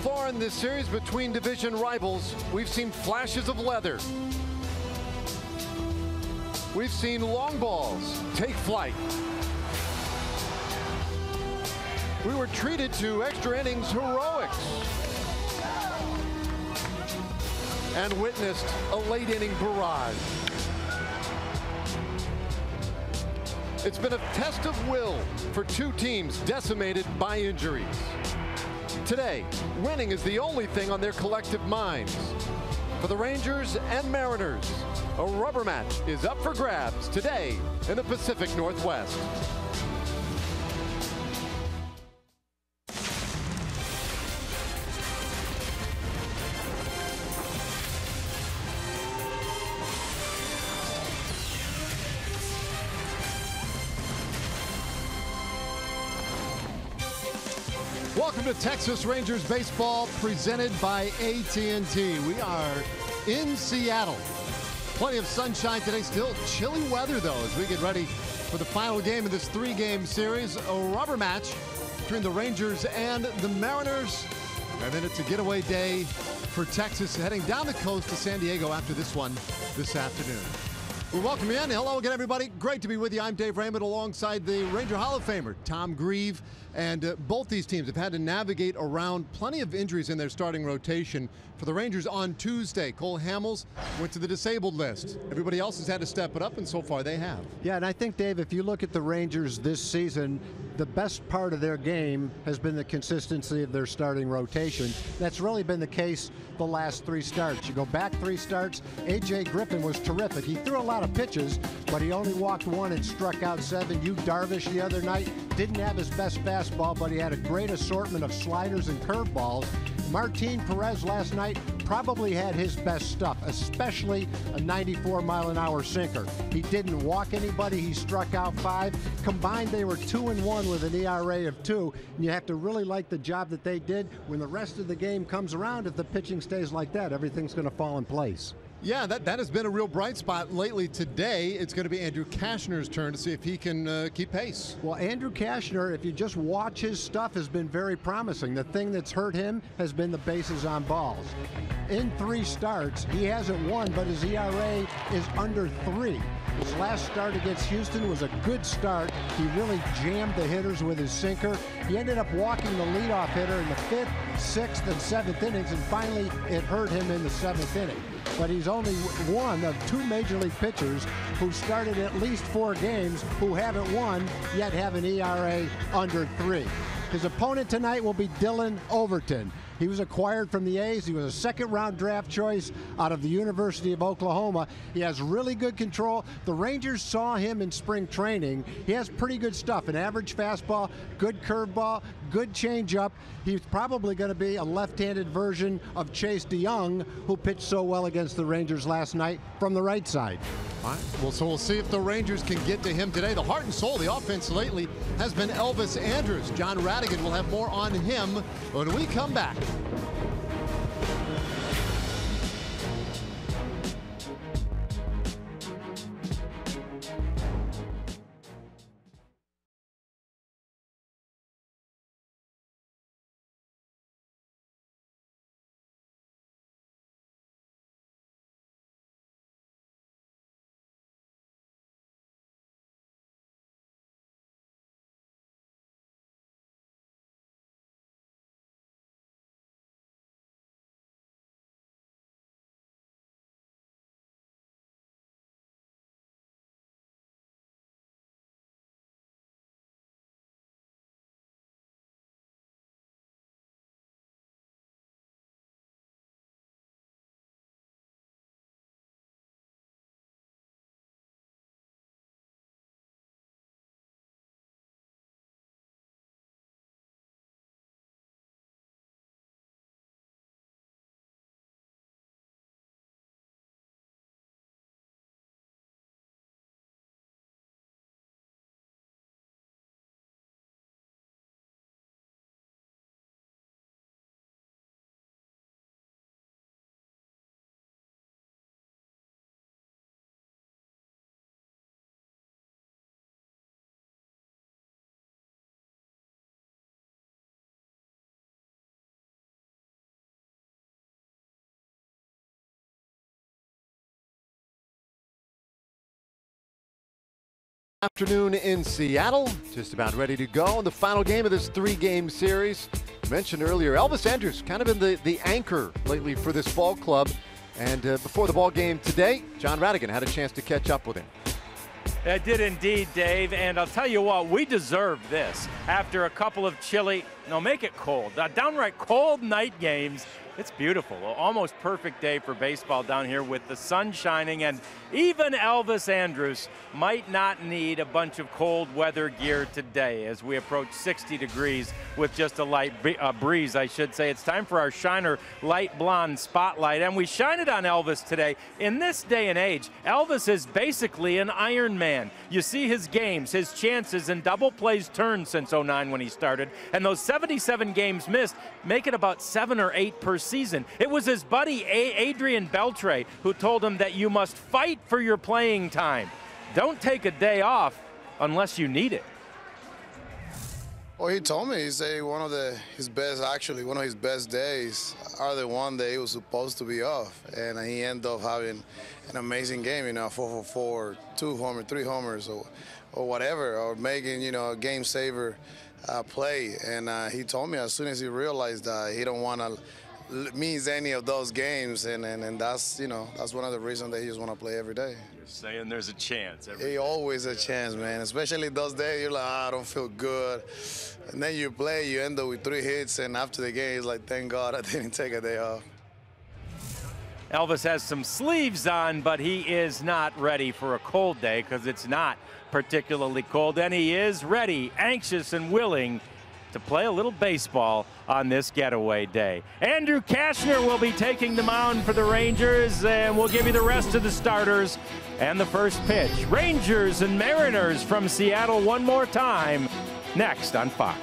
far in this series between division rivals, we've seen flashes of leather. We've seen long balls take flight. We were treated to extra innings heroics and witnessed a late inning barrage. It's been a test of will for two teams decimated by injuries. Today, winning is the only thing on their collective minds. For the Rangers and Mariners, a rubber match is up for grabs today in the Pacific Northwest. Welcome to Texas Rangers Baseball, presented by AT&T. We are in Seattle. Plenty of sunshine today. Still chilly weather, though, as we get ready for the final game of this three-game series. A rubber match between the Rangers and the Mariners. And then it's a getaway day for Texas, heading down the coast to San Diego after this one this afternoon. We welcome you in. Hello again, everybody. Great to be with you. I'm Dave Raymond alongside the Ranger Hall of Famer, Tom Grieve. And both these teams have had to navigate around plenty of injuries in their starting rotation. For the Rangers on Tuesday, Cole Hamels went to the disabled list. Everybody else has had to step it up, and so far they have. Yeah, and I think, Dave, if you look at the Rangers this season, the best part of their game has been the consistency of their starting rotation. That's really been the case the last three starts. You go back three starts, A.J. Griffin was terrific. He threw a lot of pitches, but he only walked one and struck out seven. Yu Darvish the other night didn't have his best fastball, but he had a great assortment of sliders and curveballs. Martin Perez last night probably had his best stuff, especially a 94-mile-an-hour sinker. He didn't walk anybody. He struck out five. Combined, they were 2-1 with an ERA of 2. And you have to really like the job that they did. When the rest of the game comes around, if the pitching stays like that, everything's going to fall in place. Yeah, that has been a real bright spot lately. Today, it's going to be Andrew Cashner's turn to see if he can keep pace. Well, Andrew Cashner, if you just watch his stuff, has been very promising. The thing that's hurt him has been the bases on balls. In three starts, he hasn't won, but his ERA is under 3. His last start against Houston was a good start. He really jammed the hitters with his sinker. He ended up walking the leadoff hitter in the 5th, 6th, and 7th innings, and finally it hurt him in the 7th inning. But he's only one of two major league pitchers who started at least 4 games who haven't won, yet have an ERA under 3. His opponent tonight will be Dylan Overton. He was acquired from the A's. He was a second-round draft choice out of the University of Oklahoma. He has really good control. The Rangers saw him in spring training. He has pretty good stuff, an average fastball, good curveball, good changeup. He's probably going to be a left-handed version of Chase DeYoung, who pitched so well against the Rangers last night from the right side. All right. Well, so we'll see if the Rangers can get to him today. The heart and soul of the offense lately has been Elvis Andrus. John Radigan will have more on him when we come back. Afternoon in Seattle, just about ready to go in the final game of this 3-game series. Mentioned earlier, Elvis Andrus kind of been the anchor lately for this ball club. And before the ball game today, John Radigan had a chance to catch up with him. I did indeed, Dave, and I'll tell you what, we deserve this. After a couple of chilly, no, make it cold, downright cold night games. It's beautiful, almost perfect day for baseball down here with the sun shining, and even Elvis Andrus might not need a bunch of cold weather gear today as we approach 60 degrees with just a light breeze, I should say. It's time for our Shiner Light Blonde Spotlight, and we shine it on Elvis today. In this day and age, Elvis is basically an Iron Man. You see his games, his chances, and double plays turned since '09 when he started, and those 77 games missed make it about 7 or 8 per season. It was his buddy Adrian Beltre who told him that you must fight for your playing time. Don't take a day off unless you need it. Well, he told me, he said one of his best days are the one that he was supposed to be off. And he ended up having an amazing game, 4 for 4, 2 homers, 3 homers, or whatever, or making, a game saver play. And he told me as soon as he realized that he don't want to miss any of those games, and that's that's one of the reasons that he just want to play every day. You're saying there's a chance every day. Always a chance, man, especially those days you're like, I don't feel good, and then you play, you end up with 3 hits, and after the game, it's like, thank God I didn't take a day off. Elvis has some sleeves on, but he is not ready for a cold day because it's not particularly cold, and he is ready, anxious, and willing to play a little baseball on this getaway day. Andrew Kashner will be taking the mound for the Rangers, and we'll give you the rest of the starters and the first pitch. Rangers and Mariners from Seattle one more time, next on Fox.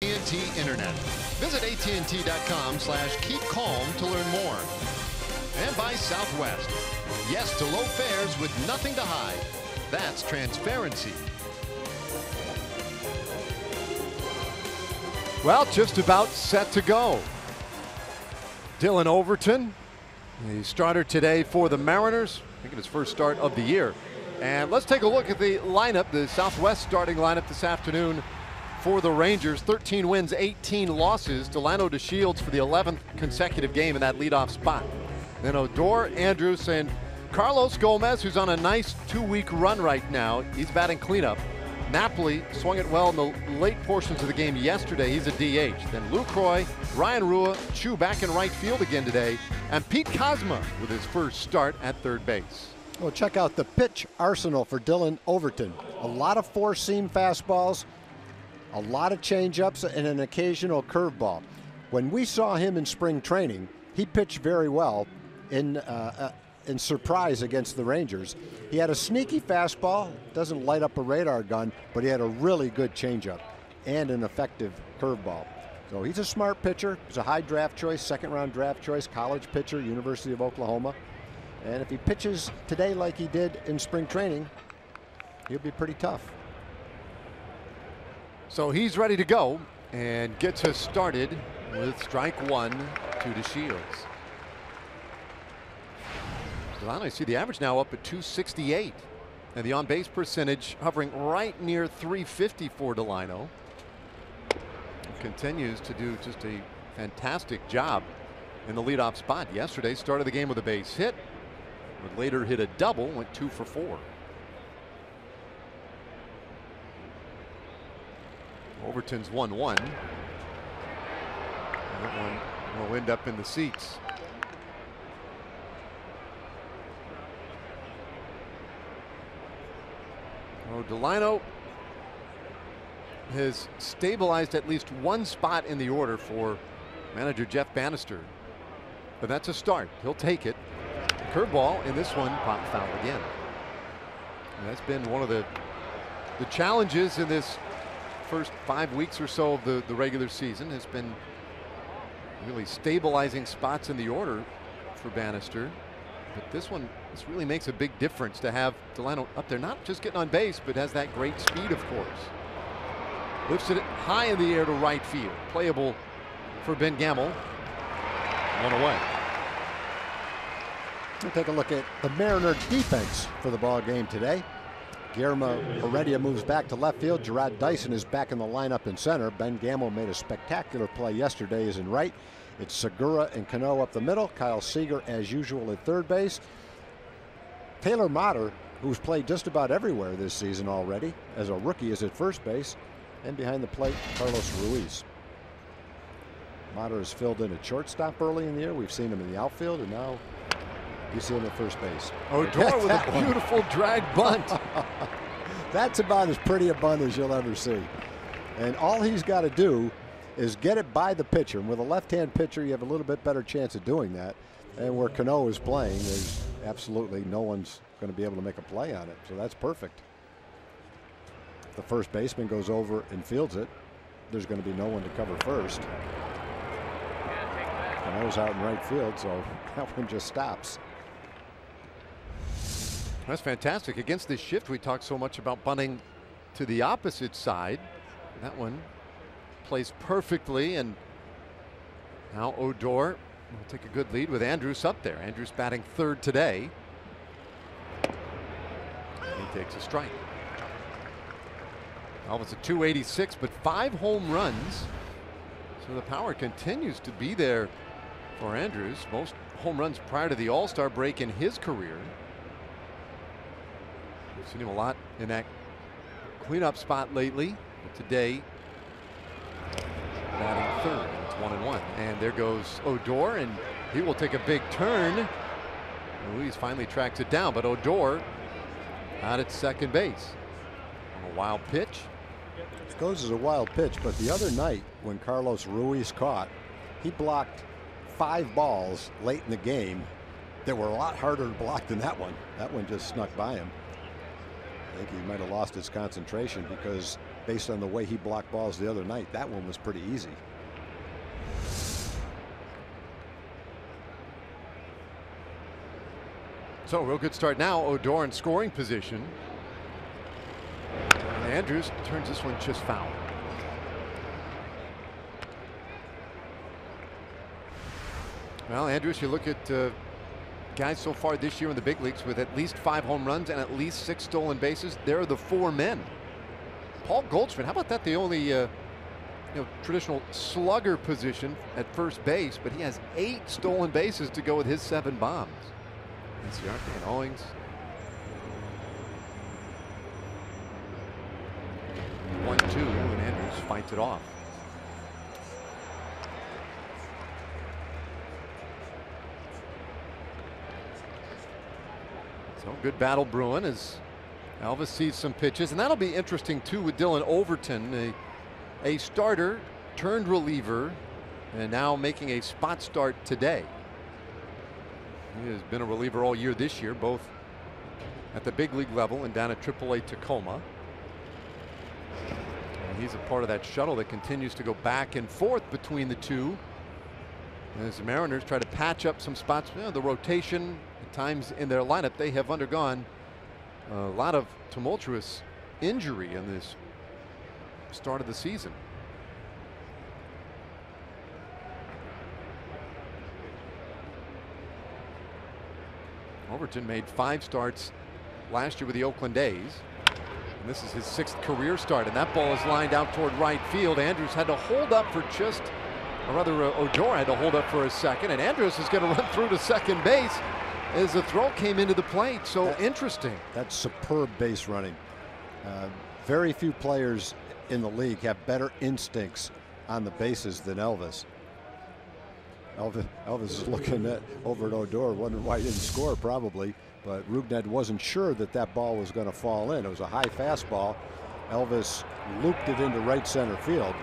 AT&T Internet. Visit AT&T.com/keep calm to learn more. And by Southwest. Yes to low fares with nothing to hide. That's transparency. Well, just about set to go. Dylan Overton, the starter today for the Mariners, making his first start of the year. And let's take a look at the lineup, the Southwest starting lineup this afternoon for the Rangers. 13 wins, 18 losses. Delano DeShields for the 11th consecutive game in that leadoff spot. Then Odor, Andrus, and Carlos Gomez, who's on a nice 2-week run right now. He's batting cleanup. Napoli swung it well in the late portions of the game yesterday. He's a DH. Then Lucroy, Ryan Rua, Chu back in right field again today, and Pete Kozma with his first start at third base. Well, check out the pitch arsenal for Dylan Overton. A lot of four-seam fastballs, a lot of changeups, and an occasional curveball. When we saw him in spring training, he pitched very well in surprise against the Rangers. He had a sneaky fastball, doesn't light up a radar gun, but he had a really good changeup and an effective curveball. So he's a smart pitcher. He's a high draft choice, second-round draft choice, college pitcher, University of Oklahoma. And if he pitches today like he did in spring training, he'll be pretty tough. So he's ready to go and gets us started with strike one to DeShields. Delano, you see the average now up at 268. And the on-base percentage hovering right near 350 for Delano. Continues to do just a fantastic job in the leadoff spot. Yesterday started the game with a base hit, but later hit a double, went 2 for 4. Overton's 1-1. That one will end up in the seats. Oh, Delano has stabilized at least one spot in the order for manager Jeff Bannister. But that's a start. He'll take it. Curveball in this one, pop foul again. And that's been one of the challenges in this first 5 weeks or so of the regular season, has been really stabilizing spots in the order for Bannister. But this really makes a big difference to have Delano up there, not just getting on base, but has that great speed, of course. Lifts it high in the air to right field. Playable for Ben Gamel. One away. We'll take a look at the Mariner defense for the ball game today. Guillermo Heredia moves back to left field. Gerard Dyson is back in the lineup in center. Ben Gamel made a spectacular play yesterday, is in right. It's Segura and Cano up the middle. Kyle Seager, as usual, at third base. Taylor Motter, who's played just about everywhere this season already, as a rookie, is at first base. And behind the plate, Carlos Ruiz. Motter has filled in at shortstop early in the year. We've seen him in the outfield, and now you see him at first base. Odor with a beautiful drag bunt. That's about as pretty a bunt as you'll ever see. And all he's got to do is get it by the pitcher. And with a left-hand pitcher, you have a little bit better chance of doing that. And where Cano is playing, there's absolutely no one's going to be able to make a play on it. So that's perfect. If the first baseman goes over and fields it, there's going to be no one to cover first. Cano's out in right field, so that one just stops. That's fantastic. Against this shift, we talked so much about bunting to the opposite side. That one plays perfectly, and now Odor will take a good lead with Andrus up there. Andrus batting third today. He takes a strike. Well, it's a 286, but 5 home runs. So the power continues to be there for Andrus. Most home runs prior to the All-Star break in his career. We've seen him a lot in that cleanup spot lately. But today, batting third. It's 1-1. And there goes Odor, and he will take a big turn. Ruiz finally tracks it down, but Odor out at second base. On a wild pitch. It goes as a wild pitch, but the other night when Carlos Ruiz caught, he blocked 5 balls late in the game that were a lot harder to block than that one. That one just snuck by him. I think he might have lost his concentration because based on the way he blocked balls the other night, that one was pretty easy. So real good start now. Odor in scoring position. And Andrus turns this one just foul. Well, Andrus, you look at guys so far this year in the big leagues with at least 5 home runs and at least 6 stolen bases. There are the 4 men. Paul Goldschmidt, how about that? The only traditional slugger position at first base, but he has 8 stolen bases to go with his 7 bombs. Ciarte and Owings. 1-2, and Andrus fights it off. So good battle brewing as Elvis sees some pitches, and that'll be interesting too with Dylan Overton, a starter turned reliever, and now making a spot start today. He has been a reliever all year this year, both at the big league level and down at AAA Tacoma. And he's a part of that shuttle that continues to go back and forth between the two. As the Mariners try to patch up some spots, the rotation at times in their lineup, they have undergone a lot of tumultuous injury in this start of the season. Overton made 5 starts last year with the Oakland A's. And this is his 6th career start, and that ball is lined out toward right field. Andrews had to hold up for just, or rather Odor had to hold up for a second, and Andrews is going to run through to second base as the throw came into the plate. So interesting. That's superb base running. Very few players in the league have better instincts on the bases than Elvis. Elvis is looking over at Odor, wondering why he didn't score probably, but Rugnet wasn't sure that that ball was going to fall in. It was a high fastball. Elvis looped it into right center field,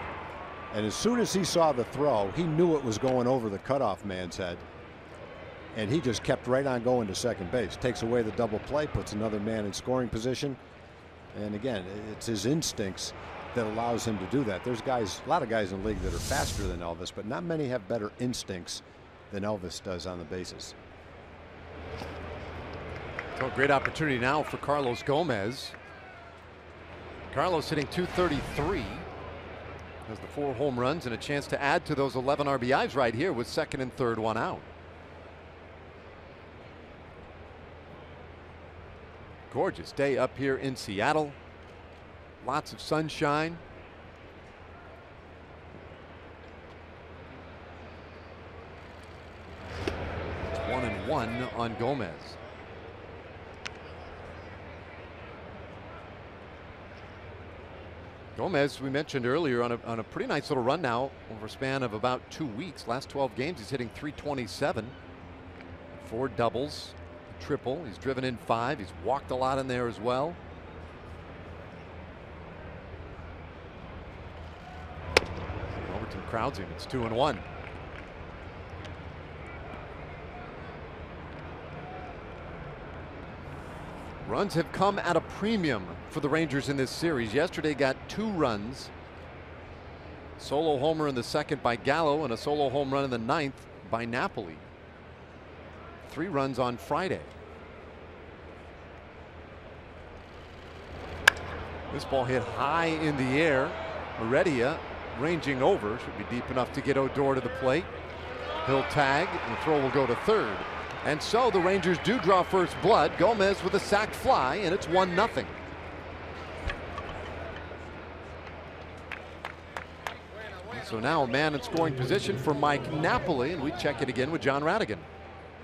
and as soon as he saw the throw, he knew it was going over the cutoff man's head, and he just kept right on going to second base. Takes away the double play, puts another man in scoring position, and again, it's his instincts that allows him to do that. There's guys, a lot of guys in the league that are faster than Elvis, but not many have better instincts than Elvis does on the bases. So a great opportunity now for Carlos Gomez. Carlos hitting .233. Has the 4 home runs and a chance to add to those 11 RBIs right here with 2nd and 3rd one out. Gorgeous day up here in Seattle. Lots of sunshine. It's 1-1 on Gomez. Gomez, we mentioned earlier, on a pretty nice little run now over a span of about 2 weeks. Last 12 games, he's hitting .327. 4 doubles, a triple. He's driven in 5. He's walked a lot in there as well. Overton crowds him. It's 2-1. Runs have come at a premium for the Rangers in this series. Yesterday got 2 runs. Solo homer in the 2nd by Gallo and a solo home run in the 9th by Napoli. 3 runs on Friday. This ball hit high in the air. Heredia ranging over, should be deep enough to get Odor to the plate. He'll tag, and the throw will go to 3rd. And so the Rangers do draw first blood. Gomez with a sac fly, and it's 1-0. So now a man in scoring position for Mike Napoli, and we check it again with John Radigan.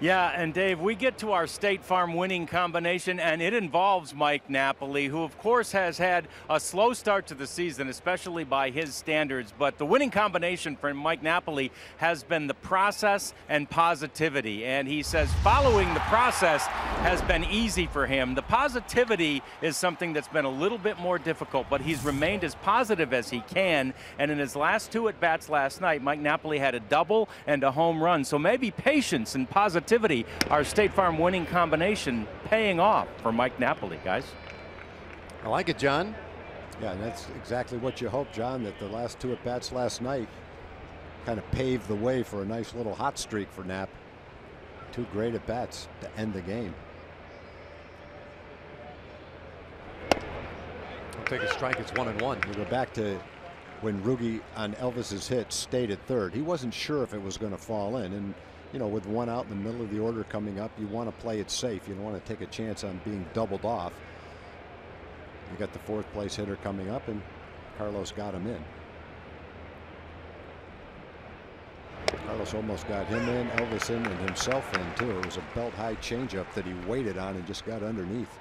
Yeah, and Dave, we get to our State Farm winning combination, and it involves Mike Napoli, who of course has had a slow start to the season, especially by his standards. But the winning combination for Mike Napoli has been the process and positivity. And he says following the process has been easy for him. The positivity is something that's been a little bit more difficult, but he's remained as positive as he can. And in his last 2 at-bats last night, Mike Napoli had a double and a home run. So maybe patience and positivity, our State Farm winning combination, paying off for Mike Napoli, guys. I like it, John. Yeah, and that's exactly what you hope, John, that the last 2 at-bats last night kind of paved the way for a nice little hot streak for Nap. 2 great at-bats to end the game. I'll take a strike. It's 1-1. We go back to when Rugi on Elvis's hit stayed at 3rd. He wasn't sure if it was going to fall in, and you know, with 1 out in the middle of the order coming up, you want to play it safe. You don't want to take a chance on being doubled off. You got the 4th place hitter coming up, and Carlos got him in. Carlos almost got him in, Elvis in, and himself in too. It was a belt-high changeup that he waited on and just got underneath.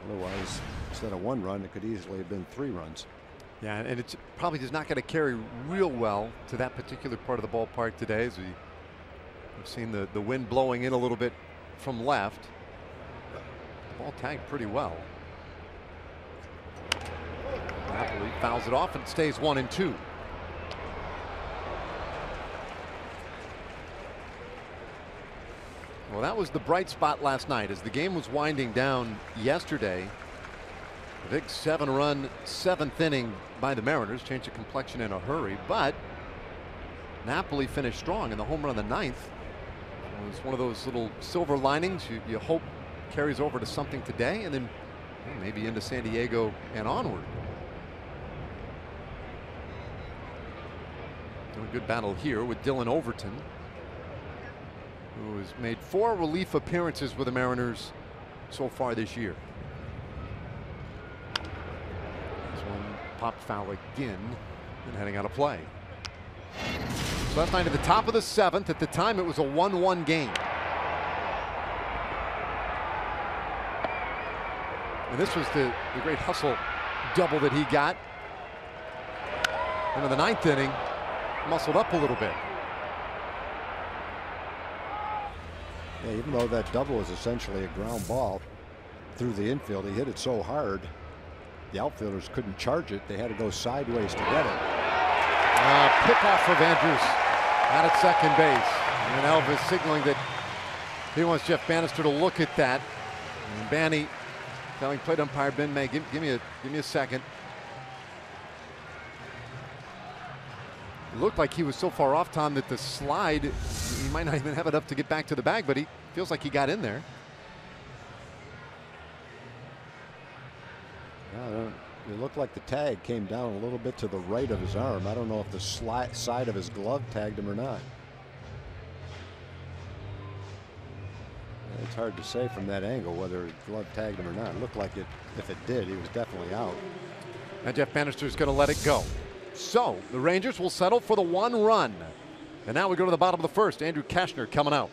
Otherwise, instead of 1 run, it could easily have been 3 runs. Yeah, and it's probably just not going to carry real well to that particular part of the ballpark today, as we've seen the wind blowing in a little bit from left. The ball tagged pretty well. Napoli fouls it off and stays 1-2. Well, that was the bright spot last night as the game was winding down yesterday. A big 7-run 7th inning by the Mariners changed the complexion in a hurry, but Napoli finished strong, and the home run in the 9th was one of those little silver linings you hope carries over to something today, and then maybe into San Diego and onward. A good battle here with Dylan Overton, who has made 4 relief appearances with the Mariners so far this year. This one popped foul again and heading out of play. So last night at the top of the 7th, at the time it was a 1-1 game. And this was the great hustle double that he got. And in the 9th inning, muscled up a little bit. Yeah, even though that double is essentially a ground ball through the infield, he hit it so hard the outfielders couldn't charge it. They had to go sideways to get it. Pickoff of Andrews out at second base. And Elvis signaling that he wants Jeff Bannister to look at that. And Banny telling plate umpire Ben May, give me a second. It looked like he was so far off, Tom, that the slide, he might not even have enough to get back to the bag, but he feels like he got in there. It looked like the tag came down a little bit to the right of his arm. I don't know if the side of his glove tagged him or not. It's hard to say from that angle whether his glove tagged him or not. It looked like it. If it did, he was definitely out. And Jeff Bannister's going to let it go. So the Rangers will settle for the 1 run. And now we go to the bottom of the 1st. Andrew Cashner coming out.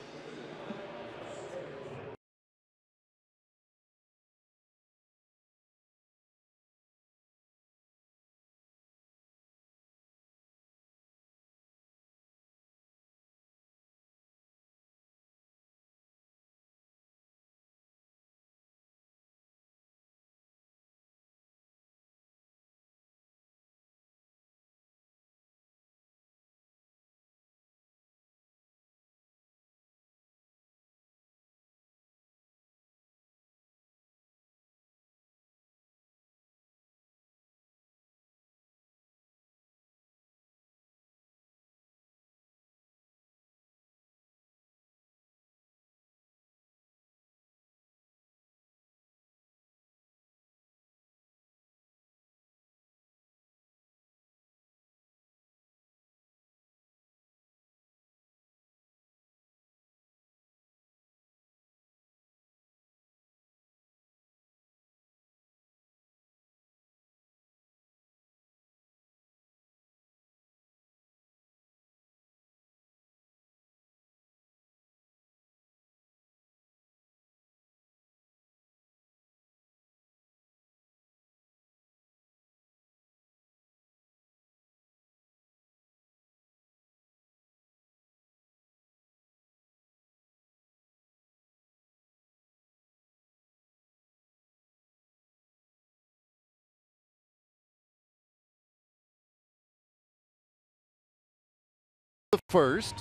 The 1st,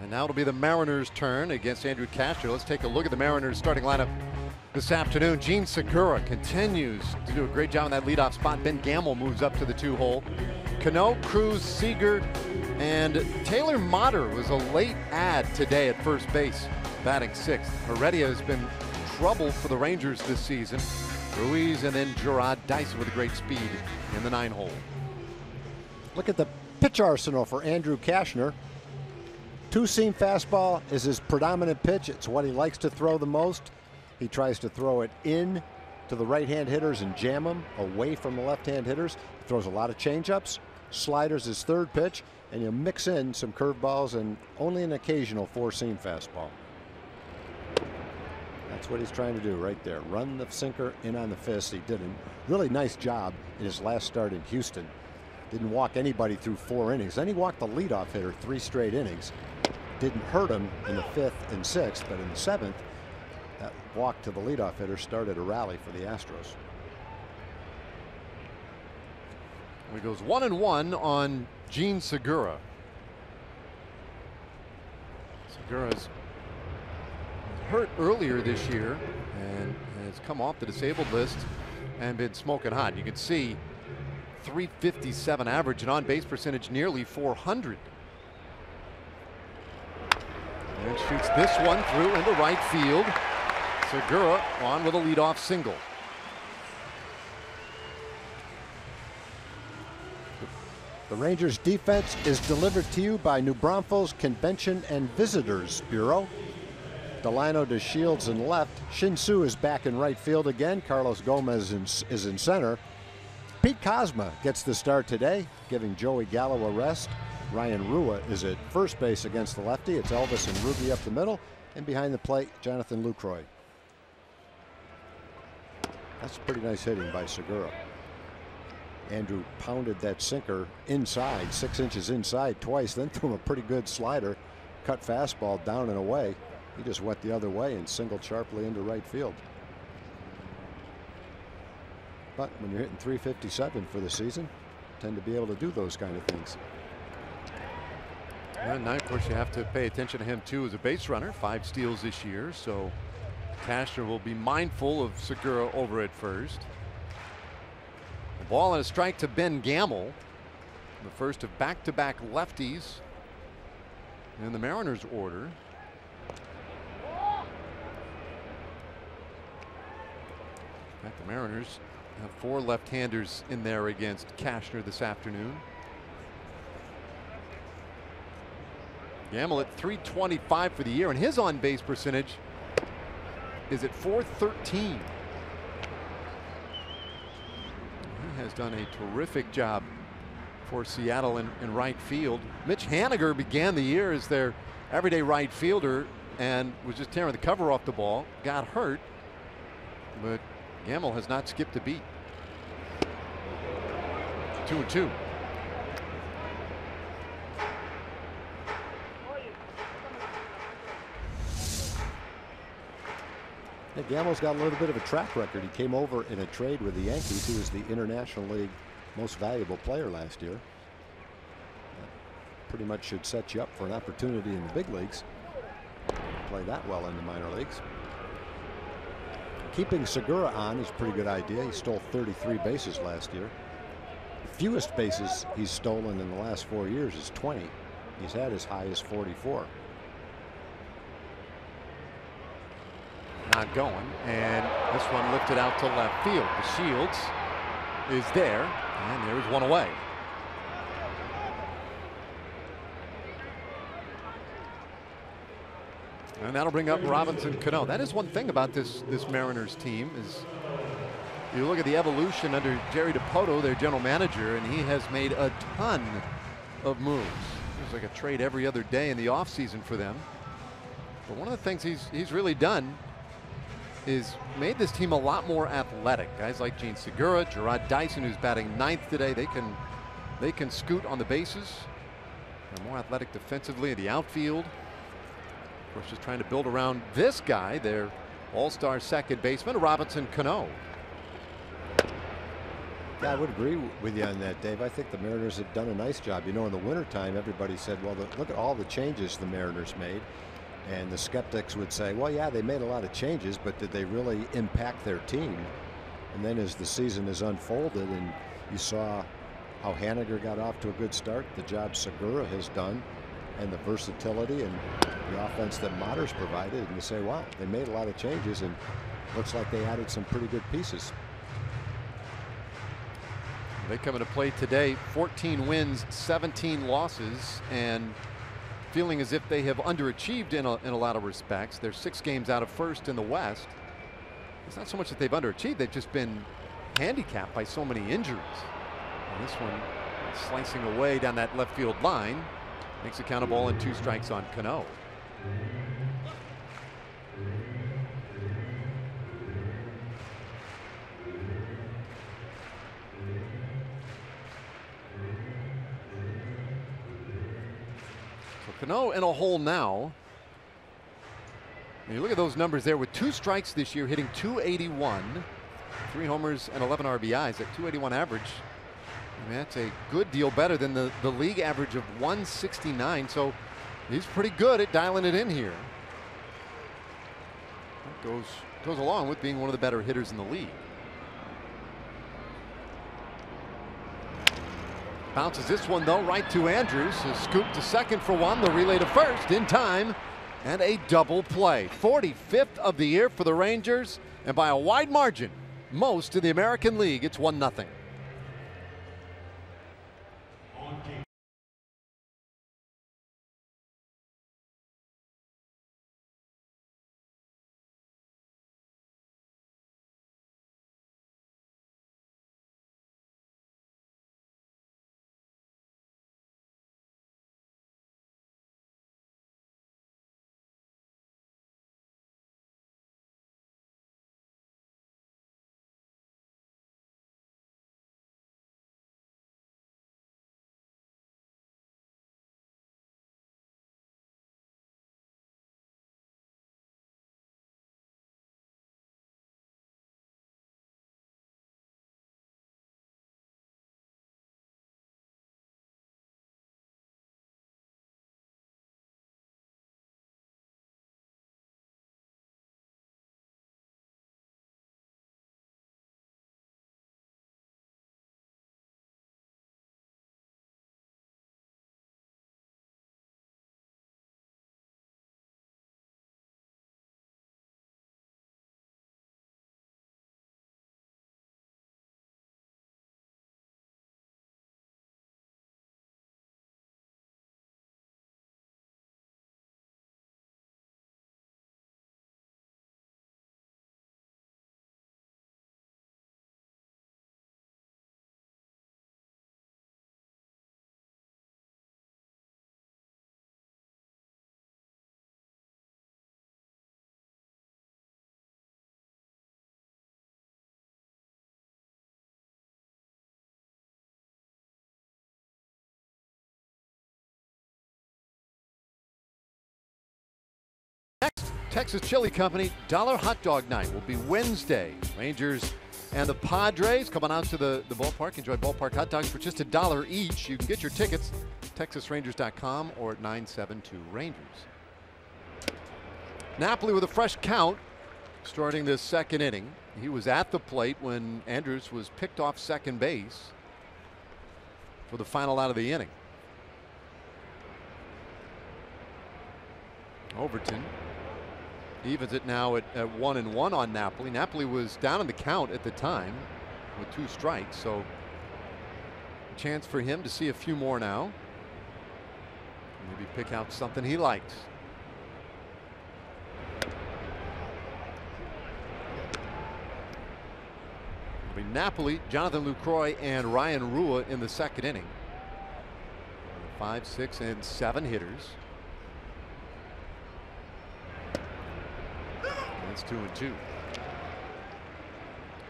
and now it'll be the Mariners' turn against Andrew Cashner. Let's take a look at the Mariners' starting lineup this afternoon. Gene Segura continues to do a great job in that leadoff spot. Ben Gamble moves up to the 2-hole. Cano, Cruz, Seager, and Taylor Motter was a late add today at first base, batting 6th. Heredia has been trouble for the Rangers this season. Ruiz and then Gerard Dyson with a great speed in the 9-hole. Look at the pitch arsenal for Andrew Cashner. 2-seam fastball is his predominant pitch. It's what he likes to throw the most. He tries to throw it in to the right-hand hitters and jam them away from the left-hand hitters. He throws a lot of changeups. Sliders his 3rd pitch, and you mix in some curveballs and only an occasional 4-seam fastball. That's what he's trying to do right there. Run the sinker in on the fist. He did a really nice job in his last start in Houston. Didn't walk anybody through 4 innings. Then he walked the leadoff hitter 3 straight innings. Didn't hurt him in the 5th and 6th, but in the 7th, that walk to the leadoff hitter started a rally for the Astros. He goes 1-1 on Gene Segura. Segura's hurt earlier this year and has come off the disabled list and been smoking hot. You can see 357 average and on-base percentage nearly 400. And shoots this one through into right field. Segura on with a leadoff single. The Rangers defense is delivered to you by New Braunfels Convention and Visitors Bureau. Delano to Shields in left. Shin-Soo is back in right field again. Carlos Gomez is in center. Pete Kozma gets the start today, giving Joey Gallo a rest. Ryan Rua is at first base against the lefty. It's Elvis and Ruby up the middle. And behind the plate, Jonathan Lucroy. That's pretty nice hitting by Segura. Andrew pounded that sinker inside, 6 inches inside twice, then threw him a pretty good slider. Cut fastball down and away. He just went the other way and singled sharply into right field. But when you're hitting 357 for the season, tend to be able to do those kind of things. And now, of course, you have to pay attention to him too as a base runner. 5 steals this year, so Cashner will be mindful of Segura over at first. A ball and a strike to Ben Gamel, the first of back-to-back lefties in the Mariners order. In fact, the Mariners have 4 left-handers in there against Cashner this afternoon. Gamel at 325 for the year, and his on-base percentage is at 413. He has done a terrific job for Seattle in right field. Mitch Haniger began the year as their everyday right fielder and was just tearing the cover off the ball. Got hurt, but Gamel has not skipped a beat. 2-2. Yeah, Gamel's got a little bit of a track record. He came over in a trade with the Yankees. He was the International League most valuable player last year. That pretty much should set you up for an opportunity in the big leagues. Play that well in the minor leagues. Keeping Segura on is a pretty good idea. He stole 33 bases last year. The fewest bases he's stolen in the last 4 years is 20. He's had as high as 44. Not going, and this one lifted out to left field. The Shields is there, and there's one away. And that'll bring up Robinson Cano. That is one thing about this Mariners team is you look at the evolution under Jerry DiPoto, their general manager, and he has made a ton of moves. There's like a trade every other day in the offseason for them. But one of the things he's really done is made this team a lot more athletic. Guys like Gene Segura, Gerard Dyson, who's batting 9th today, they can scoot on the bases. They're more athletic defensively in the outfield. Of course, just trying to build around this guy, their all-star second baseman, Robinson Cano. Yeah, I would agree with you on that, Dave. I think the Mariners have done a nice job. You know, in the wintertime, everybody said, well, look at all the changes the Mariners made. And the skeptics would say, well, yeah, they made a lot of changes, but did they really impact their team? And then as the season has unfolded and you saw how Haniger got off to a good start, the job Segura has done, and the versatility and the offense that Motters provided, and you say, wow, they made a lot of changes and looks like they added some pretty good pieces. They come into play today, 14 wins, 17 losses, and feeling as if they have underachieved in a lot of respects. They're 6 games out of first in the West. It's not so much that they've underachieved, they've just been handicapped by so many injuries. And this one slicing away down that left field line makes a count of ball and 2 strikes on Cano. Cano in a hole now. And you look at those numbers there with 2 strikes this year, hitting .281, 3 homers and 11 RBIs at .281 average. I mean, that's a good deal better than the league average of .169. So he's pretty good at dialing it in here. That goes along with being one of the better hitters in the league. Bounces this one, though, right to Andrews. A scoop to second for one. The relay to first in time. And a double play. 45th of the year for the Rangers. And by a wide margin, most in the American League. It's 1-0. Next, Texas Chili Company Dollar Hot Dog Night will be Wednesday. Rangers and the Padres coming out to the ballpark. Enjoy ballpark hot dogs for just $1 each. You can get your tickets at TexasRangers.com or at 972 Rangers. Napoli with a fresh count starting this second inning. He was at the plate when Andrews was picked off second base for the final out of the inning. Overton evens it now at 1-1 on Napoli. Napoli was down in the count at the time with 2 strikes, so a chance for him to see a few more now. Maybe pick out something he likes. It'll be Napoli, Jonathan Lucroy, and Ryan Rua in the second inning. 5, 6, and 7 hitters. It's 2-2.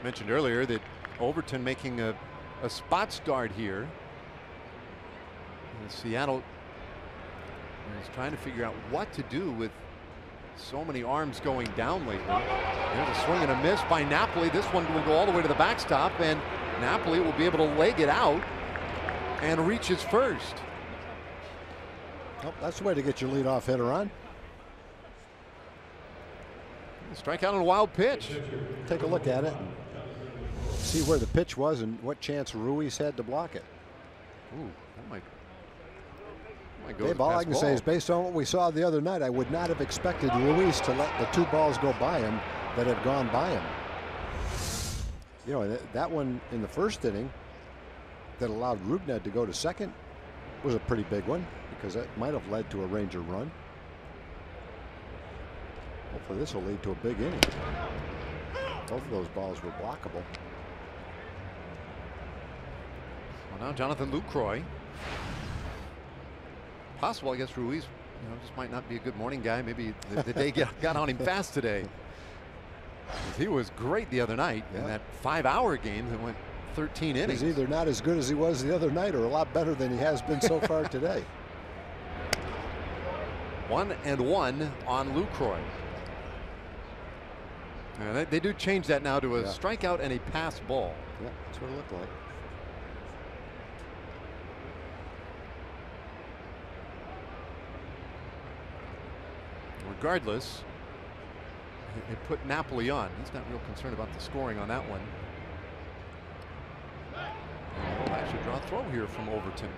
Mentioned earlier that Overton making a spot start here. And Seattle is trying to figure out what to do with so many arms going down lately. There's a swing and a miss by Napoli. This one will go all the way to the backstop, and Napoli will be able to leg it out and reach his first. Well, that's the way to get your leadoff hitter on. Strike out on a wild pitch. Take a look at it and see where the pitch was and what chance Ruiz had to block it. Ooh, that might go. Dave, all I can say is based on what we saw the other night, I would not have expected Ruiz to let the 2 balls go by him that have gone by him. You know, that one in the first inning that allowed Rubned to go to second was a pretty big one because that might have led to a Ranger run. Hopefully this will lead to a big inning. Both of those balls were blockable. Well, now Jonathan Lucroy. Possible, I guess Ruiz, just might not be a good morning guy. Maybe the day got on him fast today. He was great the other night in that 5-hour game that went 13 innings. He's either not as good as he was the other night or a lot better than he has been so far today. 1-1 on Lucroy. They do change that now to a strikeout and a pass ball. Yeah, that's what it looked like. Regardless, it put Napoli on. He's not real concerned about the scoring on that one. That should Draw throw here from Overton.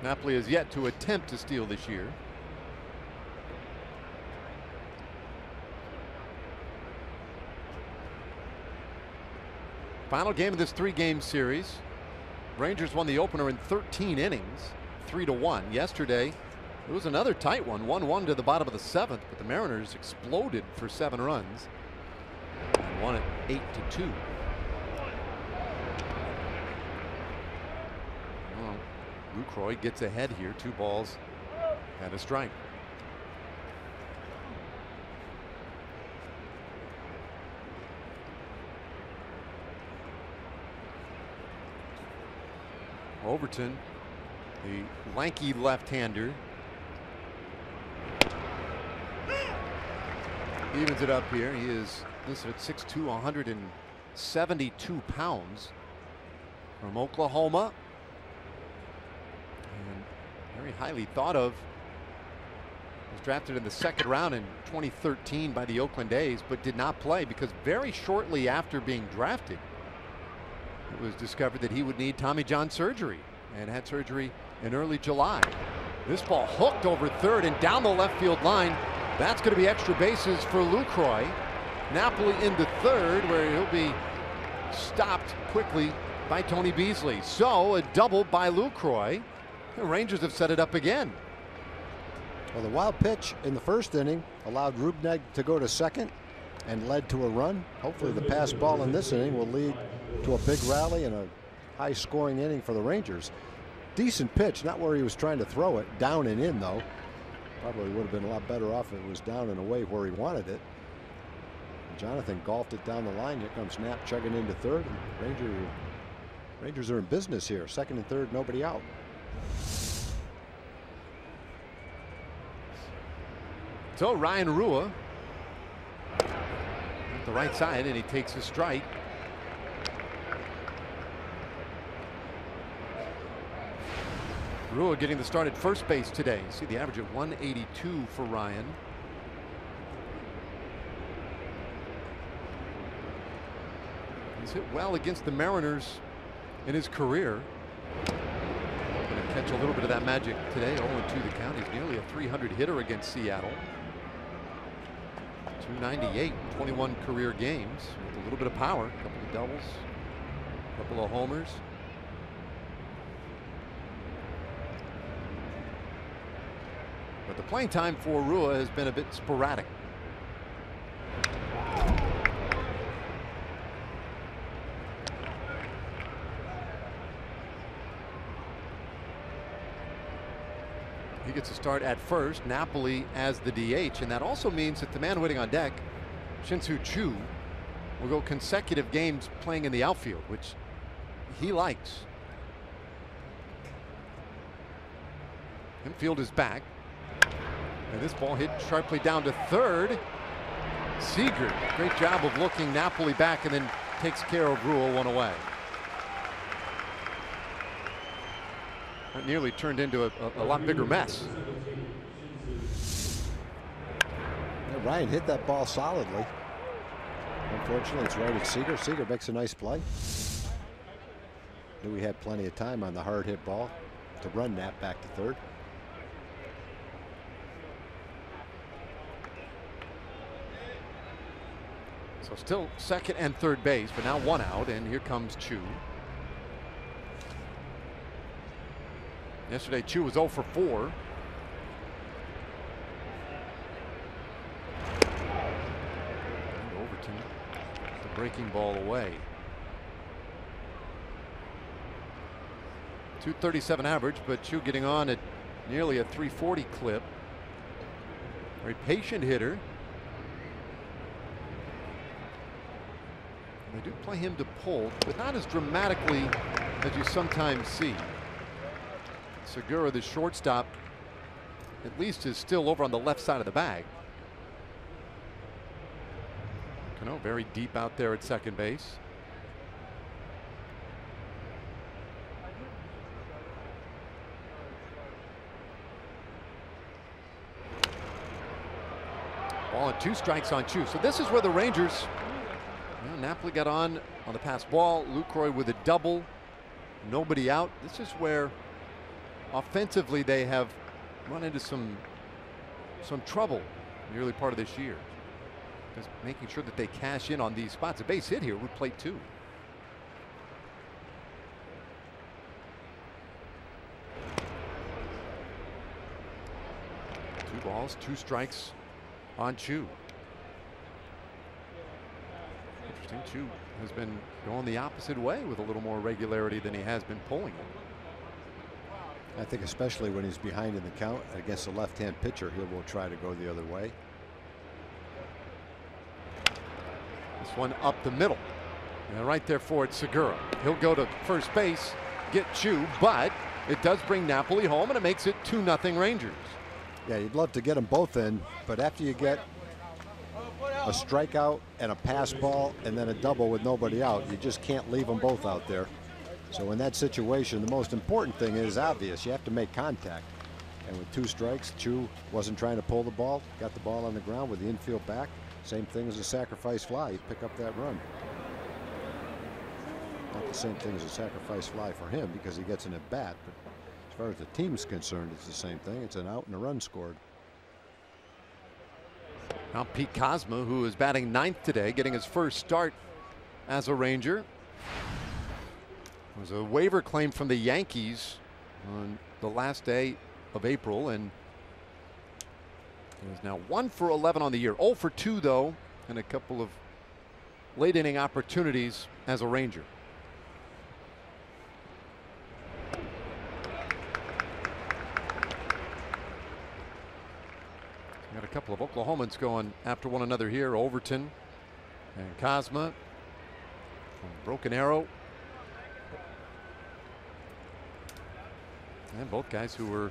Napoli has yet to attempt to steal this year. Final game of this 3-game series. Rangers won the opener in 13 innings, 3-1. Yesterday, it was another tight one, 1-1 to the bottom of the 7th, but the Mariners exploded for 7 runs and won it 8-2. Well, Lucroy gets ahead here, 2 balls and a strike. Overton, the lanky left-hander, evens it up here. He is listed at 6'2", 172 pounds, from Oklahoma, and very highly thought of. Was drafted in the 2nd round in 2013 by the Oakland A's, but did not play because very shortly after being drafted, it was discovered that he would need Tommy John surgery, and had surgery in early July. This ball hooked over third and down the left field line. That's going to be extra bases for Lucroy. Napoli into third, where he'll be stopped quickly by Tony Beasley. So a double by Lucroy. The Rangers have set it up again. Well, the wild pitch in the 1st inning allowed Rubneg to go to second and led to a run. Hopefully the pass ball in this inning will lead to a big rally and a high scoring inning for the Rangers. Decent pitch, not where he was trying to throw it, down and in though. Probably would have been a lot better off if it was down and away where he wanted it. Jonathan golfed it down the line. Here comes Knapp chugging into third. Rangers are in business here. 2nd and 3rd, nobody out. So Ryan Rua at the right side, and he takes a strike. Rua getting the start at first base today. See the average at 182 for Ryan. He's hit well against the Mariners in his career. Going to catch a little bit of that magic today. 0-2 the count. He's nearly a 300 hitter against Seattle. 298 in 21 career games with a little bit of power. A couple of doubles, a couple of homers. But the playing time for Rua has been a bit sporadic. He gets a start at first, Napoli as the DH, and that also means that the man waiting on deck, Shin-Soo Choo, will go consecutive games playing in the outfield, which he likes. Infield is back. And this ball hit sharply down to third. Seager, great job of looking Napoli back and then takes care of Rua, 1 away. That nearly turned into a lot bigger mess. Yeah, Ryan hit that ball solidly. Unfortunately, it's right at Seager. Seager makes a nice play. Knew he had plenty of time on the hard hit ball to run Knapp back to third. So still 2nd and 3rd base, but now 1 out, and here comes Choo. Yesterday, Choo was 0 for 4. And Overton, the breaking ball away. .237 average, but Choo getting on at nearly a .340 clip. Very patient hitter. They do play him to pull, but not as dramatically as you sometimes see. Segura, the shortstop, at least is still over on the left side of the bag. Cano very deep out there at 2nd base. Ball and 2 strikes on Choo. So this is where the Rangers, well, Napoli got on the pass ball. Lucroy with a double. nobody out. This is where offensively they have run into some trouble in the early part of this year. Just making sure that they cash in on these spots. A base hit here would play 2. 2 balls, 2 strikes on Chu. Interesting. Chu has been going the opposite way with a little more regularity than he has been pulling. I think especially when he's behind in the count against a left-hand pitcher, he will try to go the other way. This one up the middle. And right there for it, Segura. He'll go to first base, get Chu, but it does bring Napoli home, and it makes it 2-0 Rangers. Yeah, you'd love to get them both in, but after you get a strikeout and a pass ball and then a double with nobody out, you just can't leave them both out there. So in that situation, the most important thing is obvious. You have to make contact. And with 2 strikes, Chu wasn't trying to pull the ball, got the ball on the ground with the infield back. Same thing as a sacrifice fly. You pick up that run. Not the same thing as a sacrifice fly for him because he gets an at bat, but as far as the team's concerned, it's the same thing. It's an out and a run scored. Now Pete Kozma, who is batting 9th today, getting his first start as a Ranger. It was a waiver claim from the Yankees on the last day of April, and he is now 1 for 11 on the year. 0 for 2 though, and a couple of late inning opportunities as a Ranger. Got a couple of Oklahomans going after one another here. Overton and Kozma. Broken Arrow. And both guys who were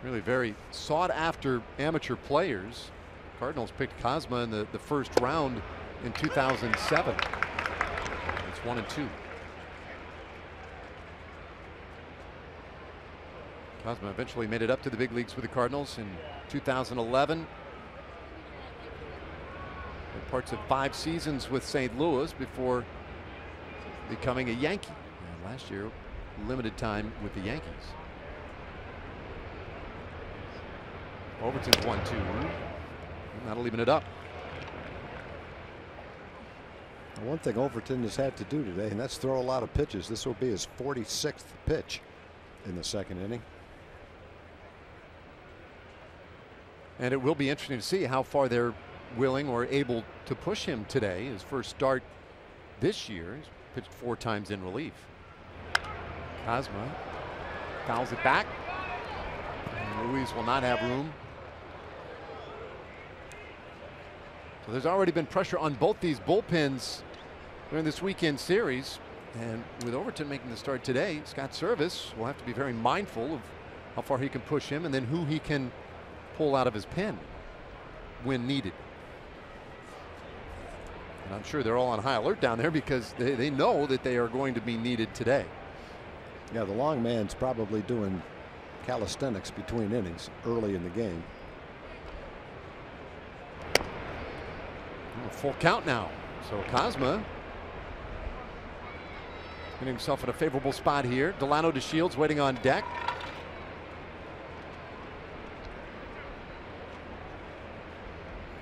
really very sought after amateur players. Cardinals picked Kozma in the first round in 2007. It's 1 and 2. Kozma eventually made it up to the big leagues with the Cardinals in 2011. Had parts of 5 seasons with St. Louis before becoming a Yankee. And last year, limited time with the Yankees. Overton's 1-2. Not leaving it up. One thing Overton has had to do today, and that's throw a lot of pitches. This will be his 46th pitch in the second inning. And it will be interesting to see how far they're willing or able to push him today. His first start this year. He's pitched 4 times in relief. Kozma fouls it back. And Ruiz will not have room. So there's already been pressure on both these bullpens during this weekend series. And with Overton making the start today, Scott Service will have to be very mindful of how far he can push him and then who he can pull out of his pen when needed. And I'm sure they're all on high alert down there because they know that they are going to be needed today. Yeah, the long man's probably doing calisthenics between innings early in the game. A full count now. So Kozma getting himself in a favorable spot here. Delano DeShields waiting on deck.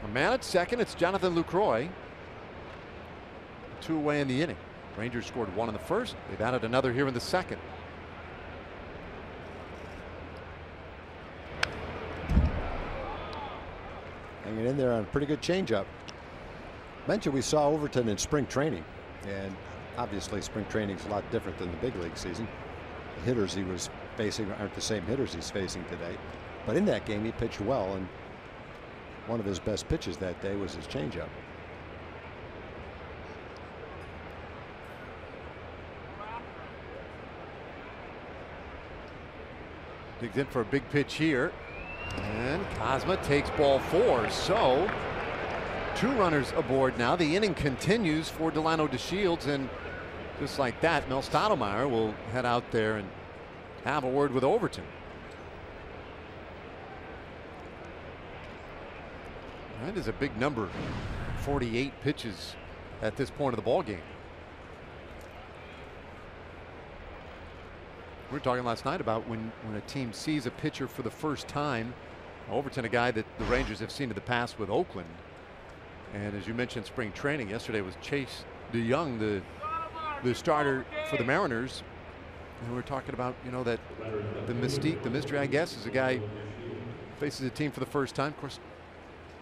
A man at second. It's Jonathan Lucroy. 2 away in the inning. Rangers scored 1 in the first. They've added another here in the second. Hanging in there on a pretty good changeup. Mentioned we saw Overton in spring training, and obviously spring training is a lot different than the big league season. The hitters he was facing aren't the same hitters he's facing today, but in that game he pitched well, and one of his best pitches that day was his changeup. Digs in for a big pitch here, and Kozma takes ball 4. So 2 runners aboard now. The inning continues for Delano DeShields, and just like that, Mel Stottlemyre will head out there and have a word with Overton. That is a big number. 48 pitches at this point of the ball game. We were talking last night about when a team sees a pitcher for the first time. Overton, a guy that the Rangers have seen in the past with Oakland. And as you mentioned, spring training yesterday was Chase DeYoung, the starter for the Mariners. And we're talking about, you know, that the mystique, the mystery, I guess, is a guy faces a team for the first time. Of course,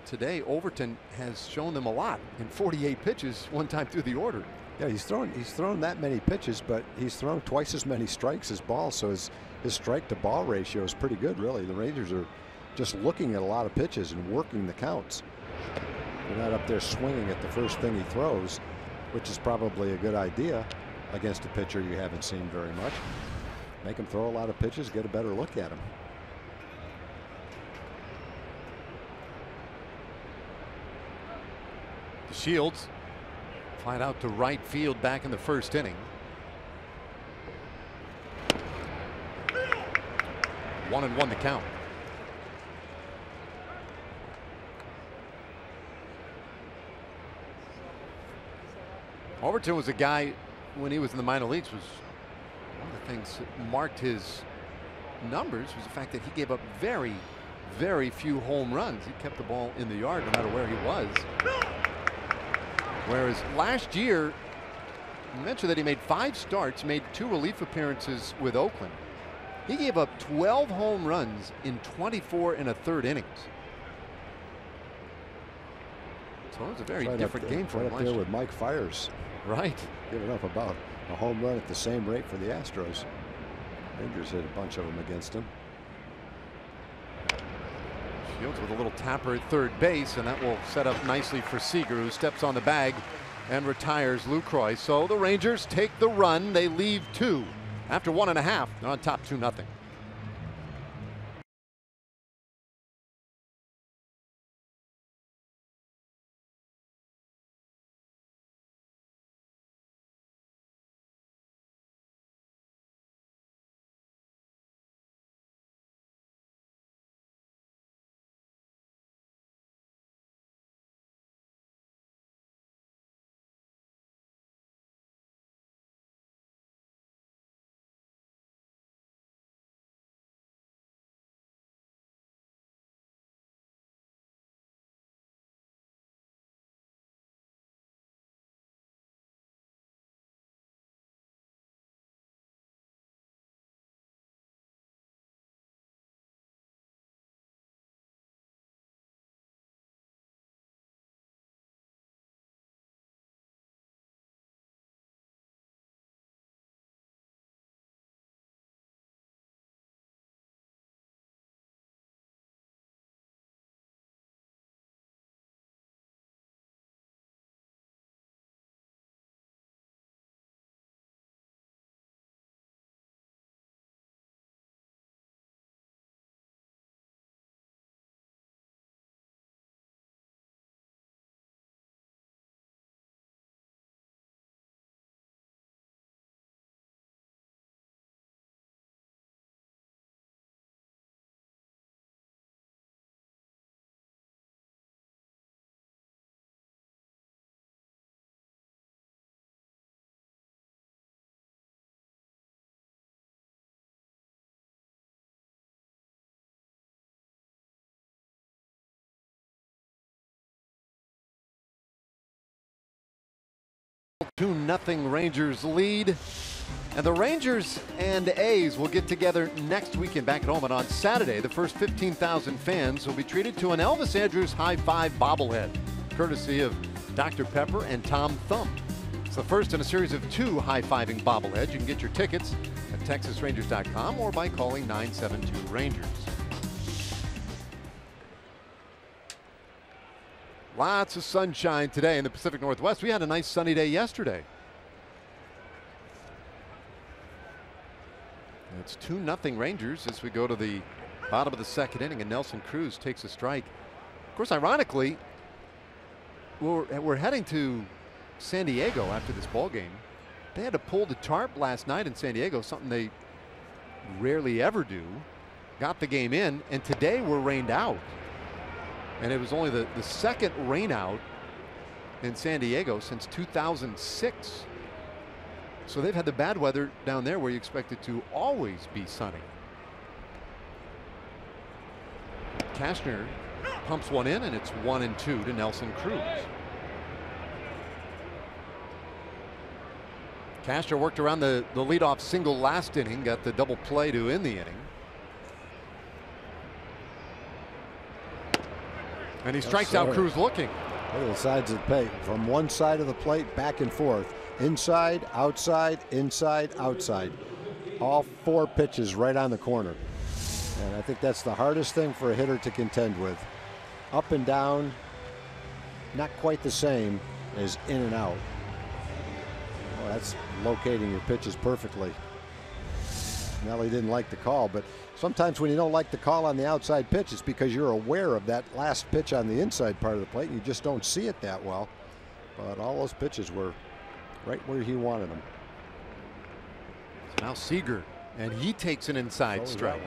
today Overton has shown them a lot in 48 pitches, one time through the order. Yeah, he's thrown that many pitches, but he's thrown twice as many strikes as balls. So his strike to ball ratio is pretty good, really. The Rangers are just looking at a lot of pitches and working the counts. They're not up there swinging at the first thing he throws, which is probably a good idea against a pitcher you haven't seen very much. Make him throw a lot of pitches, get a better look at him. Shields flied out to right field back in the first inning. 1-1 the count. Overton was a guy when he was in the minor leagues, was one of the things that marked his numbers was the fact that he gave up very, very few home runs. He kept the ball in the yard no matter where he was. Whereas last year, you mentioned that he made 5 starts, made 2 relief appearances with Oakland. He gave up 12 home runs in 24 1/3 innings. So it was a very different game for him last year. Right up there with Mike Fiers. Right. Giving up about a home run at the same rate for the Astros. Rangers hit a bunch of them against him. Shields with a little tapper at third base, and that will set up nicely for Seager, who steps on the bag and retires Lucroy. So the Rangers take the run. They leave 2 after 1.5. They're on top 2-0. Two 2-0 Rangers lead. And the Rangers and A's will get together next weekend back at home. And on Saturday, the first 15,000 fans will be treated to an Elvis Andrus High Five bobblehead, courtesy of Dr. Pepper and Tom Thumb. It's the first in a series of 2 high-fiving bobbleheads. You can get your tickets at TexasRangers.com or by calling 972-RANGERS. Lots of sunshine today in the Pacific Northwest. We had a nice sunny day yesterday. It's 2-0 Rangers as we go to the bottom of the second inning, and Nelson Cruz takes a strike. Of course, ironically, we're heading to San Diego after this ball game. They had to pull the tarp last night in San Diego, something they rarely ever do. Got the game in, and today we're rained out. And it was only the second rain out in San Diego since 2006. So they've had the bad weather down there where you expect it to always be sunny. Cashner pumps one in, and it's 1-2 to Nelson Cruz. Cashner worked around the leadoff single last inning, got the double play to end the inning. And he strikes out Cruz looking. Look at the sides of the plate. From one side of the plate, back and forth. Inside, outside, inside, outside. All 4 pitches right on the corner. And I think that's the hardest thing for a hitter to contend with. Up and down, not quite the same as in and out. Well, that's locating your pitches perfectly. Nelly didn't like the call, but sometimes when you don't like the call on the outside pitch, it's because you're aware of that last pitch on the inside part of the plate and you just don't see it that well. But all those pitches were right where he wanted them. Now Seager, and he takes an inside strike.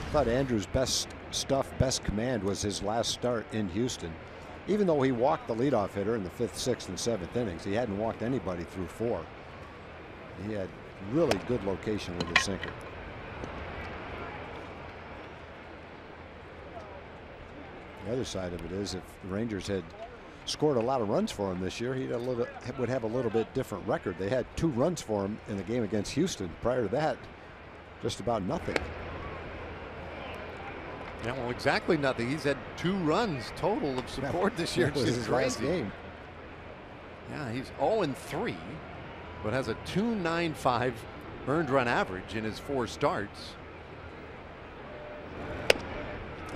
I thought Andrew's best stuff, best command was his last start in Houston. Even though he walked the leadoff hitter in the 5th, 6th, and 7th innings, he hadn't walked anybody through 4. He had really good location with the sinker. The other side of it is, if the Rangers had scored a lot of runs for him this year, he would have a little bit different record. They had 2 runs for him in the game against Houston. Prior to that, just about nothing. Yeah, well, exactly nothing. He's had 2 runs total of support this year. That was his last game. Yeah, he's 0-3, but has a .295 earned run average in his 4 starts.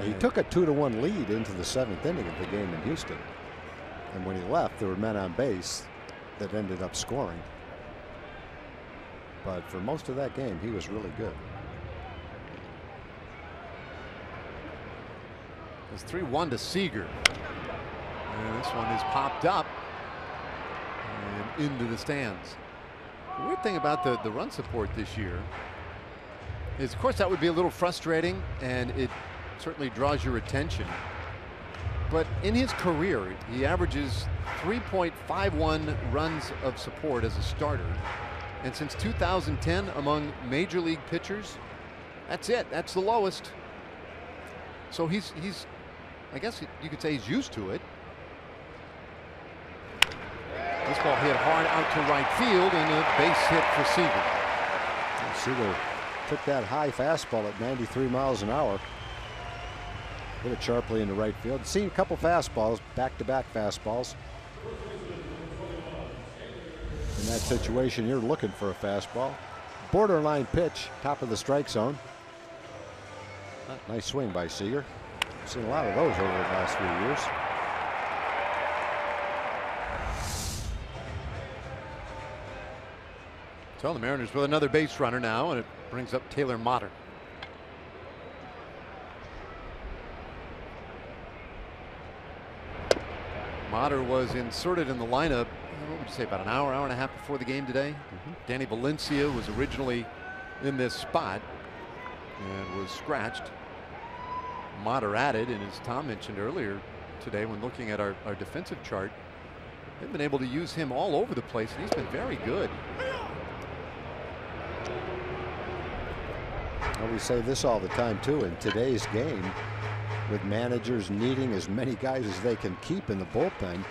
He took a 2-1 lead into the 7th inning of the game in Houston. And when he left, there were men on base that ended up scoring. But for most of that game, he was really good. It's 3-1 to Seager. And this one is popped up and into the stands. The weird thing about the run support this year is, of course, that would be a little frustrating, and it certainly draws your attention. But in his career, he averages 3.51 runs of support as a starter. And since 2010, among major league pitchers, that's it. That's the lowest. So he's I guess you could say he's used to it. This ball hit hard out to right field, and a base hit for Seager. Seager took that high fastball at 93 miles an hour. Hit it sharply into right field. Seen a couple fastballs, back-to-back fastballs. In that situation, you're looking for a fastball. Borderline pitch, top of the strike zone. Nice swing by Seager. Seen a lot of those over the last few years. So the Mariners with another base runner now, and it brings up Taylor Motter. Motter was inserted in the lineup, what would you say, about an hour and a half before the game today. Danny Valencia was originally in this spot and was scratched. Motter added, and as Tom mentioned earlier today when looking at our defensive chart, they've been able to use him all over the place, and he's been very good. Well, we say this all the time too. In today's game, with managers needing as many guys as they can keep in the bullpen,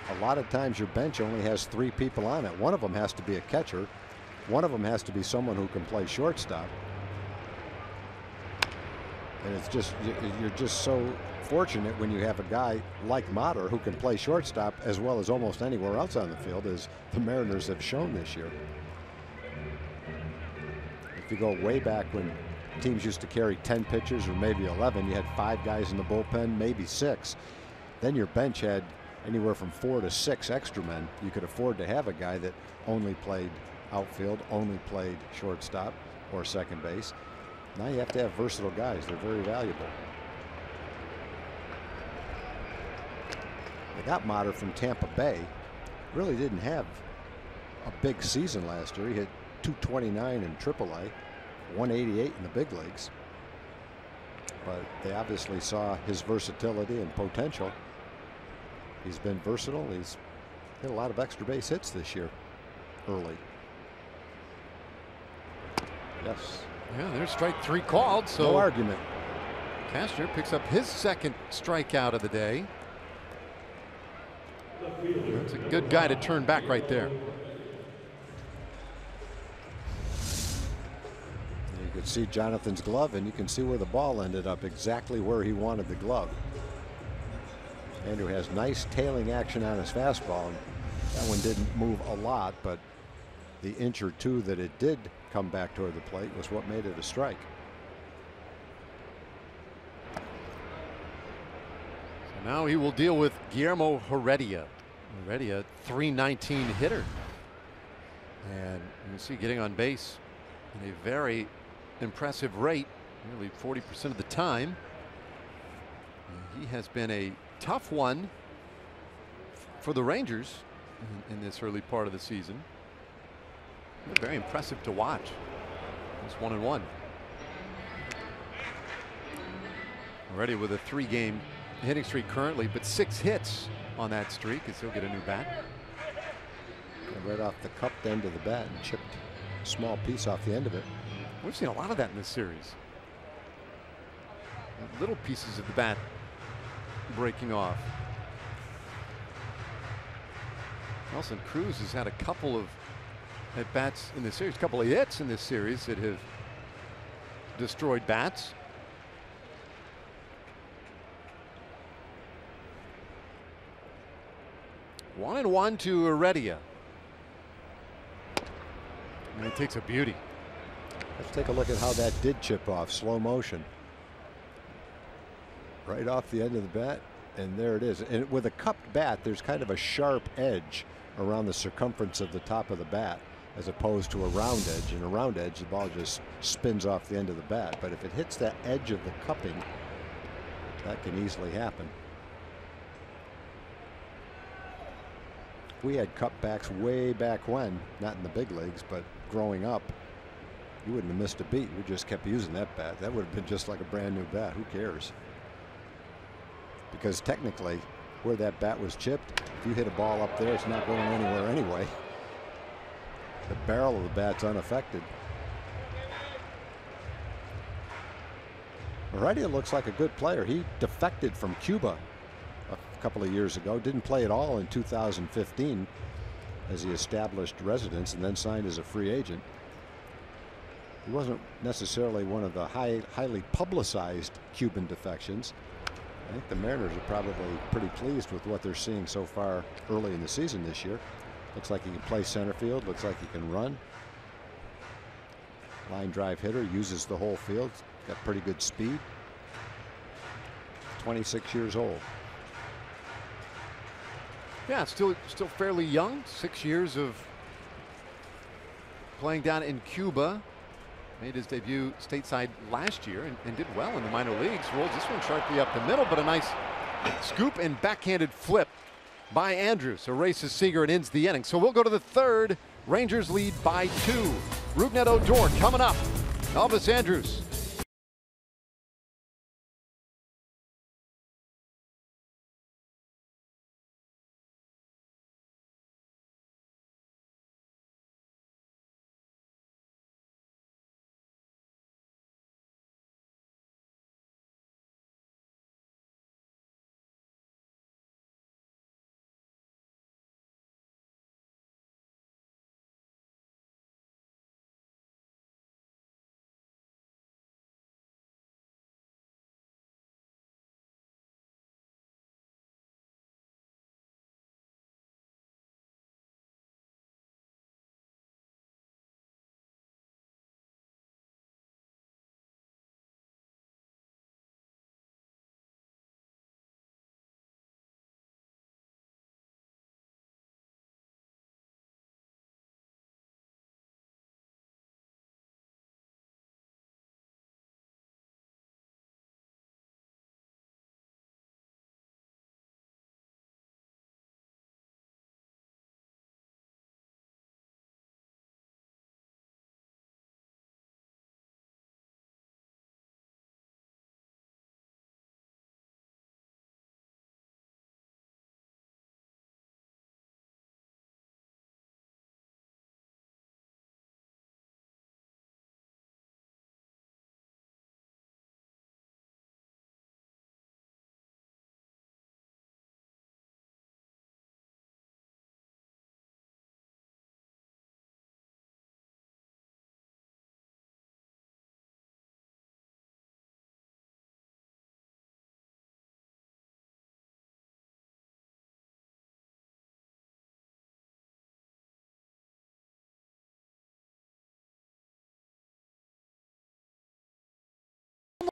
a lot of times your bench only has 3 people on it. One of them has to be a catcher. One of them has to be someone who can play shortstop. And it's just, you're just so fortunate when you have a guy like Motter who can play shortstop as well as almost anywhere else on the field, as the Mariners have shown this year. If you go way back when teams used to carry 10 pitchers or maybe 11, you had 5 guys in the bullpen, maybe 6. Then your bench had anywhere from 4 to 6 extra men. You could afford to have a guy that only played outfield, only played shortstop or second base. Now you have to have versatile guys. They're very valuable. They got Motter from Tampa Bay. Really didn't have a big season last year. He hit .229 in AAA, 188 in the big leagues. But they obviously saw his versatility and potential He's been versatile. He's hit a lot of extra base hits this year early. Yes. Yeah, there's strike 3 called. So no argument. Castro picks up his second strikeout of the day. That's a good guy to turn back right there. You could see Jonathan's glove, and you can see where the ball ended up, exactly where he wanted the glove. Andrew has nice tailing action on his fastball. That one didn't move a lot, but the inch or two that it did come back toward the plate was what made it a strike. So now he will deal with Guillermo Heredia. Heredia, .319 hitter. And you see getting on base in a very impressive rate, nearly 40% of the time. And he has been a tough one for the Rangers in this early part of the season. Very impressive to watch. It's 1-1. Already with a 3-game hitting streak currently, but 6 hits on that streak as he'll get a new bat. Right off the cupped end of the bat and chipped a small piece off the end of it. We've seen a lot of that in this series. Little pieces of the bat breaking off. Nelson Cruz has had a couple of at bats in this series, a couple of hits in this series that have destroyed bats. One and one to Heredia. And he takes a beauty. Let's take a look at how that did chip off, slow motion. Right off the end of the bat, and there it is. And with a cupped bat, there's kind of a sharp edge around the circumference of the top of the bat, as opposed to a round edge. And a round edge, the ball just spins off the end of the bat. But if it hits that edge of the cupping, that can easily happen. We had cutbacks way back when, not in the big leagues, but growing up. You wouldn't have missed a beat. We just kept using that bat. That would have been just like a brand new bat. Who cares? Because technically, where that bat was chipped, if you hit a ball up there, it's not going anywhere anyway. The barrel of the bat's unaffected. Heredia looks like a good player. He defected from Cuba a couple of years ago. Didn't play at all in 2015 as he established residence and then signed as a free agent. He wasn't necessarily one of the highly publicized Cuban defections. I think the Mariners are probably pretty pleased with what they're seeing so far early in the season this year. Looks like he can play center field. Looks like he can run. Line drive hitter, uses the whole field. Got pretty good speed. 26 years old. Yeah, still fairly young. 6 years of playing down in Cuba. Made his debut stateside last year and did well in the minor leagues. Rolls this one sharply up the middle, but a nice scoop and backhanded flip by Andrews. Erases Seager and ends the inning. So we'll go to the third. Rangers lead by 2. Rougned Odor coming up. Elvis Andrus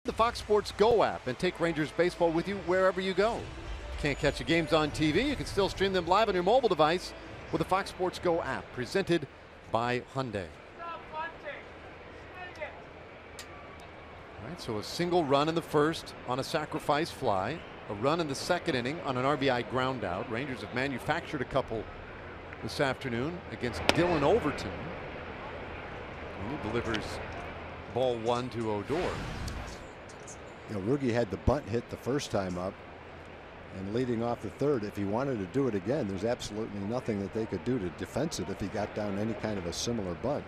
The Fox Sports Go app and take Rangers baseball with you wherever you go. Can't catch the games on TV? You can still stream them live on your mobile device with the Fox Sports Go app, presented by Hyundai. All right, so a single run in the first on a sacrifice fly, a run in the second inning on an RBI ground out. Rangers have manufactured a couple this afternoon against Dylan Overton. And he delivers ball one to Odor. You know, Roogie had the bunt hit the first time up, and leading off the third, if he wanted to do it again, there's absolutely nothing that they could do to defense it if he got down any kind of a similar bunt.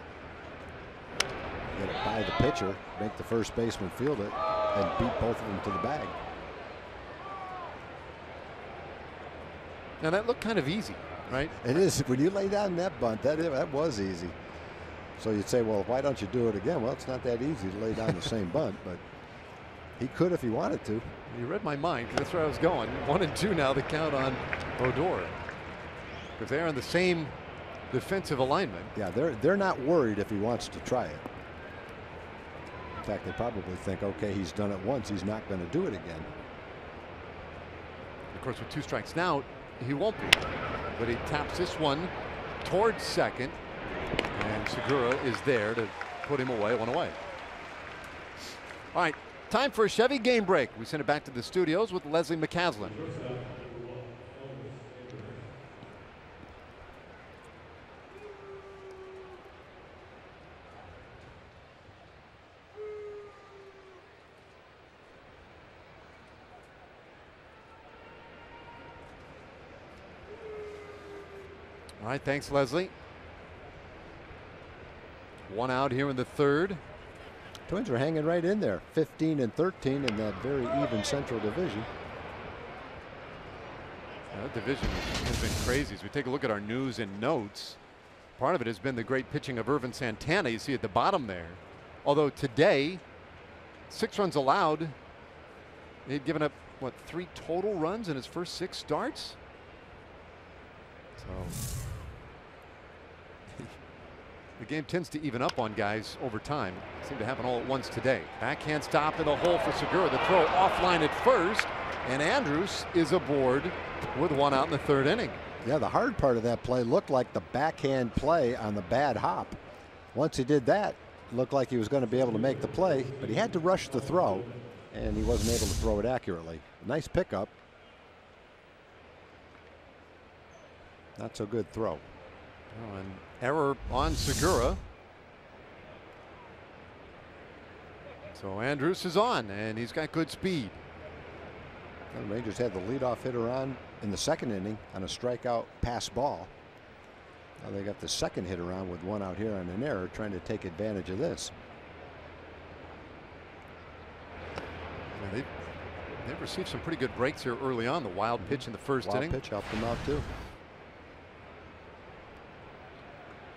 Get it by the pitcher, make the first baseman field it, and beat both of them to the bag. Now that looked kind of easy, right? It is. When you lay down that bunt, that was easy. So you'd say, well, why don't you do it again? Well, it's not that easy to lay down the same bunt, but he could if he wanted to. You read my mind. That's where I was going. 1-2 now, the count on Odor, because they're in the same defensive alignment. Yeah, they're not worried if he wants to try it. In fact, they probably think, okay, he's done it once, he's not going to do it again. Of course, with 2 strikes now, he won't be. But he taps this one towards second, and Segura is there to put him away, 1 away. All right, time for a Chevy game break. We send it back to the studios with Leslie McCaslin. All right, thanks, Leslie. 1 out here in the third. Twins are hanging right in there, 15 and 13 in that very even Central Division. That division has been crazy. As we take a look at our news and notes, part of it has been the great pitching of Irvin Santana. You see at the bottom there. Although today, 6 runs allowed. He'd given up, what, 3 total runs in his first 6 starts? So the game tends to even up on guys over time. It seemed to happen all at once today. Backhand stop in the hole for Segura. The throw offline at first, and Andrus is aboard with 1 out in the 3rd inning. Yeah, the hard part of that play looked like the backhand play on the bad hop. Once he did that, it looked like he was going to be able to make the play, but he had to rush the throw, and he wasn't able to throw it accurately. Nice pickup. Not so good throw. Oh, an error on Segura. So Andrus is on, and he's got good speed. The Rangers had the leadoff hitter on in the 2nd inning on a strikeout pass ball. Now they got the 2nd hitter on with 1 out here on an error, trying to take advantage of this. Yeah, they've received some pretty good breaks here early on. The wild pitch in the 1st inning. Wild pitch helped them out too.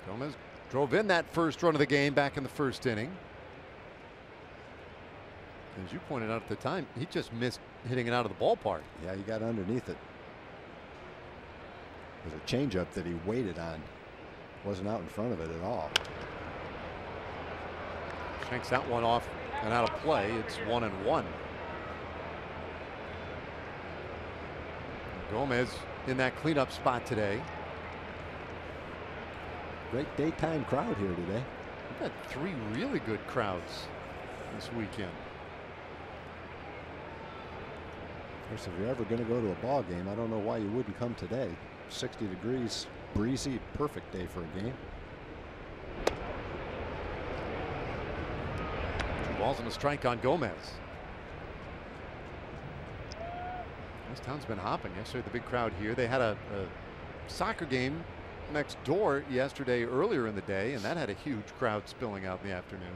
Gomez drove in that first run of the game back in the 1st inning. As you pointed out at the time, he just missed hitting it out of the ballpark. Yeah, he got underneath it. There's a changeup that he waited on. Wasn't out in front of it at all. Shanks that one off and out of play. It's 1-1. Gomez in that cleanup spot today. Great daytime crowd here today. We've had 3 really good crowds this weekend. Of course, if you're ever going to go to a ball game, I don't know why you wouldn't come today. 60 degrees, breezy, perfect day for a game. 2 balls and a strike on Gomez. This town's been hopping yesterday. The big crowd here. They had a soccer game next door yesterday earlier in the day, and that had a huge crowd spilling out in the afternoon.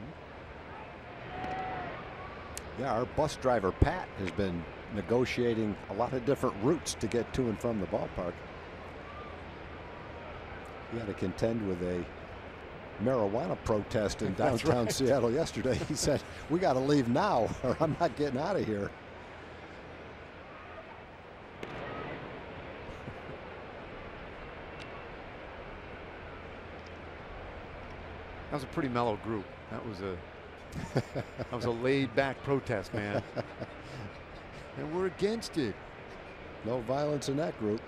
Yeah, our bus driver Pat has been negotiating a lot of different routes to get to and from the ballpark. He had to contend with a marijuana protest in downtown Seattle yesterday. He said, we got to leave now or I'm not getting out of here. That was a pretty mellow group. That was a That was a laid-back protest, man. And we're against it. No violence in that group.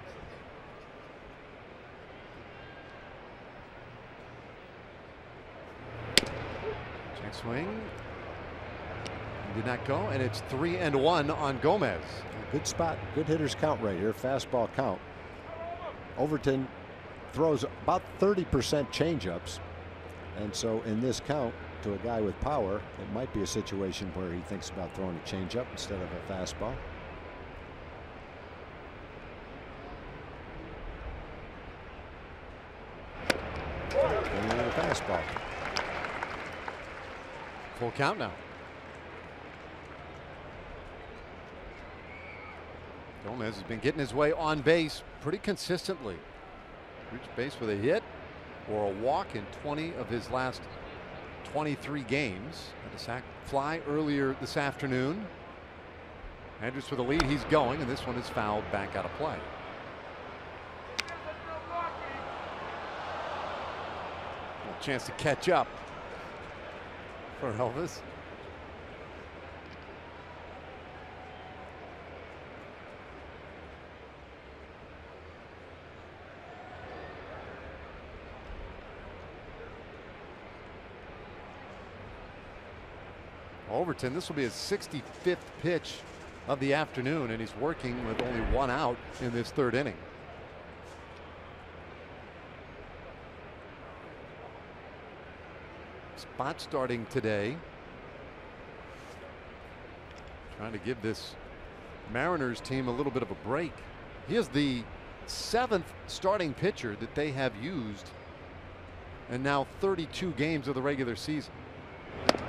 Check swing. Did not go, and it's 3-1 on Gomez. Good spot. Good hitters count right here. Fastball count. Overton throws about 30% changeups. And so in this count, to a guy with power, it might be a situation where he thinks about throwing a changeup instead of a fastball. And a fastball. Full count now. Gomez has been getting his way on base pretty consistently. Reached base with a hit or a walk in 20 of his last 23 games. Had a sac fly earlier this afternoon. Andrews for the lead. He's going, and this one is fouled back out of play. A chance to catch up for Elvis. Overton, this will be his 65th pitch of the afternoon, and he's working with only one out in this third inning. Spot starting today. Trying to give this Mariners team a little bit of a break. He is the 7th starting pitcher that they have used in now 32 games of the regular season.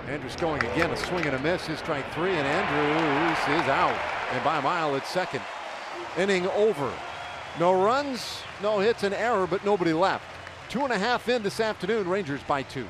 Andrews going again, a swing and a miss. His strike 3, and Andrews is out. And by a mile at second. Inning over. No runs, no hits, an error, but nobody left. 2.5 in this afternoon. Rangers by 2.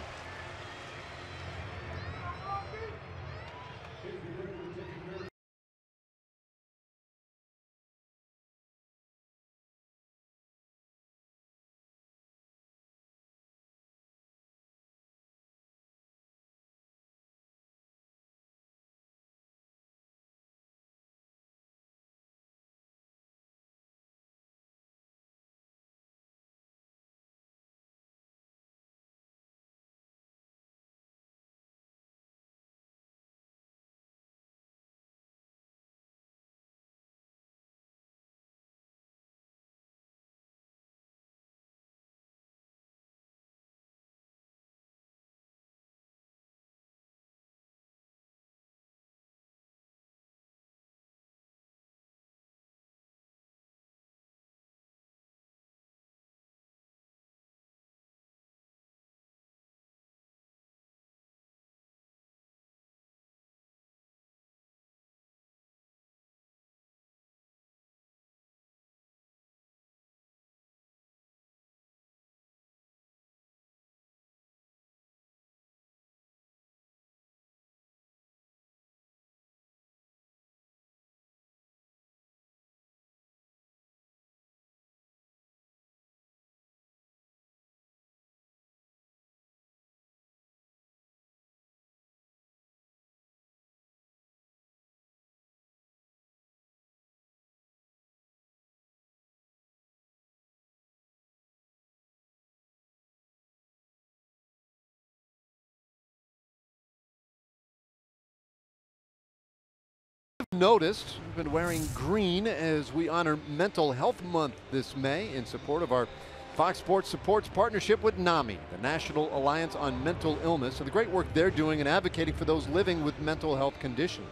Noticed we've been wearing green as we honor Mental Health Month this May in support of our Fox Sports Supports partnership with NAMI, the National Alliance on Mental Illness, and the great work they're doing in advocating for those living with mental health conditions.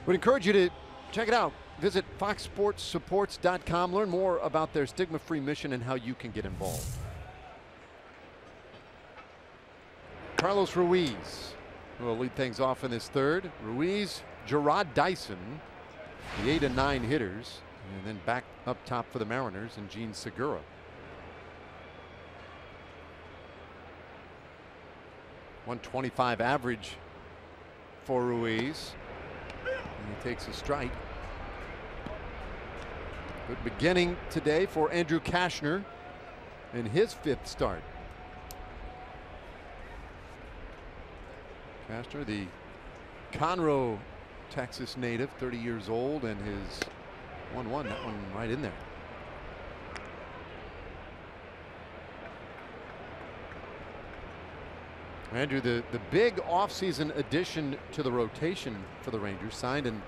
We'd encourage you to check it out. Visit foxsportssupports.com. Learn more about their stigma-free mission and how you can get involved. Carlos Ruiz will lead things off in this third. Ruiz, Gerard Dyson, the 8 and 9 hitters, and then back up top for the Mariners and Gene Segura. .125 average for Ruiz. And he takes a strike. Good beginning today for Andrew Cashner in his 5th start. Castner, the Conroe, Texas native, 30 years old, and his 1-1, that one right in there. Andrew, the big offseason addition to the rotation for the Rangers, signed in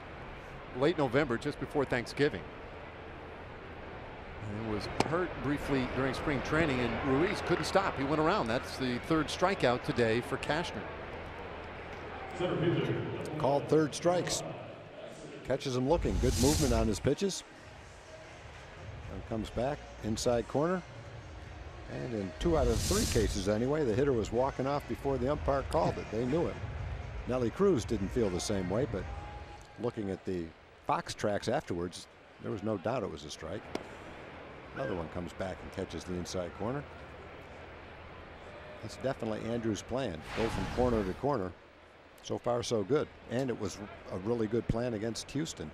late November, just before Thanksgiving. And was hurt briefly during spring training, and Ruiz couldn't stop. He went around. That's the third strikeout today for Cashner. Called third strikes. Catches him looking. Good movement on his pitches. And comes back inside corner. And in 2 out of 3 cases anyway, the hitter was walking off before the umpire called it. They knew it. Nelly Cruz didn't feel the same way, but looking at the Fox tracks afterwards, there was no doubt it was a strike. Another one comes back and catches the inside corner. That's definitely Andrew's plan. Go from corner to corner. So far, so good. And it was a really good plan against Houston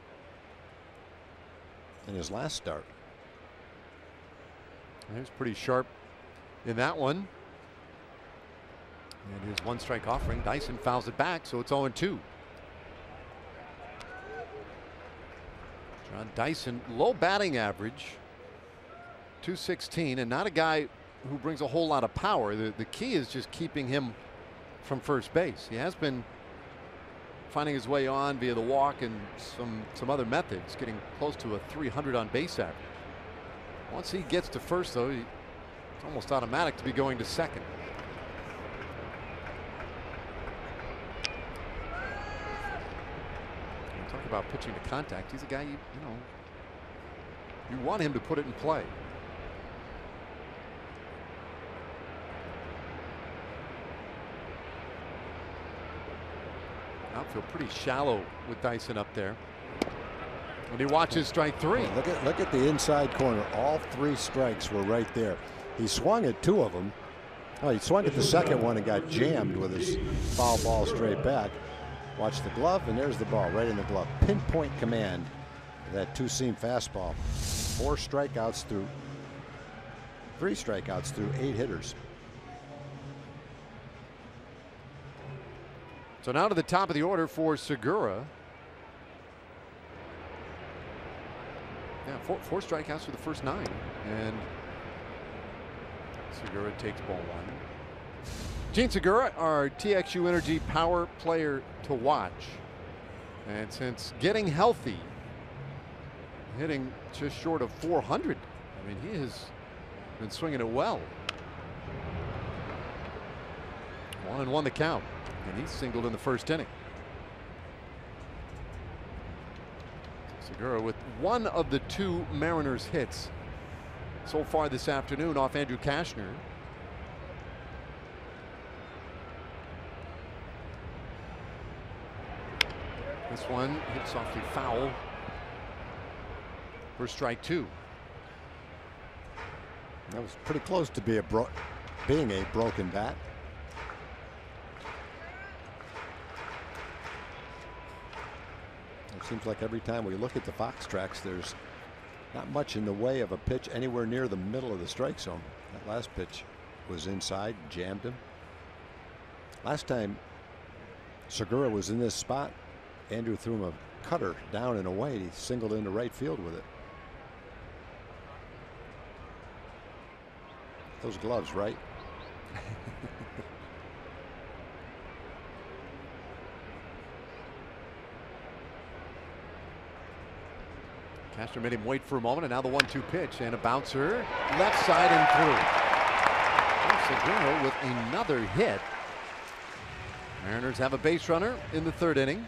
in his last start. He was pretty sharp in that one. And his 1-strike offering, Dyson fouls it back, so it's 0-2. John Dyson, low batting average, .216, and not a guy who brings a whole lot of power. The key is just keeping him from first base. He has been finding his way on via the walk and some other methods, getting close to a 300 on base average. Once he gets to first, though, it's almost automatic to be going to second. Talk about pitching to contact. He's a guy you want him to put it in play. Outfield pretty shallow with Dyson up there. And he watches strike 3. Look at the inside corner. All 3 strikes were right there. He swung at 2 of them. Oh, he swung at the second one and got jammed with his foul ball straight back. Watch the glove, and there's the ball right in the glove. Pinpoint command. That 2-seam fastball. 3 strikeouts through 8 hitters. So now to the top of the order for Segura. Yeah, 4 strikeouts for the first 9, and Segura takes ball 1. Gene Segura, our TXU Energy Power player to watch, and since getting healthy, hitting just short of 400. I mean, he has been swinging it well. 1-1 the count, and he singled in the first inning. Segura with one of the 2 Mariners hits so far this afternoon off Andrew Cashner. This one hit softly foul for strike 2. That was pretty close to being a broken bat. It seems like every time we look at the Fox tracks, there's not much in the way of a pitch anywhere near the middle of the strike zone. That last pitch was inside, jammed him. Last time Segura was in this spot, Andrew threw him a cutter down and away. He singled into right field with it. Those gloves, right? Castner made him wait for a moment, and now the 1-2 pitch, and a bouncer left side and through. Segura with another hit. Mariners have a base runner in the 3rd inning.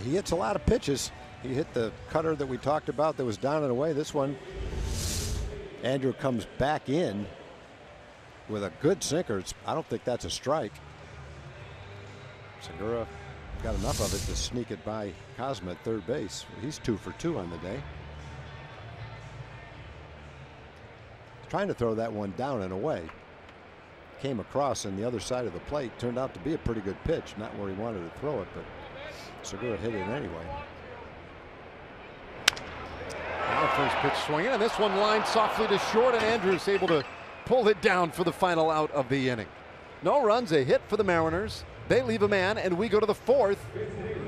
He hits a lot of pitches. He hit the cutter that we talked about that was down and away. This one, Andrew comes back in with a good sinker. I don't think that's a strike. Segura got enough of it to sneak it by Cosma at 3rd base. He's 2 for 2 on the day. Trying to throw that one down and away. Came across on the other side of the plate. Turned out to be a pretty good pitch. Not where he wanted to throw it, but Segura hit it anyway. Now first pitch swinging, and this one lined softly to short, and Andrews able to pull it down for the final out of the inning. No runs, a hit for the Mariners. They leave a man, and we go to the fourth.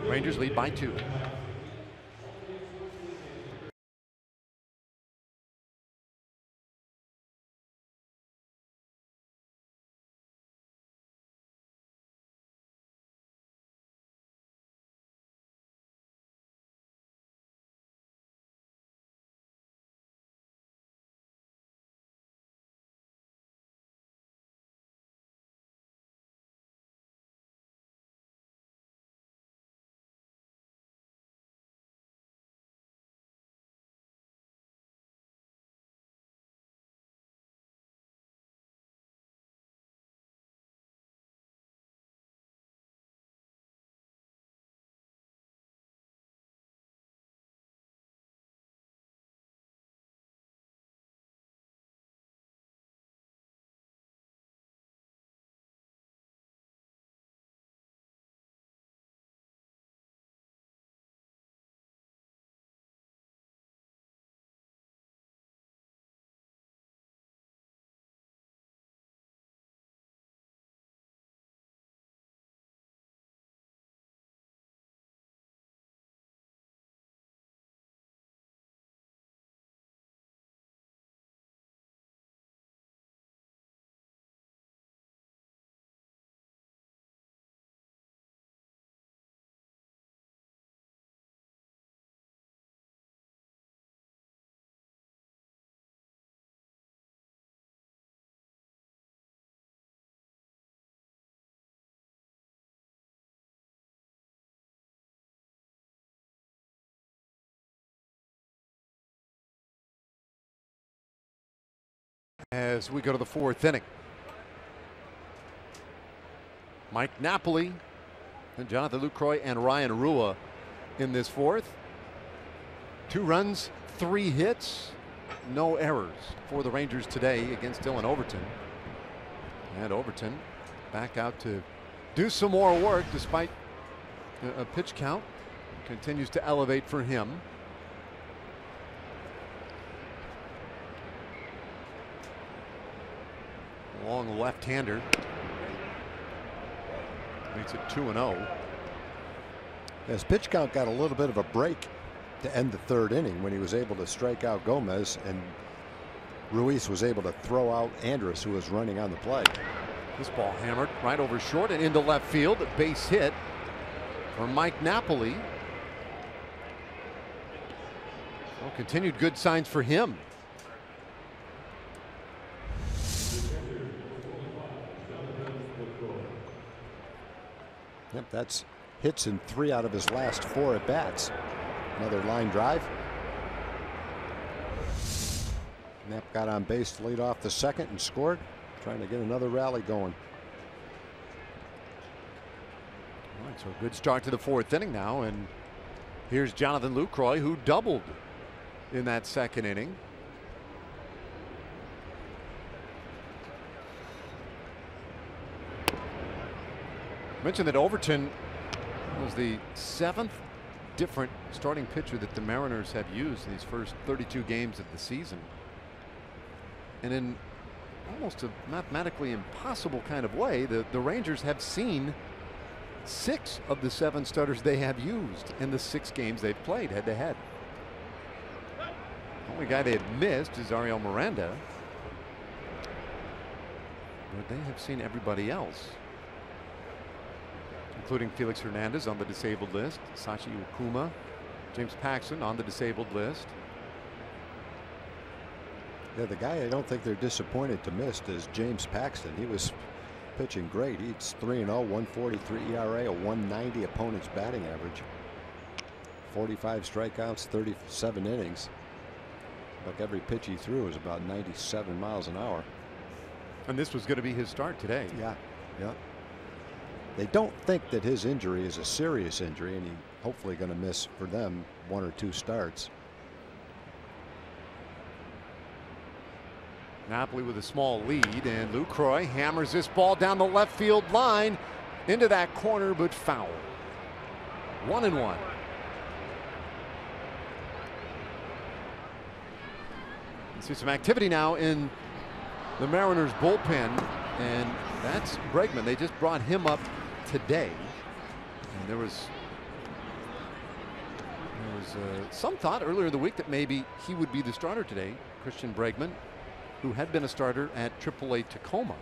Rangers lead by 2. As we go to the fourth inning. Mike Napoli and Jonathan Lucroy and Ryan Rua in this fourth. 2 runs, 3 hits, no errors for the Rangers today against Dylan Overton. And Overton back out to do some more work despite a pitch count. Continues to elevate for him. Long left-hander. Makes it 2-0. His pitch count got a little bit of a break to end the 3rd inning when he was able to strike out Gomez, and Ruiz was able to throw out Andrus, who was running on the play. This ball hammered right over short and into left field. A base hit for Mike Napoli. Well, continued good signs for him. Yep, that's hits in 3 out of his last 4 at bats. Another line drive. Knapp got on base to lead off the 2nd and scored, trying to get another rally going. All right, so a good start to the 4th inning now, and here's Jonathan Lucroy, who doubled in that 2nd inning. Mentioned that Overton was the 7th different starting pitcher that the Mariners have used in these first 32 games of the season. And in almost a mathematically impossible kind of way, the Rangers have seen 6 of the 7 starters they have used in the 6 games they've played head to head. The only guy they had missed is Ariel Miranda, but they have seen everybody else, including Felix Hernandez on the disabled list, Sachi Ukuma, James Paxton on the disabled list. Yeah, the guy I don't think they're disappointed to miss is James Paxton. He was pitching great. He's 3-0, 143 ERA, a 190 opponent's batting average. 45 strikeouts, 37 innings. Like every pitch he threw was about 97 miles an hour. And this was going to be his start today. Yeah, yeah. They don't think that his injury is a serious injury, and he's hopefully going to miss for them 1 or 2 starts. Napoli with a small lead, and Lucroy hammers this ball down the left field line into that corner, but foul. 1-1. See some activity now in the Mariners bullpen, and that's Bregman. They just brought him up today. And there was some thought earlier in the week that maybe he would be the starter today. Christian Bregman, who had been a starter at AAA Tacoma.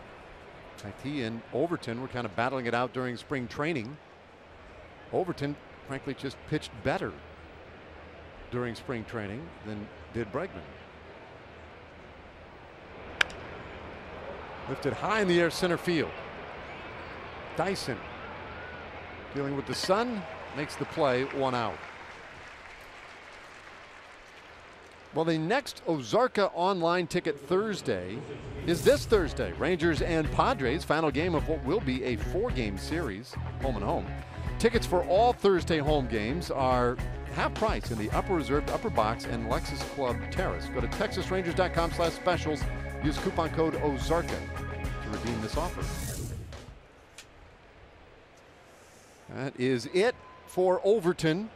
In fact, he and Overton were kind of battling it out during spring training. Overton, frankly, just pitched better during spring training than did Bregman. Lifted high in the air, center field. Dyson, dealing with the sun, makes the play, 1 out. Well, the next Ozarka online ticket Thursday is this Thursday. Rangers and Padres, final game of what will be a 4-game series, home and home. Tickets for all Thursday home games are half price in the upper reserved upper box and Lexus Club Terrace. Go to texasrangers.com/specials. Use coupon code Ozarka to redeem this offer. That is it for Overton.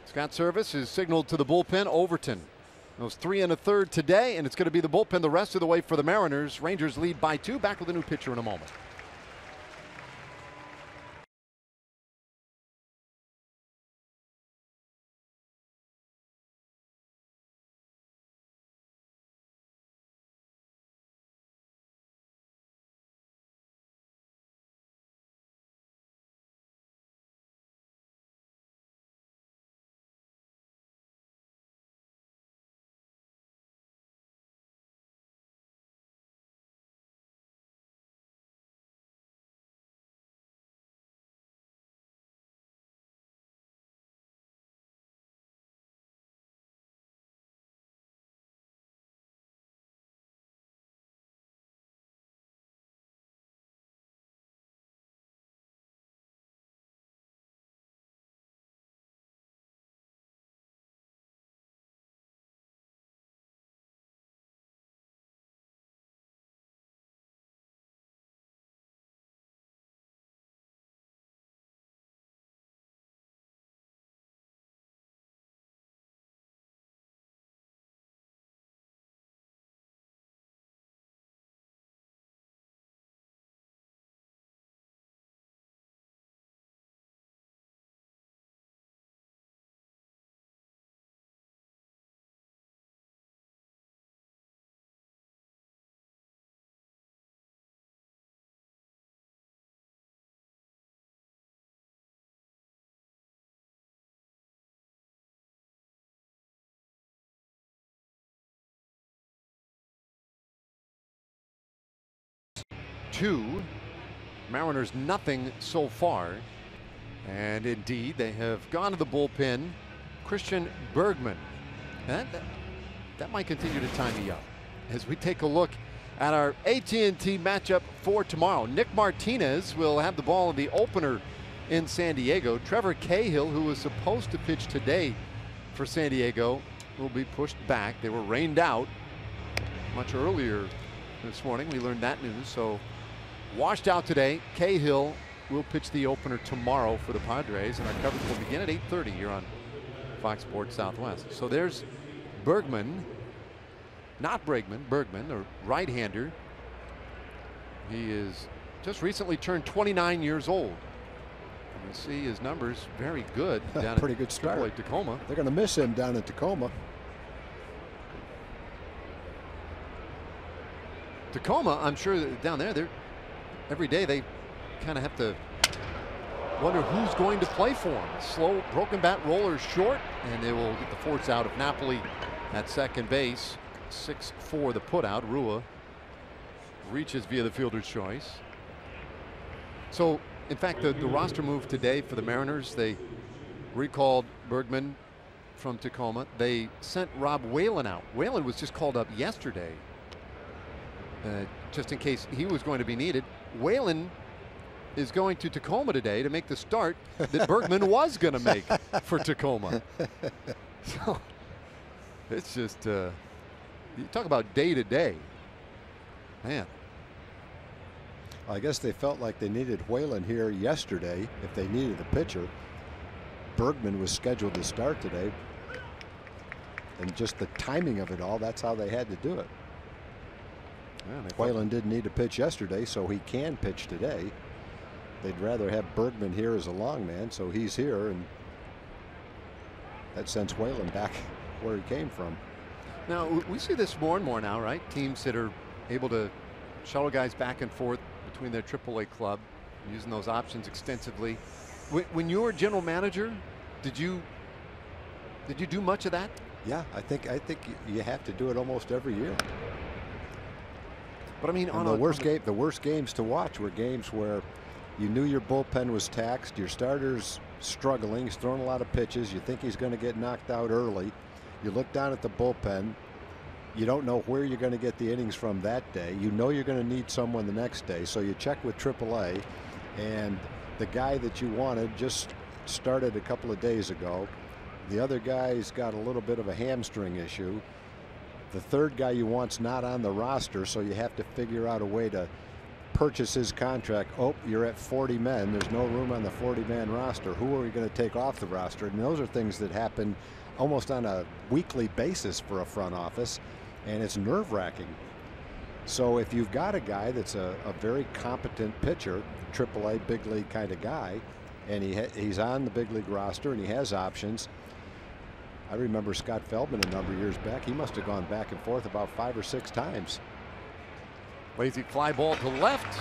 Scott Service is signaled to the bullpen. Overton goes 3 1/3 today, and it's going to be the bullpen the rest of the way for the Mariners. Rangers lead by 2. Back with a new pitcher in a moment. Two, Mariners nothing so far, and indeed they have gone to the bullpen. Christian Bregman, that might continue to tie me up as we take a look at our AT&T matchup for tomorrow. Nick Martinez will have the ball in the opener in San Diego. Trevor Cahill, who was supposed to pitch today for San Diego, will be pushed back. They were rained out much earlier this morning. We learned that news, so washed out today. Cahill will pitch the opener tomorrow for the Padres, and our coverage will begin at 8:30 here on Fox Sports Southwest. So there's Bregman, not Bregman, Bregman, the right-hander. He is just recently turned 29 years old. You see his numbers very good down pretty good start at Tacoma. They're going to miss him down in Tacoma. Tacoma, I'm sure that down there, every day they kind of have to wonder who's going to play for him. Slow broken bat roller short, and they will get the force out of Napoli at second base. 6-4 the put out. Rua reaches via the fielder's choice. So in fact, the roster move today for the Mariners, they recalled Bregman from Tacoma. They sent Rob Whalen out. Whalen was just called up yesterday, just in case he was going to be needed. Whalen is going to Tacoma today to make the start that Bregman was going to make for Tacoma. So it's just, you talk about day to day. Man. I guess they felt like they needed Whalen here yesterday if they needed a pitcher. Bregman was scheduled to start today. And just the timing of it all, that's how they had to do it. Yeah, Whalen didn't need to pitch yesterday, so he can pitch today. they'd rather have Bergman here as a long man, so he's here, and that sends Whalen back where he came from. Now, we see this more and more now, right? Teams that are able to shuttle guys back and forth between their AAA club, using those options extensively. When you were general manager, did you do much of that? Yeah, I think you have to do it almost every year. But I mean, the worst games to watch were games where you knew your bullpen was taxed, your starter's struggling, he's throwing a lot of pitches, you think he's going to get knocked out early. You look down at the bullpen, you don't know where you're going to get the innings from that day. You know you're going to need someone the next day, so you check with AAA, and the guy that you wanted just started a couple of days ago. The other guy's got a little bit of a hamstring issue. The third guy you want's not on the roster, so you have to figure out a way to purchase his contract. Oh, you're at 40 men. There's no room on the 40-man roster. Who are we going to take off the roster? And those are things that happen almost on a weekly basis for a front office, and it's nerve-wracking. So if you've got a guy that's a very competent pitcher, AAA big league kind of guy, and he's on the big league roster and he has options. I remember Scott Feldman a number of years back. He must have gone back and forth about 5 or 6 times. Lazy fly ball to left.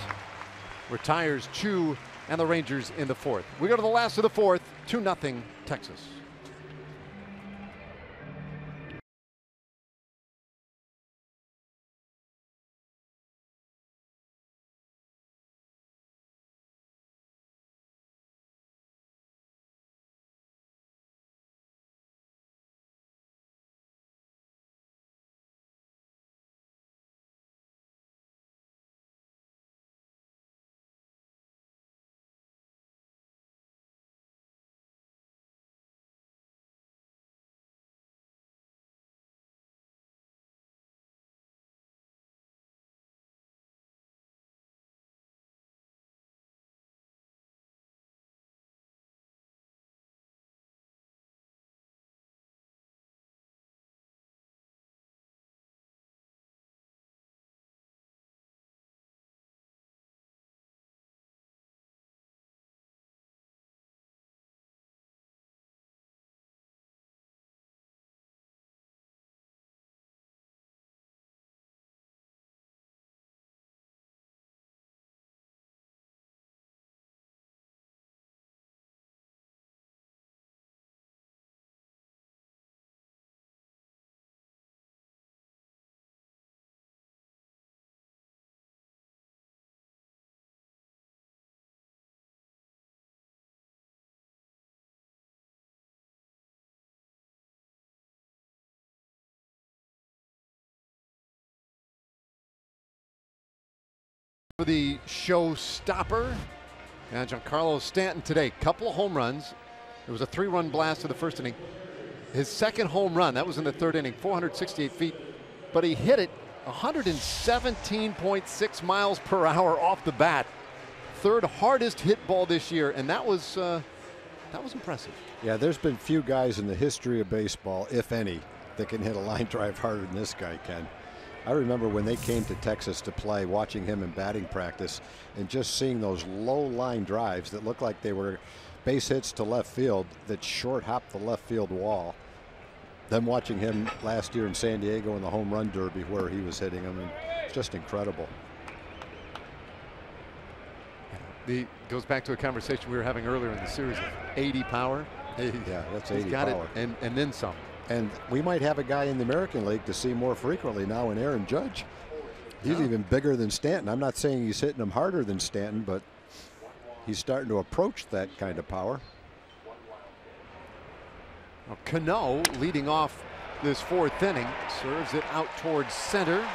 Retires Chu and the Rangers in the 4th. We go to the last of the 4th. 2-0 Texas. For the showstopper, and Giancarlo Stanton today, couple of home runs. It was a 3-run blast to the first inning. His second home run, that was in the 3rd inning, 468 feet, but he hit it 117.6 miles per hour off the bat. 3rd hardest hit ball this year, and that was impressive. Yeah, there's been few guys in the history of baseball, if any, that can hit a line drive harder than this guy can. I remember when they came to Texas to play, watching him in batting practice and just seeing those low line drives that looked like they were base hits to left field that short hopped the left field wall. Then watching him last year in San Diego in the home run derby where he was hitting them, and it's just incredible. It goes back to a conversation we were having earlier in the series of 80 power. Yeah, that's 80 He's got power. it, and then some. And we might have a guy in the American League to see more frequently now in Aaron Judge. He's even bigger than Stanton. I'm not saying he's hitting him harder than Stanton, but he's starting to approach that kind of power. Well, Cano leading off this 4th inning, serves it out towards center,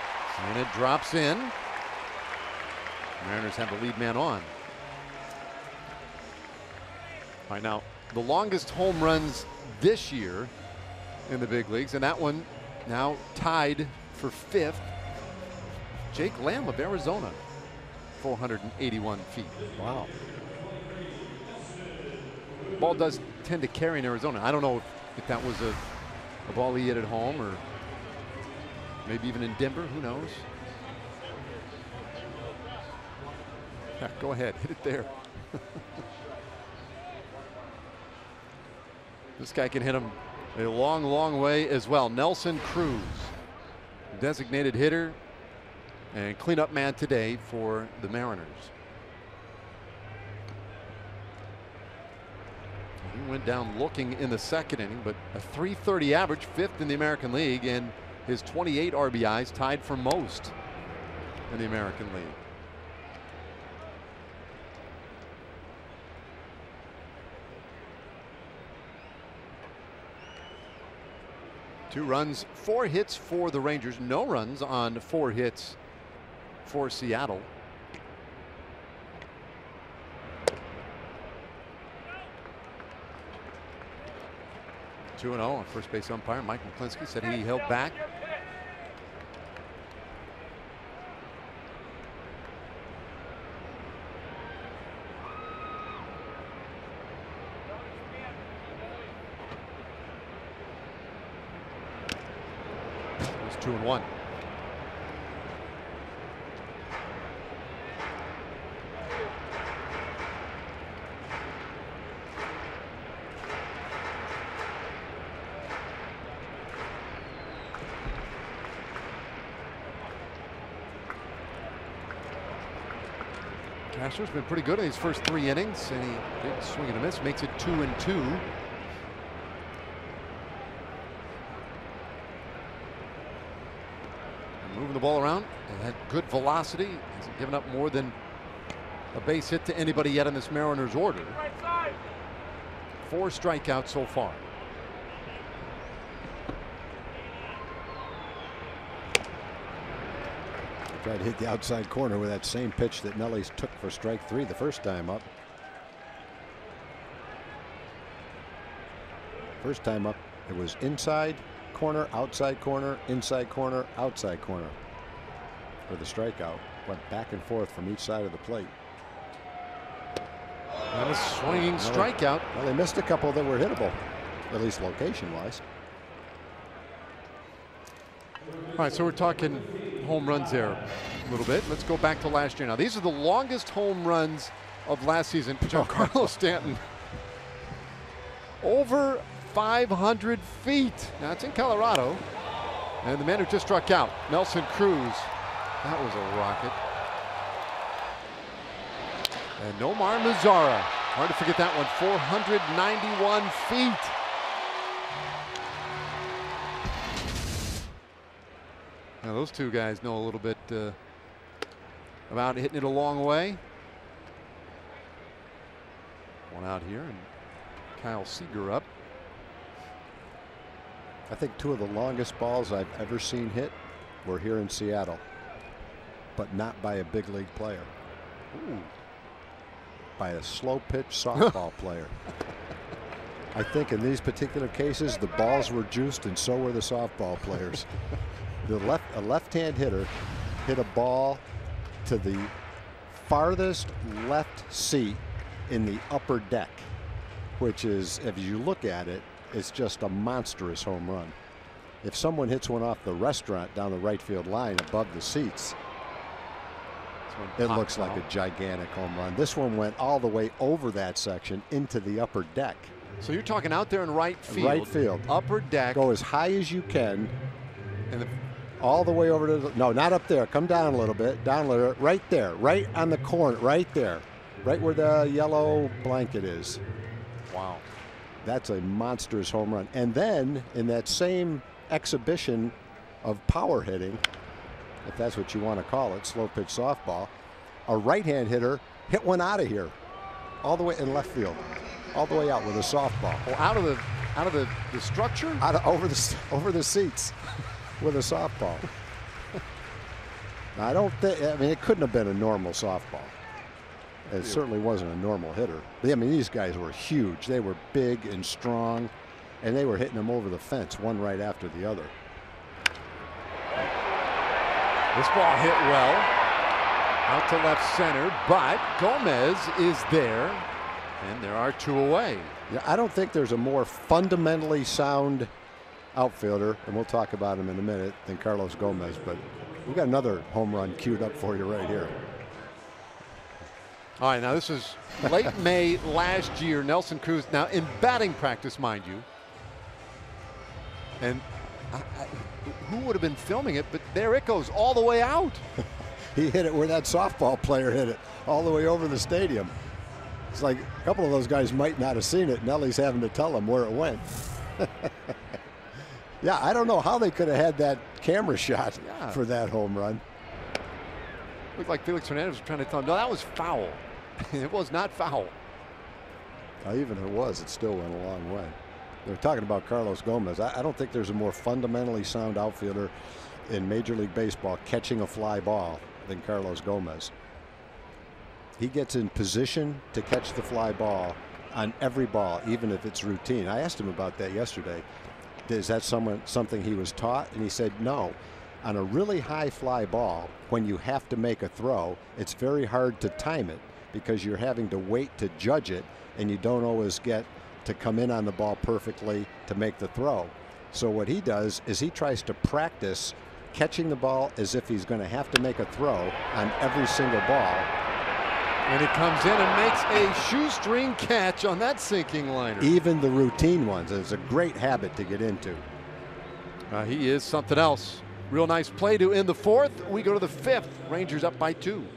and it drops in. Mariners have the lead man on. All right, now the longest home runs this year in the big leagues, and that one now tied for 5th. Jake Lamb of Arizona, 481 feet. Wow. Ball does tend to carry in Arizona. I don't know if that was a ball he hit at home or maybe even in Denver. Who knows? Yeah, go ahead, hit it there. This guy can hit him a long, long way as well. Nelson Cruz, designated hitter and cleanup man today for the Mariners. He went down looking in the second inning, but a .330 average, 5th in the American League, and his 28 RBIs tied for most in the American League. Two runs, 4 hits for the Rangers. No runs on 4 hits for Seattle. Two and 0 on first base umpire Mike McClinsky said he held back. It's 2-1. Castro's been pretty good in these first 3 innings, and he did swing and a miss, makes it 2-2. Moving the ball around and had good velocity. Hasn't given up more than a base hit to anybody yet in this Mariners order. 4 strikeouts so far. Tried to hit the outside corner with that same pitch that Nelly's took for strike 3 the first time up. First time up, it was inside corner, outside corner, inside corner, outside corner for the strikeout. Went back and forth from each side of the plate. And a swinging strikeout. Well, they missed a couple that were hittable, at least location-wise. All right, so we're talking home runs there a little bit. Let's go back to last year. Now, these are the longest home runs of last season. Giancarlo Stanton, over 500 feet. Now, it's in Colorado. And the man who just struck out, Nelson Cruz. That was a rocket. And Nomar Mazara. Hard to forget that one. 491 feet. Now, those two guys know a little bit about hitting it a long way. One out here, and Kyle Seager up. I think 2 of the longest balls I've ever seen hit were here in Seattle, but not by a big league player. Ooh. By a slow pitch softball player. I think in these particular cases, the balls were juiced and so were the softball players. A left-hand hitter hit a ball to the farthest left seat in the upper deck, which is, if you look at it, it's just a monstrous home run. If someone hits one off the restaurant down the right field line above the seats, it looks like a gigantic home run. This one went all the way over that section into the upper deck. So you're talking out there in right field. Right field. Upper deck. Go as high as you can. And all the way over to the, no, not up there. Come down a little bit. Down a little bit. Right there. Right on the corner. Right there. Right where the yellow blanket is. Wow. That's a monstrous home run. And then in that same exhibition of power hitting, if that's what you want to call it, slow pitch softball, a right-hand hitter hit one out of here, all the way in left field, all the way out with a softball. Oh, out of the structure? Over the seats with a softball. Now, I don't think, I mean, it couldn't have been a normal softball. It certainly wasn't a normal hitter. I mean, these guys were huge. They were big and strong, and they were hitting them over the fence, one right after the other. This ball hit well out to left center, but Gomez is there, and there are 2 away. Yeah, I don't think there's a more fundamentally sound outfielder, and we'll talk about him in a minute, than Carlos Gomez, but we've got another home run queued up for you right here. All right, now this is late May last year. Nelson Cruz, now in batting practice, mind you. And who would have been filming it? But there it goes all the way out. He hit it where that softball player hit it, all the way over the stadium. It's like a couple of those guys might not have seen it. Nelly's having to tell them where it went. Yeah, I don't know how they could have had that camera shot for that home run. Looked like Felix Hernandez was trying to tell him, no, that was foul. It was not foul. Even if it was, it still went a long way. They're talking about Carlos Gomez. I don't think there's a more fundamentally sound outfielder in Major League Baseball catching a fly ball than Carlos Gomez. He gets in position to catch the fly ball on every ball, even if it's routine. I asked him about that yesterday. Is that something he was taught? And he said no. On a really high fly ball, when you have to make a throw, it's very hard to time it because you're having to wait to judge it, and you don't always get to come in on the ball perfectly to make the throw. So what he does is he tries to practice catching the ball as if he's going to have to make a throw on every single ball. And it comes in and makes a shoestring catch on that sinking liner. Even the routine ones. It's a great habit to get into. He is something else. Real nice play to end the fourth. We go to the fifth. Rangers up by 2.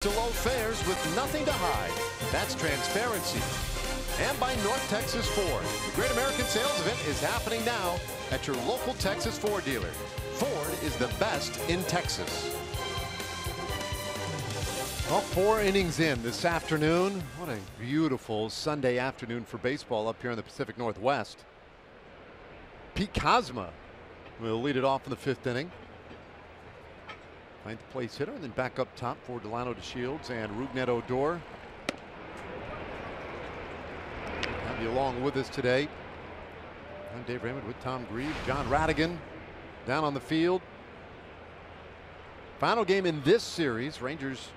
To low fares with nothing to hide. That's transparency. And by North Texas Ford. The Great American Sales Event is happening now at your local Texas Ford dealer. Ford is the best in Texas. Well, 4 innings in this afternoon. What a beautiful Sunday afternoon for baseball up here in the Pacific Northwest. Pete Kozma will lead it off in the 5th inning. 9th place hitter, and then back up top for Delano DeShields and Rougned Odor. Have you along with us today. I'm Dave Raymond with Tom Grieve, John Radigan down on the field. Final game in this series. Rangers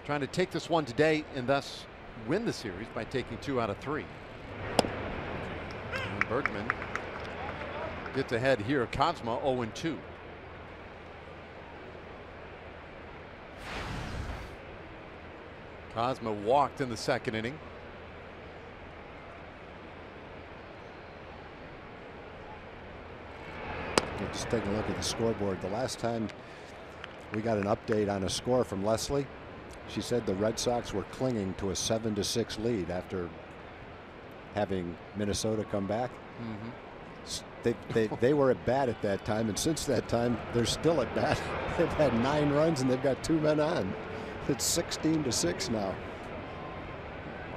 trying to take this one today and thus win the series by taking 2 out of 3. And Bergman gets ahead here. Kozma 0-2. Kozma walked in the 2nd inning. Just take a look at the scoreboard. The last time we got an update on a score from Leslie, she said the Red Sox were clinging to a 7-6 lead after having Minnesota come back. They were at bat at that time, and since that time they're still at bat. They've had 9 runs and they've got 2 men on. It's 16-6 now.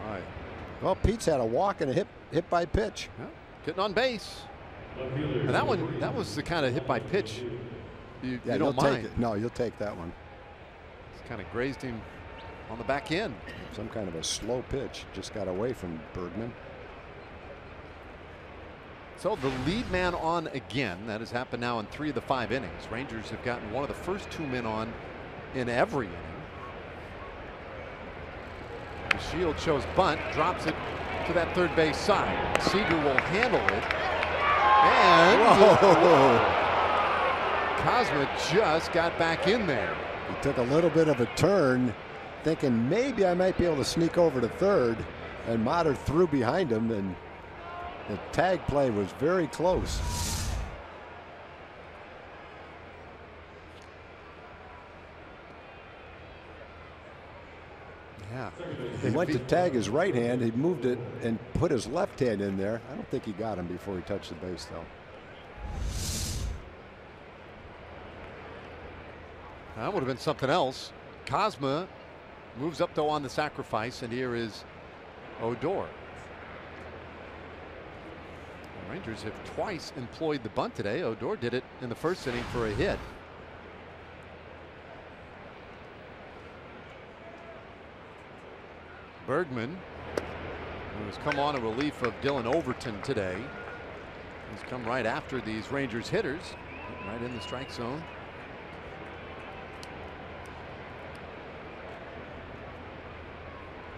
Right. Well, Pete's had a walk and a hit by pitch. Yeah, getting on base. And that was the kind of hit by pitch you don't mind. Take it. No, you'll take that one. It's kind of grazed him on the back end. Some kind of a slow pitch. Just got away from Bergman. So the lead man on again. That has happened now in 3 of the 5 innings. Rangers have gotten one of the first 2 men on in every inning. The Shield shows bunt, drops it to that third base side. Seager will handle it. And Cosma just got back in there. He took a little bit of a turn, thinking maybe I might be able to sneak over to third, and Motter threw behind him, and the tag play was very close. Yeah. He went to tag his right hand. He moved it and put his left hand in there. I don't think he got him before he touched the base, though. That would have been something else. Cosma moves up, though, on the sacrifice, and here is Odor. The Rangers have twice employed the bunt today. Odor did it in the first inning for a hit. Bergman, who has come on a relief of Dylan Overton today, has come right after these Rangers hitters, right in the strike zone.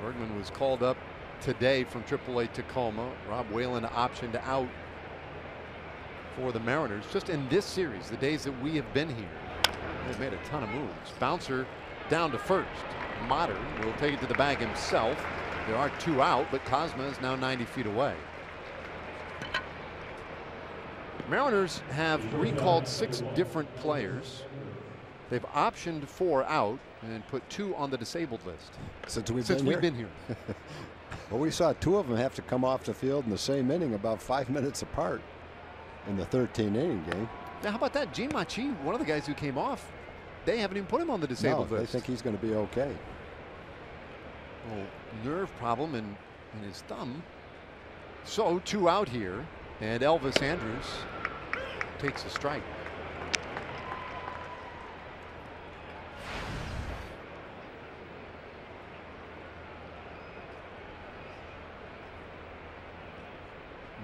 Bergman was called up today from AAA Tacoma. Rob Whalen optioned out for the Mariners. Just in this series, the days that we have been here, they've made a ton of moves. Bouncer down to first. Motter will take it to the bag himself. There are 2 out, but Cosma is now 90 feet away. Mariners have recalled 6 different players. They've optioned 4 out and put 2 on the disabled list Since we've been here. Well, we saw 2 of them have to come off the field in the same inning about 5 minutes apart in the 13-inning game. Now, how about that? Gene Machi, one of the guys who came off, they haven't even put him on the disabled list. They think he's going to be okay. Nerve problem in his thumb. So 2 out here, and Elvis Andrus takes a strike.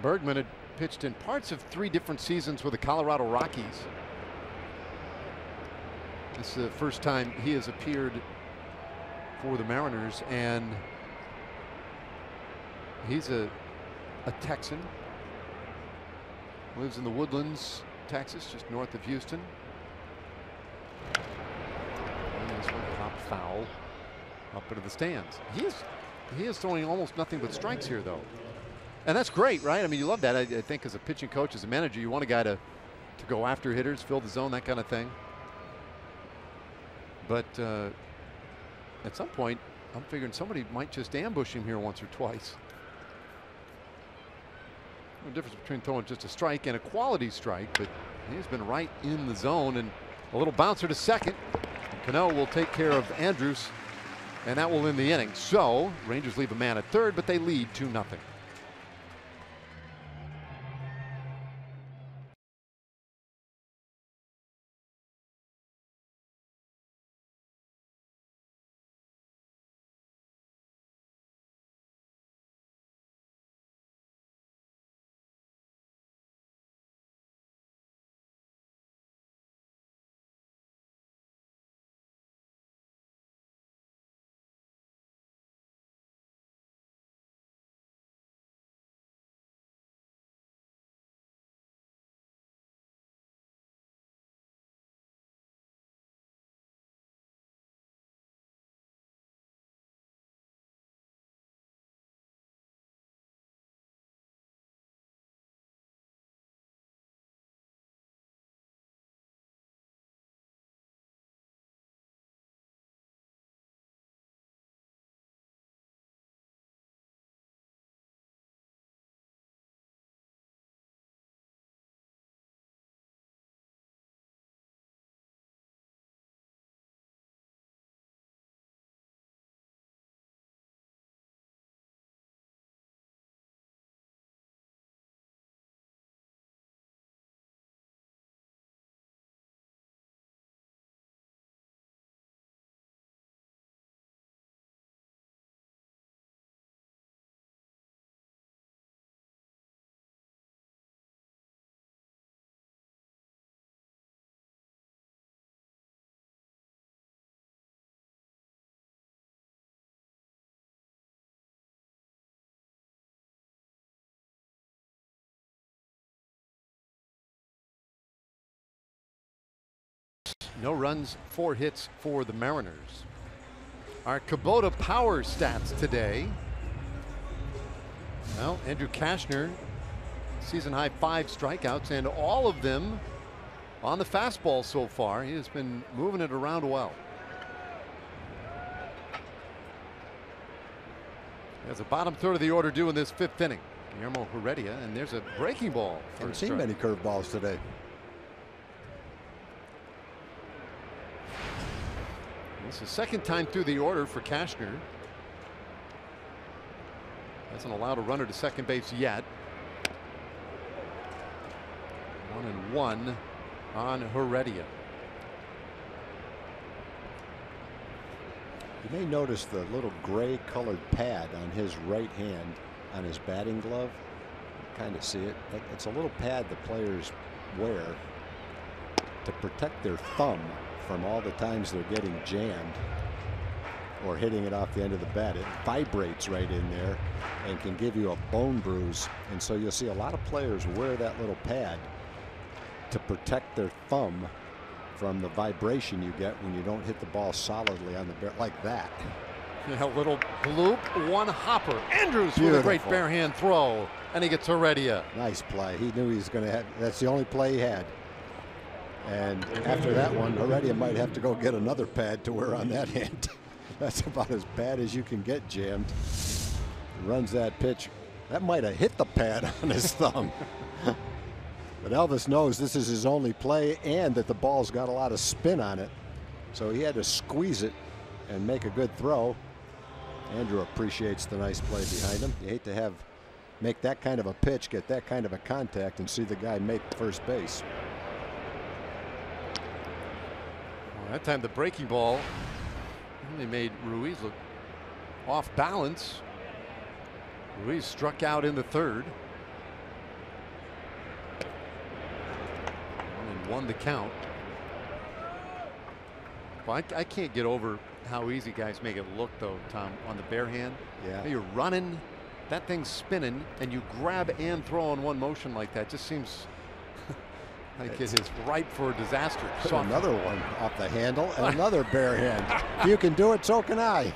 Bergman had pitched in parts of 3 different seasons with the Colorado Rockies. This is the first time he has appeared for the Mariners, and he's a Texan. Lives in the Woodlands, Texas, just north of Houston. And this one popped foul up into the stands. He is throwing almost nothing but strikes here, though. And that's great, right? I mean, you love that. I think as a pitching coach, as a manager, you want a guy to go after hitters, fill the zone, that kind of thing. But at some point, I'm figuring somebody might just ambush him here once or twice. The difference between throwing just a strike and a quality strike, but he's been right in the zone, and a little bouncer to second. Cano will take care of Andrus, and that will end the inning. So Rangers leave a man at third, but they lead 2-0. No runs, 4 hits for the Mariners. Our Kubota power stats today. Well, Andrew Cashner, season high 5 strikeouts, and all of them on the fastball so far. He has been moving it around well. There's a bottom third of the order due in this 5th inning. Guillermo Heredia, and there's a breaking ball. Haven't seen many curveballs today. It's the 2nd time through the order for Cashner. Hasn't allowed a runner to second base yet. 1-1 on Heredia. You may notice the little gray colored pad on his right hand on his batting glove. Kind of see it. It's a little pad the players wear to protect their thumb from all the times they're getting jammed or hitting it off the end of the bat. It vibrates right in there and can give you a bone bruise. And so you'll see a lot of players wear that little pad to protect their thumb from the vibration you get when you don't hit the ball solidly on the bat like that. A little bloop, one hopper. Andrews Beautiful. with a great bare hand throw, and he gets Heredia. Nice play. He knew he was going to have. That's the only play he had. And after that one, Heredia might have to go get another pad to wear on that hand. That's about as bad as you can get jammed. Runs that pitch. That might have hit the pad on his thumb. But Elvis knows this is his only play and that the ball's got a lot of spin on it. So he had to squeeze it and make a good throw. Andrew appreciates the nice play behind him. You hate to make that kind of a pitch, get that kind of a contact, and see the guy make first base. Well, that time the breaking ball really made Ruiz look off balance. Ruiz struck out in the 3rd. 1-1 the count. Well, I can't get over how easy guys make it look, though, Tom, on the bare hand. Yeah. You're running, that thing's spinning, and you grab and throw in one motion like that. Just seems like it is ripe for disaster. So another one off the handle and another bare hand. If you can do it, so can I.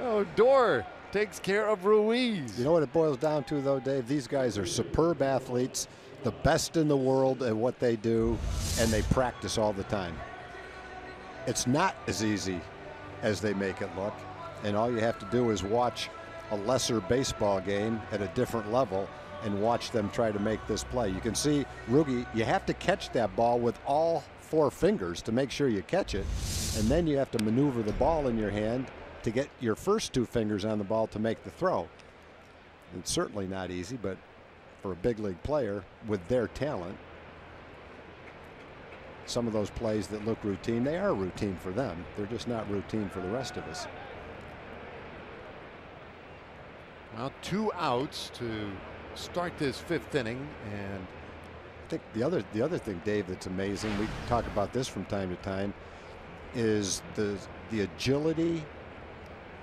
Oh, Dorr takes care of Ruiz. You know what it boils down to, though, Dave? These guys are superb athletes, the best in the world at what they do, and they practice all the time. It's not as easy as they make it look, and all you have to do is watch a lesser baseball game at a different level and watch them try to make this play. You can see Rugi, you have to catch that ball with all 4 fingers to make sure you catch it, and then you have to maneuver the ball in your hand to get your first 2 fingers on the ball to make the throw. It's certainly not easy, but for a big league player with their talent, some of those plays that look routine, they are routine for them. They're just not routine for the rest of us. Well, 2 outs to start this 5th inning, and I think the other thing, Dave, that's amazing, we talk about this from time to time, is the agility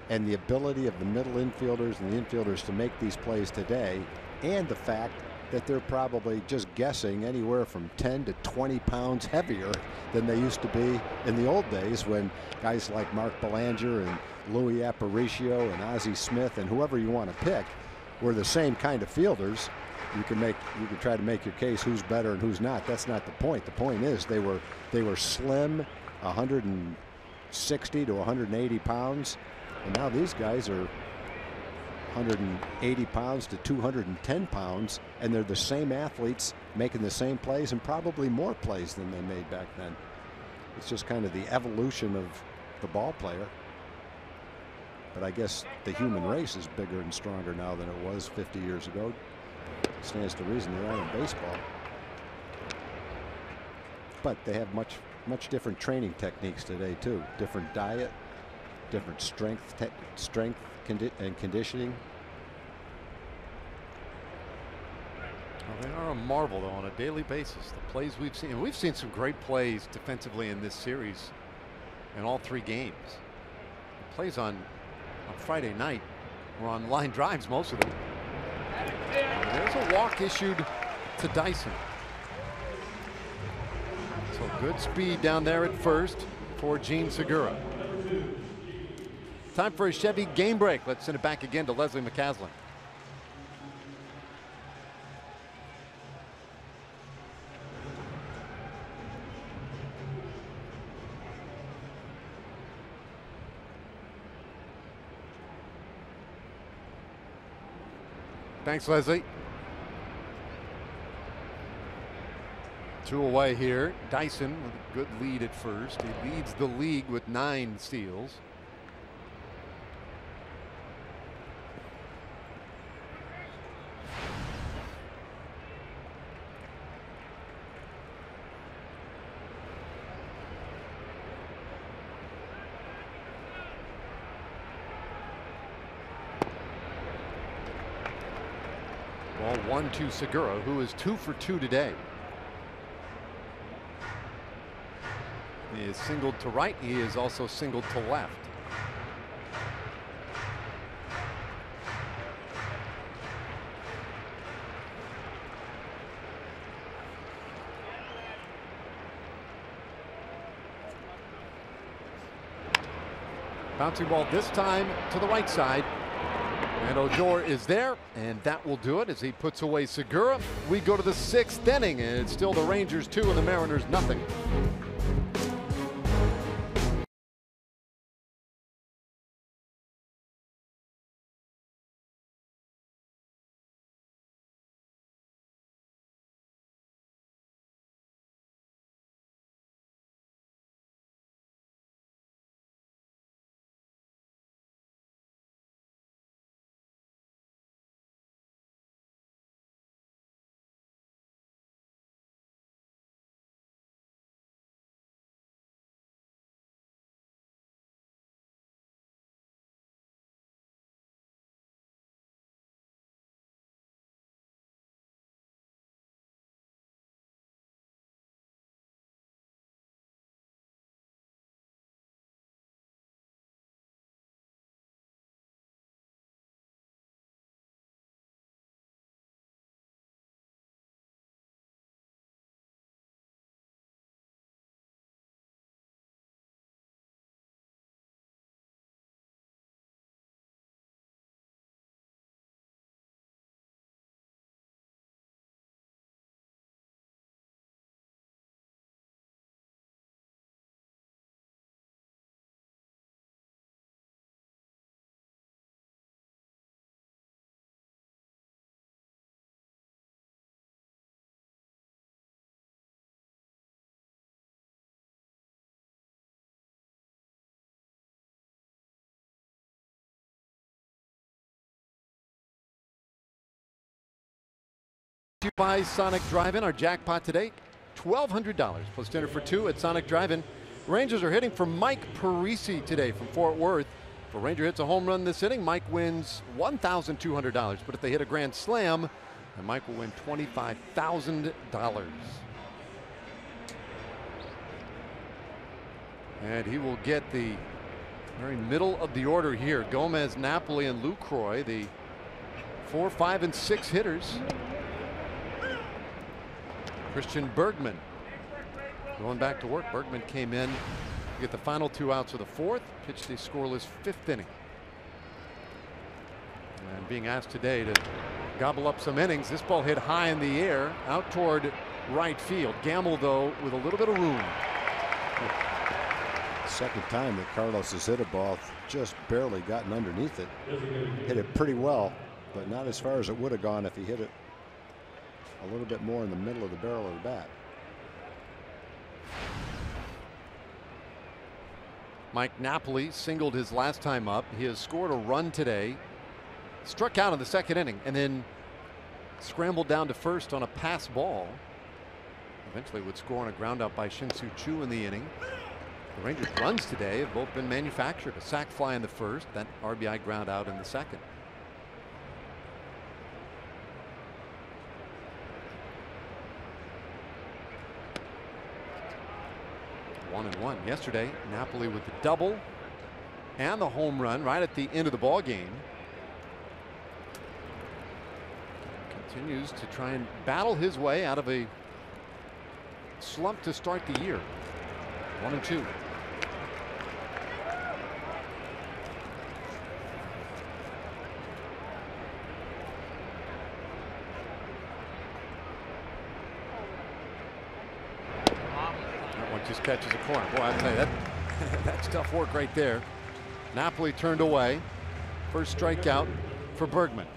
and the ability of the middle infielders and the infielders to make these plays today, and the fact that they're probably just guessing anywhere from 10 to 20 pounds heavier than they used to be in the old days when guys like Mark Belanger and Louis Aparicio and Ozzie Smith and whoever you want to pick were the same kind of fielders. You can try to make your case who's better and who's not. That's not the point. The point is they were slim, 160 to 180 pounds, and now these guys are 180 pounds to 210 pounds, and they're the same athletes making the same plays and probably more plays than they made back then. It's just kind of the evolution of the ball player. But I guess the human race is bigger and stronger now than it was 50 years ago. Stands to reason they are in baseball. But they have much different training techniques today too. Different diet, different strength and conditioning. Well, they are a marvel, though, on a daily basis. The plays we've seen, and we've seen some great plays defensively in this series in all 3 games. The plays on Friday night were on line drives, most of them. And there's a walk issued to Dyson. So good speed down there at first for Gene Segura. Time for a Chevy game break. Let's send it back again to Leslie McCaslin. Thanks, Leslie. 2 away here. Dyson with a good lead at first. He leads the league with 9 steals. Ball 1 to Segura, who is 2 for 2 today. He is singled to right. He is also singled to left. Bouncing ball this time to the right side. And Odor is there, and that will do it as he puts away Segura. We go to the 6th inning, and it's still the Rangers 2 and the Mariners nothing. By Sonic Drive-In, our jackpot today, $1,200 plus dinner for 2 at Sonic Drive-In. Rangers are hitting for Mike Parisi today from Fort Worth. If a Ranger hits a home run this inning, Mike wins $1,200. But if they hit a grand slam, then Mike will win $25,000. And he will get the very middle of the order here. Gomez, Napoli, and Lucroy, the 4, 5, and 6 hitters. Christian Bergman going back to work. Bergman came in to get the final 2 outs of the 4th, pitched a scoreless 5th inning. And being asked today to gobble up some innings. This ball hit high in the air out toward right field. Gamble, though, with a little bit of room. Second time that Carlos has hit a ball, just barely gotten underneath it. Hit it pretty well, but not as far as it would have gone if he hit it a little bit more in the middle of the barrel of the bat. Mike Napoli singled his last time up. He has scored a run today, struck out in the 2nd inning, and then scrambled down to first on a pass ball. Eventually would score on a ground out by Shin-Soo Choo in the inning. The Rangers' runs today have both been manufactured. A sac fly in the 1st, that RBI ground out in the 2nd. One and one. Yesterday, Napoli with the double and the home run right at the end of the ball game. Continues to try and battle his way out of a slump to start the year. 1-2. That one just catches a corner. Boy, I tell you, that's tough work right there. Napoli turned away. First strikeout for Bergman.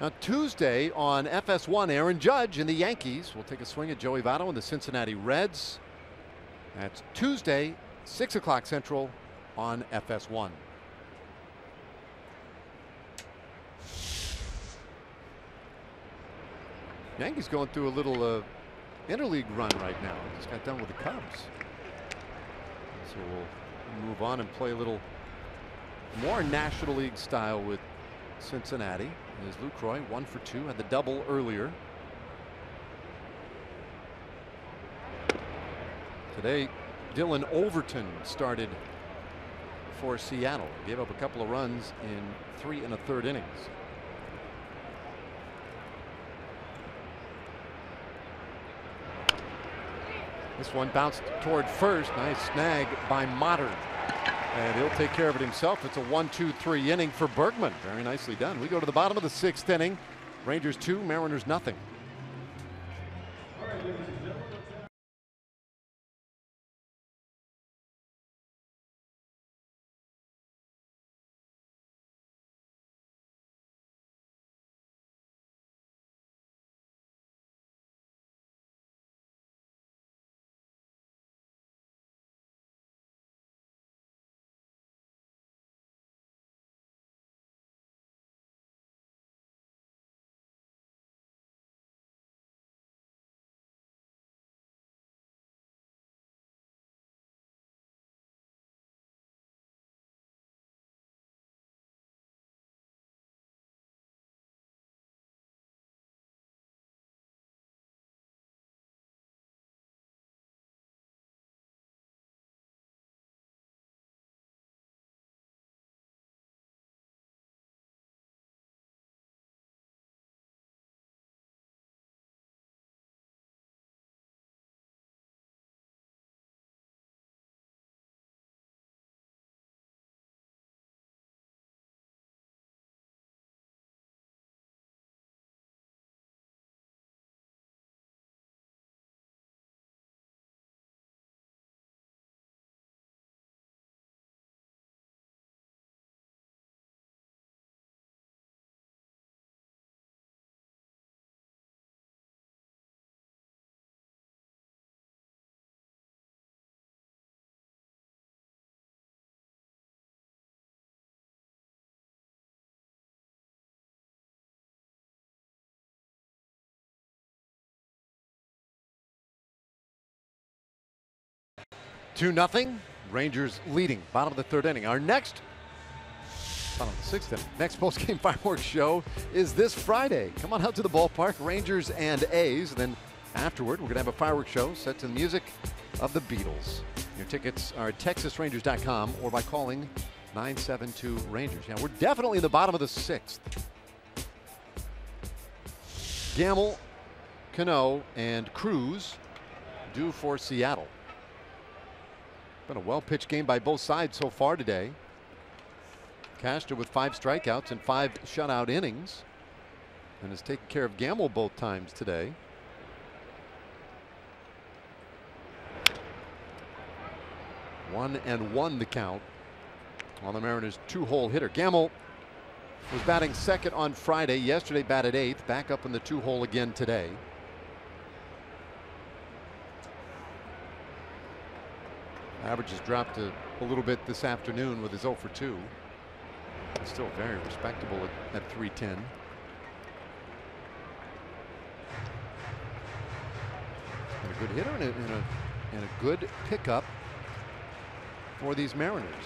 Now Tuesday on FS1, Aaron Judge and the Yankees will take a swing at Joey Votto and the Cincinnati Reds. That's Tuesday, 6 o'clock Central on FS1. Yankees going through a little interleague run right now. Just got done with the Cubs. So we'll move on and play a little more National League style with Cincinnati. As Lucroy 1 for 2, had the double earlier. Today, Dylan Overton started for Seattle. Gave up a couple of runs in 3 1/3 innings. This one bounced toward first. Nice snag by Motter. And he'll take care of it himself. It's a 1-2-3 inning for Bergman. Very nicely done. We go to the bottom of the 6th inning. Rangers 2, Mariners nothing. Two nothing. Rangers leading. Bottom of the 3rd inning. Our next, bottom of the 6th inning. Next post-game fireworks show is this Friday. Come on out to the ballpark. Rangers and A's. And then afterward, we're going to have a fireworks show set to the music of the Beatles. Your tickets are at TexasRangers.com or by calling 972 Rangers. Yeah, we're definitely in the bottom of the 6th. Gamble, Cano, and Cruz due for Seattle. Been a well-pitched game by both sides so far today. Castro with 5 strikeouts and 5 shutout innings, and has taken care of Gamble both times today. One and one the count on the Mariners' 2-hole hitter. Gamble was batting 2nd on Friday. Yesterday batted 8th. Back up in the 2-hole again today. Average has dropped a little bit this afternoon with his 0 for 2. It's still very respectable at 310. And a good hitter and a good pickup for these Mariners.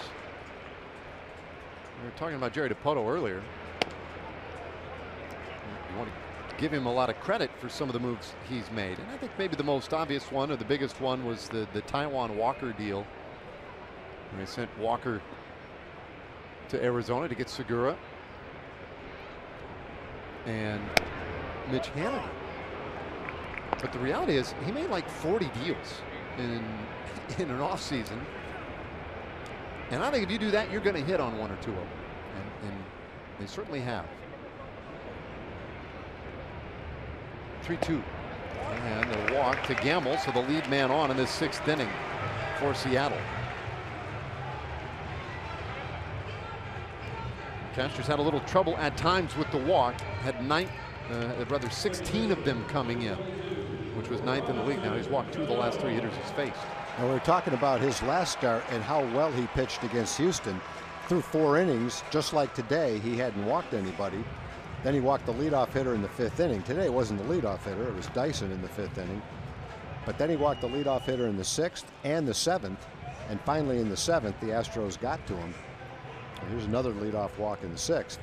We were talking about Jerry Dipoto earlier. You want to give him a lot of credit for some of the moves he's made. And I think maybe the most obvious one or the biggest one was the Taijuan Walker deal. And they sent Walker to Arizona to get Segura and Mitch Haniger. But the reality is he made like 40 deals in an off season. And I think if you do that, you're going to hit on one or two of them. And they certainly have. 3-2. And a walk to Gamble, so the lead man on in this 6th inning for Seattle. Castor's had a little trouble at times with the walk. Had 16 of them coming in, which was 9th in the league. Now he's walked 2 of the last 3 hitters he's faced. And we're talking about his last start and how well he pitched against Houston. Through 4 innings, just like today, he hadn't walked anybody. Then he walked the leadoff hitter in the 5th inning. Today it wasn't the leadoff hitter, it was Dyson in the 5th inning. But then he walked the leadoff hitter in the 6th and the 7th. And finally in the 7th, the Astros got to him. And here's another leadoff walk in the 6th.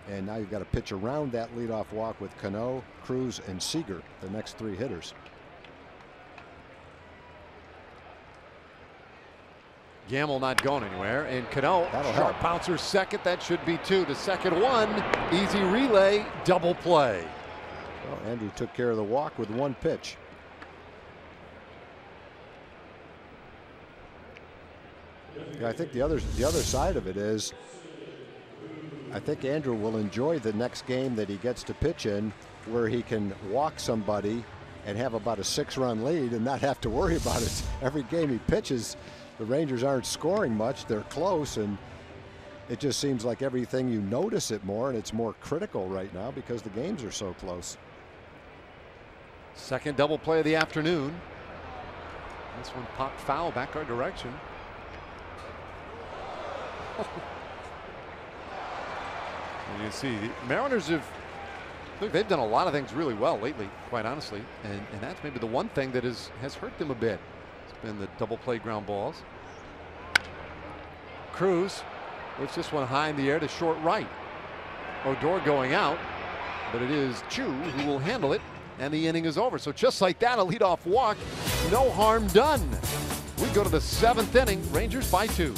And now you've got to pitch around that leadoff walk with Cano, Cruz, and Seager, the next 3 hitters. Gamble not going anywhere, and Cano, sharp bouncer second. That should be 2 to second 1. Easy relay, double play. Well, Andrew took care of the walk with 1 pitch. Yeah, I think the other side of it is, I think Andrew will enjoy the next game that he gets to pitch in, where he can walk somebody and have about a 6-run lead and not have to worry about it. Every game he pitches, the Rangers aren't scoring much. They're close, and it just seems like everything you notice it more, and it's more critical right now because the games are so close. Second double play of the afternoon. This one popped foul back our direction. And you see the Mariners they've done a lot of things really well lately, quite honestly, and that's maybe the one thing that has hurt them a bit. It's been the double play ground balls. Cruz lifts this one high in the air to short right. Odor going out, but it is Chu who will handle it, and the inning is over. So just like that, a leadoff walk, no harm done. We go to the 7th inning, Rangers by 2.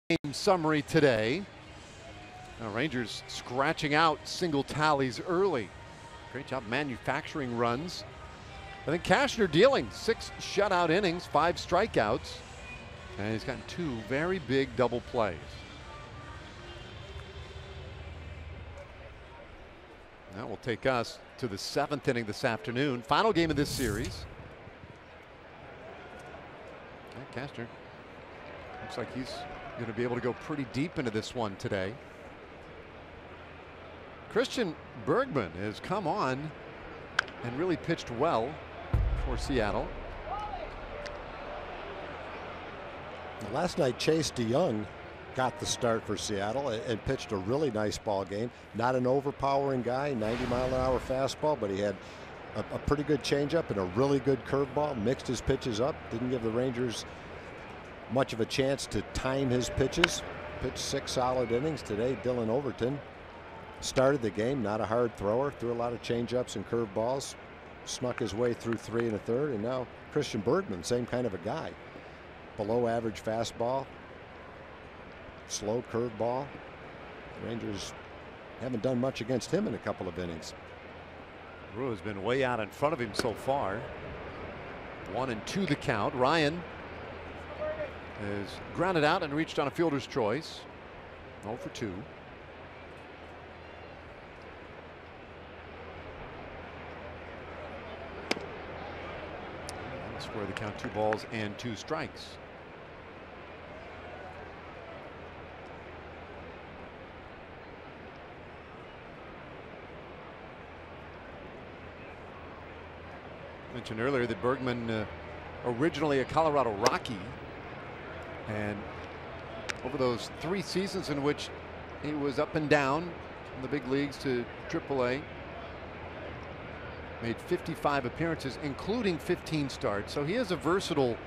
Game summary today. Now Rangers scratching out single tallies early. Great job manufacturing runs. I think Cashner dealing 6 shutout innings, 5 strikeouts, and he's gotten 2 very big double plays. That will take us to the 7th inning this afternoon. Final game of this series. Okay, Cashner looks like he's going to be able to go pretty deep into this one today. Christian Bergman has come on and really pitched well for Seattle. Last night, Chase DeYoung got the start for Seattle and pitched a really nice ball game. Not an overpowering guy, 90-mile-an-hour fastball, but he had a pretty good changeup and a really good curveball. Mixed his pitches up. Didn't give the Rangers much of a chance to time his pitches. Pitched 6 solid innings today. Dylan Overton started the game. Not a hard thrower. Threw a lot of changeups and curveballs. Snuck his way through 3 1/3. And now Christian Bergman, same kind of a guy. Below average fastball. Slow curveball. The Rangers haven't done much against him in a couple of innings. Rua has been way out in front of him so far. 1-2 the count. Ryan is grounded out and reached on a fielder's choice. 0 for 2. That'll square the count. 2 balls and 2 strikes. Mentioned earlier that Bergman originally a Colorado Rocky, and over those 3 seasons in which he was up and down from the big leagues to AAA, made 55 appearances, including 15 starts. So he has a versatile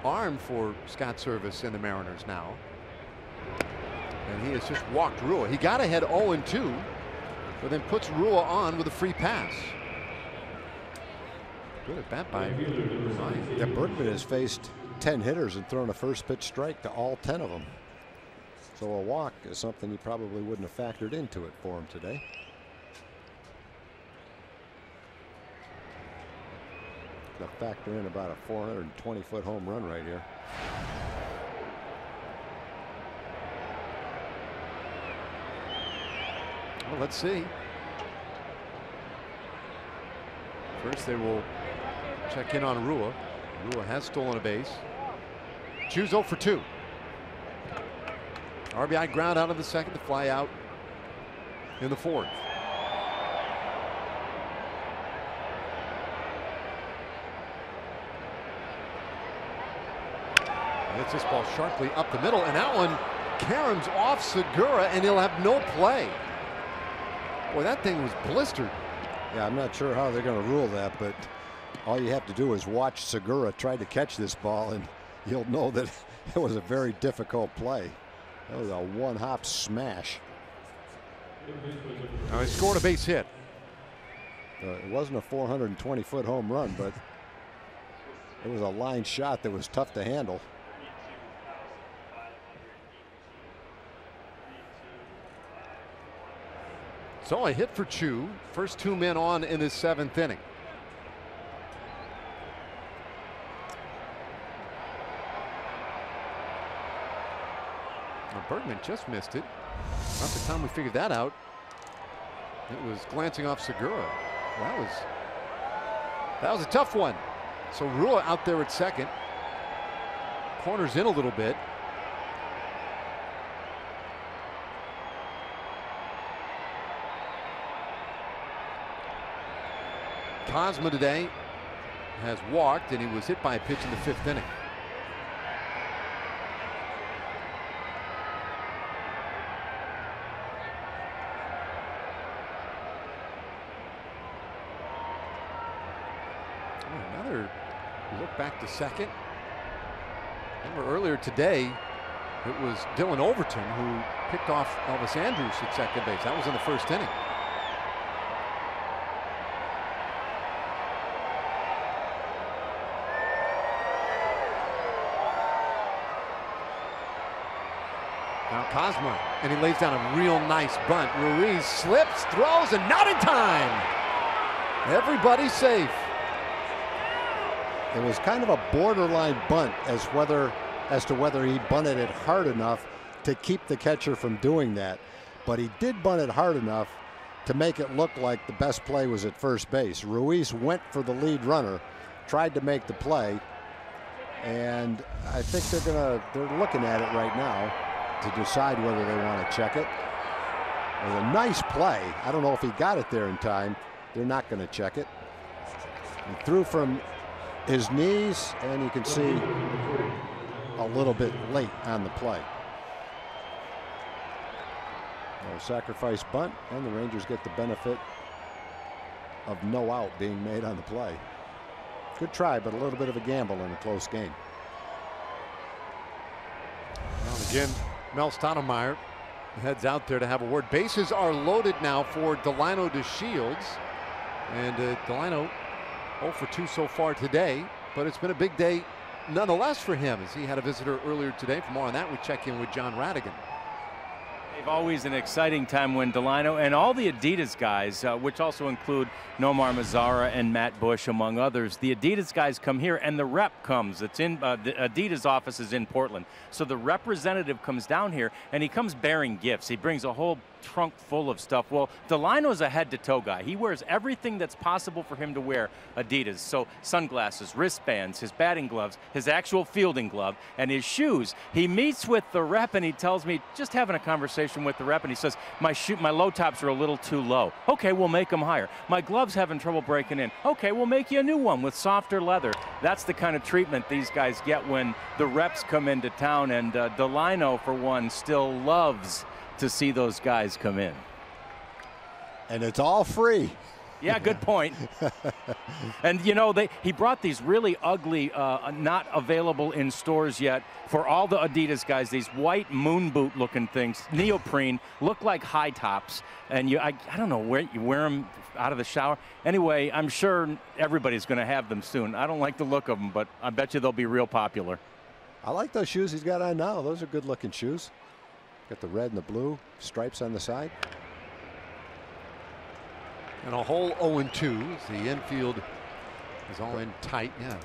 arm for Scott Service and the Mariners now. And he has just walked Rua. He got ahead 0-2, but then puts Rua on with a free pass. Good at bat by Ryan. Yeah, Bergman has faced 10 hitters and thrown a first pitch strike to all 10 of them. So a walk is something you probably wouldn't have factored into it for him today. To factor in about a 420-foot home run right here. Well, let's see. First they will check in on Rua. Rua has stolen a base. Choose 0 for 2. RBI ground out of the second to fly out in the 4th. Hits this ball sharply up the middle, and that one caroms off Segura, and he'll have no play. Boy, that thing was blistered. Yeah, I'm not sure how they're going to rule that, but all you have to do is watch Segura try to catch this ball, and you'll know that it was a very difficult play. That was a one-hop smash. Now he scored a base hit. It wasn't a 420-foot home run, but it was a line shot that was tough to handle. So a hit for Chu. First 2 men on in this 7th inning. Now Bergman just missed it. About the time we figured that out, it was glancing off Segura. That was a tough one. So Rua out there at second. Corners in a little bit. Cosma today has walked, and he was hit by a pitch in the 5th inning. Another look back to second. Remember earlier today, it was Dylan Overton who picked off Elvis Andrus at second base. That was in the 1st inning. Now Cosma, and he lays down a real nice bunt. Ruiz slips, throws, and not in time. Everybody's safe. It was kind of a borderline bunt as to whether he bunted it hard enough to keep the catcher from doing that. But he did bunt it hard enough to make it look like the best play was at first base. Ruiz went for the lead runner, tried to make the play, and I think they're looking at it right now to decide whether they want to check it. It was a nice play. I don't know if he got it there in time. They're not going to check it. He threw from his knees, and you can see a little bit late on the play. Sacrifice bunt, and the Rangers get the benefit of no out being made on the play. Good try, but a little bit of a gamble in a close game. Well, again, Mel Stoudemire heads out there to have a word. Bases are loaded now for Delino to Shields. And Delino 0 for 2 so far today, but it's been a big day nonetheless for him as he had a visitor earlier today. For more on that, we check in with John Radigan. They've always an exciting time when Delino and all the Adidas guys, which also include Nomar Mazara and Matt Bush, among others, the Adidas guys come here and the rep comes. It's in the Adidas office is in Portland. So the representative comes down here and he comes bearing gifts. He brings a whole trunk full of stuff. Well, Delino's a head-to-toe guy. He wears everything that's possible for him to wear Adidas. So sunglasses, wristbands, his batting gloves, his actual fielding glove, and his shoes. He meets with the rep and he tells me, just having a conversation with the rep, and he says, my low tops are a little too low. Okay, we'll make them higher. My gloves having trouble breaking in. Okay, we'll make you a new one with softer leather. That's the kind of treatment these guys get when the reps come into town, and Delino, for one, still loves to see those guys come in. And it's all free. Yeah, good point. And you know, he brought these really ugly, not available in stores yet, for all the Adidas guys, these white moon boot looking things, neoprene, look like high tops. And I don't know where you wear them out of the shower. Anyway, I'm sure everybody's going to have them soon. I don't like the look of them, but I bet you they'll be real popular. I like those shoes he's got on now. Those are good looking shoes. Got the red and the blue stripes on the side. And a whole 0-2. The infield is all in tight. Yeah.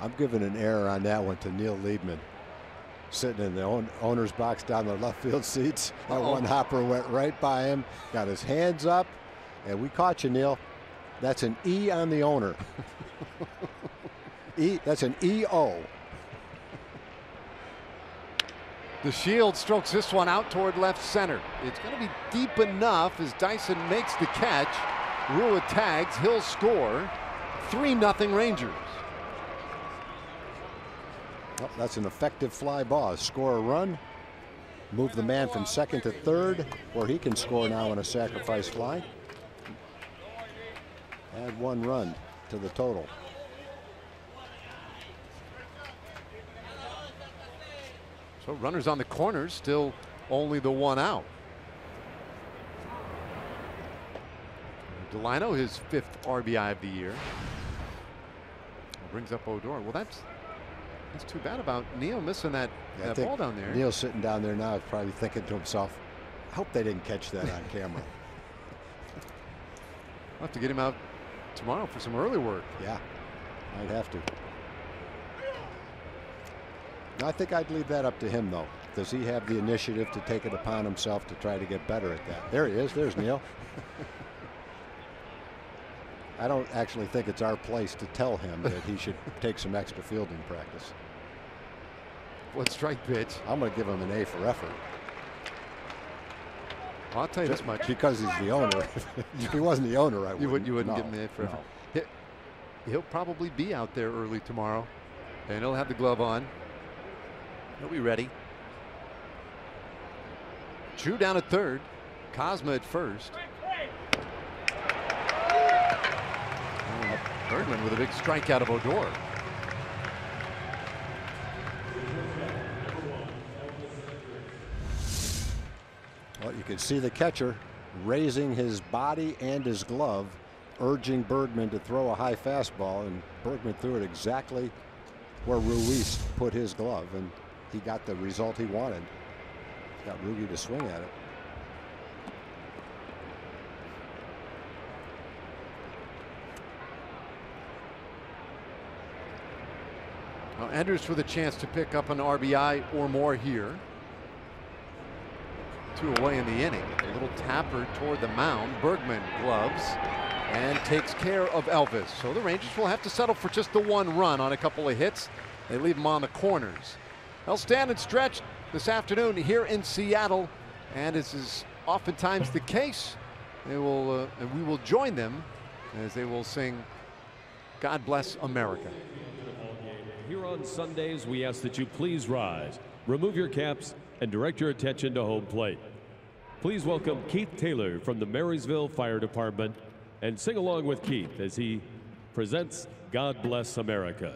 I'm giving an error on that one to Neil Liebman. Sitting in the owner's box down the left field seats. That one hopper went right by him. Got his hands up. And we caught you, Neil. That's an E on the owner. That's an EO. The Shield strokes this one out toward left center. It's going to be deep enough as Dyson makes the catch. Rua tags. He'll score. 3-0 Rangers. Well, that's an effective fly ball. Score a run. Move the man from second to third, where he can score now on a sacrifice fly. Add 1 run to the total. So runners on the corners, still only the 1 out. Delino, his 5th RBI of the year. Brings up Odor. Well, that's too bad about Neil missing that ball down there. Neil's sitting down there now, probably thinking to himself, I hope they didn't catch that on camera. We'll have to get him out tomorrow for some early work. Yeah, I'd have to. I think I'd leave that up to him, though. Does he have the initiative to take it upon himself to try to get better at that? There he is. There's Neil. I don't actually think it's our place to tell him that he should take some extra fielding practice. What strike pitch? I'm going to give him an A for effort. I'll tell you this much. Because he's the owner. If he wasn't the owner, I wouldn't. You wouldn't give him the A for effort. He'll probably be out there early tomorrow, and he'll have the glove on. He'll be ready. Drew down at third. Cosma at first. Bergman with a big strikeout of Odor. Well, you can see the catcher raising his body and his glove, urging Bergman to throw a high fastball, and Bergman threw it exactly where Ruiz put his glove, and he got the result he wanted. Got Rugi to swing at it. Now Andrews with a chance to pick up an RBI or more here. 2 away in the inning. A little tapper toward the mound. Bergman gloves and takes care of Elvis. So the Rangers will have to settle for just the 1 run on a couple of hits. They leave him on the corners. They'll stand and stretch this afternoon here in Seattle, and as is oftentimes the case, they will we will join them as they will sing God Bless America. Here on Sundays, we ask that you please rise, remove your caps, and direct your attention to home plate. Please welcome Keith Taylor from the Marysville Fire Department and sing along with Keith as he presents God Bless America.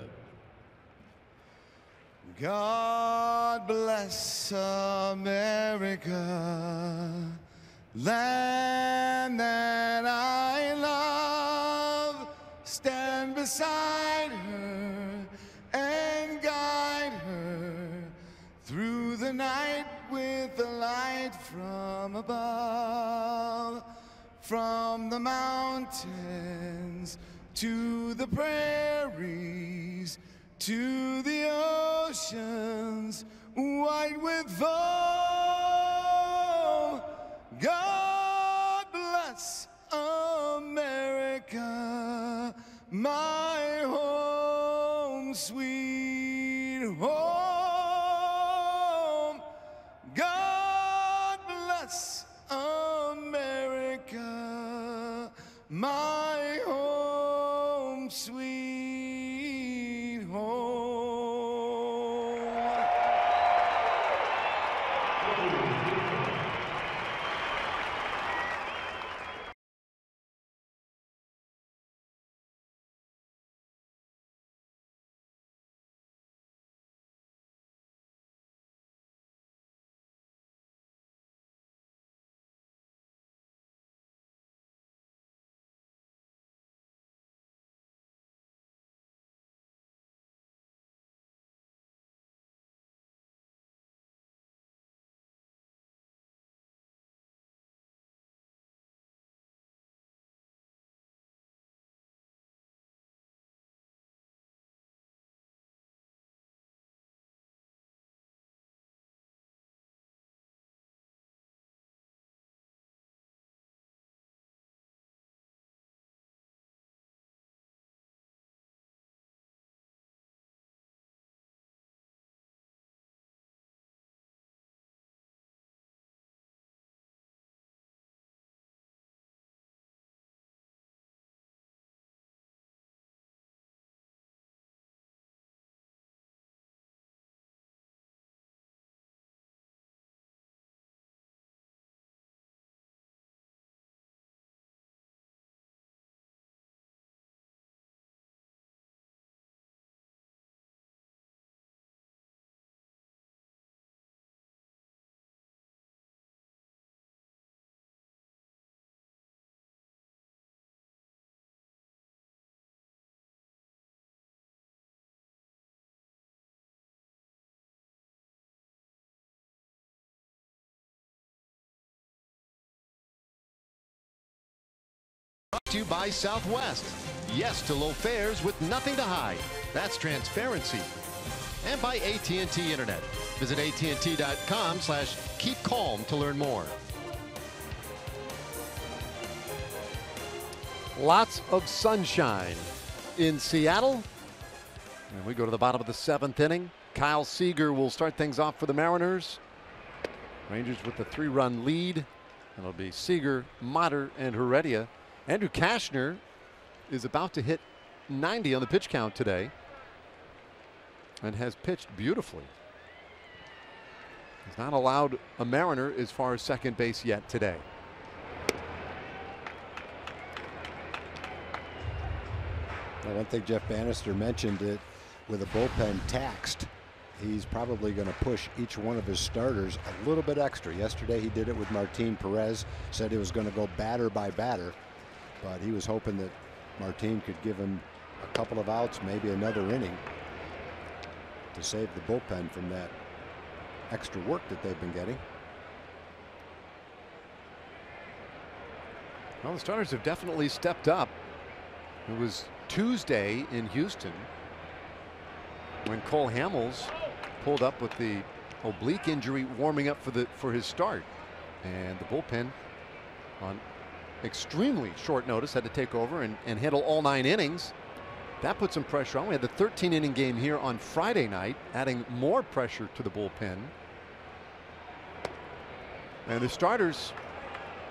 God bless America, land that I love. Stand beside her and guide her through the night with the light from above. From the mountains to the prairies, to the oceans white with foam. God bless America, my home, sweet home. God bless America, my home, sweet home. Brought to you by Southwest. Yes to low fares with nothing to hide. That's transparency. And by AT&T Internet. Visit AT&T.com/keepcalm to learn more. Lots of sunshine in Seattle. And we go to the bottom of the 7th inning. Kyle Seager will start things off for the Mariners. Rangers with the 3-run lead. It'll be Seager, Motter, and Heredia. Andrew Kashner is about to hit 90 on the pitch count today and has pitched beautifully. He's not allowed a Mariner as far as second base yet today. Well, one thing Jeff Bannister mentioned, it with a bullpen taxed, he's probably going to push each one of his starters a little bit extra. Yesterday he did it with Martin Perez, said he was going to go batter by batter, but he was hoping that Martin could give him a couple of outs, maybe another inning, to save the bullpen from that extra work that they've been getting. Well, the starters have definitely stepped up. It was Tuesday in Houston when Cole Hamels pulled up with the oblique injury, warming up for his start, and the bullpen on extremely short notice had to take over and handle all 9 innings. That put some pressure on. We had the 13-inning game here on Friday night, adding more pressure to the bullpen. And the starters,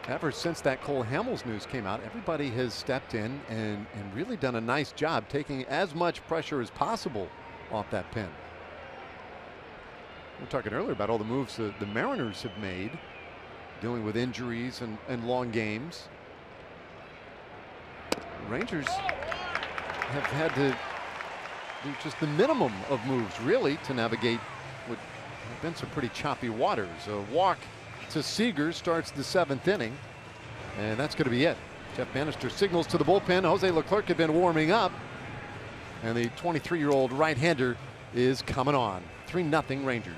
ever since that Cole Hamels news came out, everybody has stepped in and really done a nice job taking as much pressure as possible off that pen. We were talking earlier about all the moves the Mariners have made dealing with injuries and long games. Rangers have had to do just the minimum of moves, really, to navigate what have been some pretty choppy waters. A walk to Seager starts the 7th inning, and that's going to be it. Jeff Bannister signals to the bullpen. Jose Leclerc had been warming up, and the 23-year-old right-hander is coming on. 3-0 Rangers.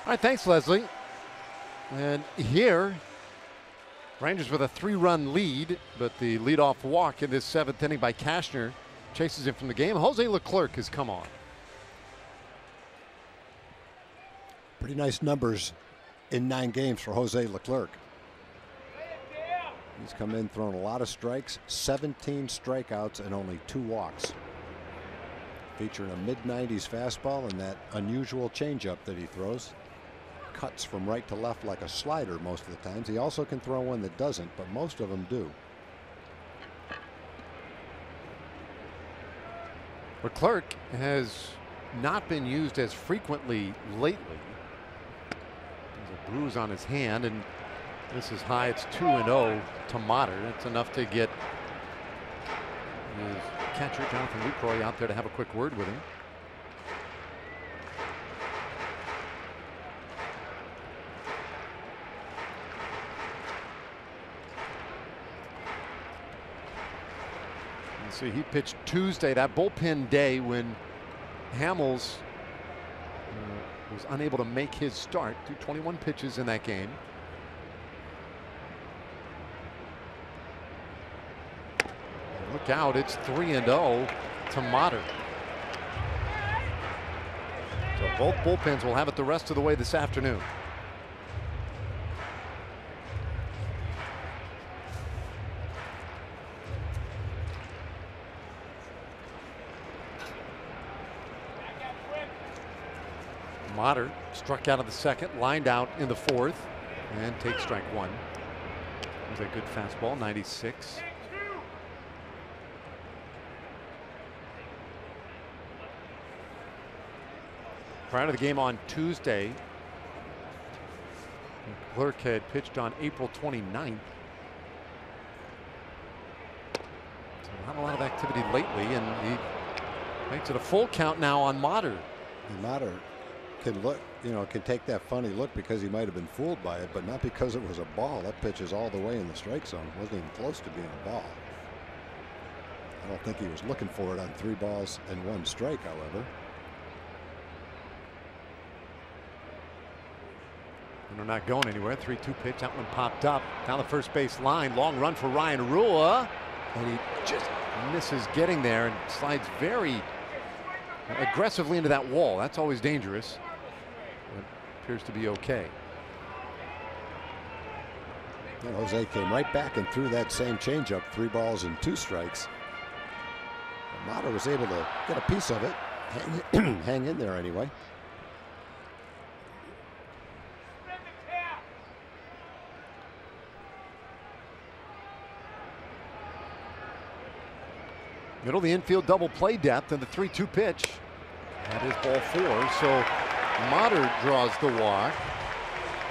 All right, thanks, Leslie. And here, Rangers with a 3-run lead, but the leadoff walk in this 7th inning by Cashner chases him from the game. Jose Leclerc has come on. Pretty nice numbers in 9 games for Jose Leclerc. He's come in, thrown a lot of strikes, 17 strikeouts and only 2 walks. Featuring a mid-90s fastball and that unusual changeup that he throws. Cuts from right to left like a slider most of the times. He also can throw one that doesn't, but most of them do. Leclerc has not been used as frequently lately. There's a bruise on his hand, and this is high. It's 2-0 to Motter. That's enough to get his catcher Jonathan Lucroy out there to have a quick word with him. See, he pitched Tuesday, that bullpen day when Hamels was unable to make his start. Threw 21 pitches in that game. And look out, it's 3-0 to Motter. So both bullpens will have it the rest of the way this afternoon. Motter struck out of the 2nd, lined out in the 4th, and takes strike 1. It was a good fastball, 96. Prior to the game on Tuesday, Leclerc had pitched on April 29th. So not a lot of activity lately, and he makes it a full count now on Motter. Motter can look, can take that funny look because he might have been fooled by it, but not because it was a ball. That pitch is all the way in the strike zone. Wasn't even close to being a ball. I don't think he was looking for it on 3 balls and 1 strike, however. And they're not going anywhere. 3-2 pitch. That one popped up down the first base line. Long run for Ryan Rua. And he just misses getting there and slides very aggressively into that wall. That's always dangerous. It appears to be okay. And Jose came right back and threw that same changeup. 3 balls and 2 strikes. Mata was able to get a piece of it. Hang in there anyway. Middle of the infield, double play depth, and the 3-2 pitch. That is ball 4. So Motter draws the walk.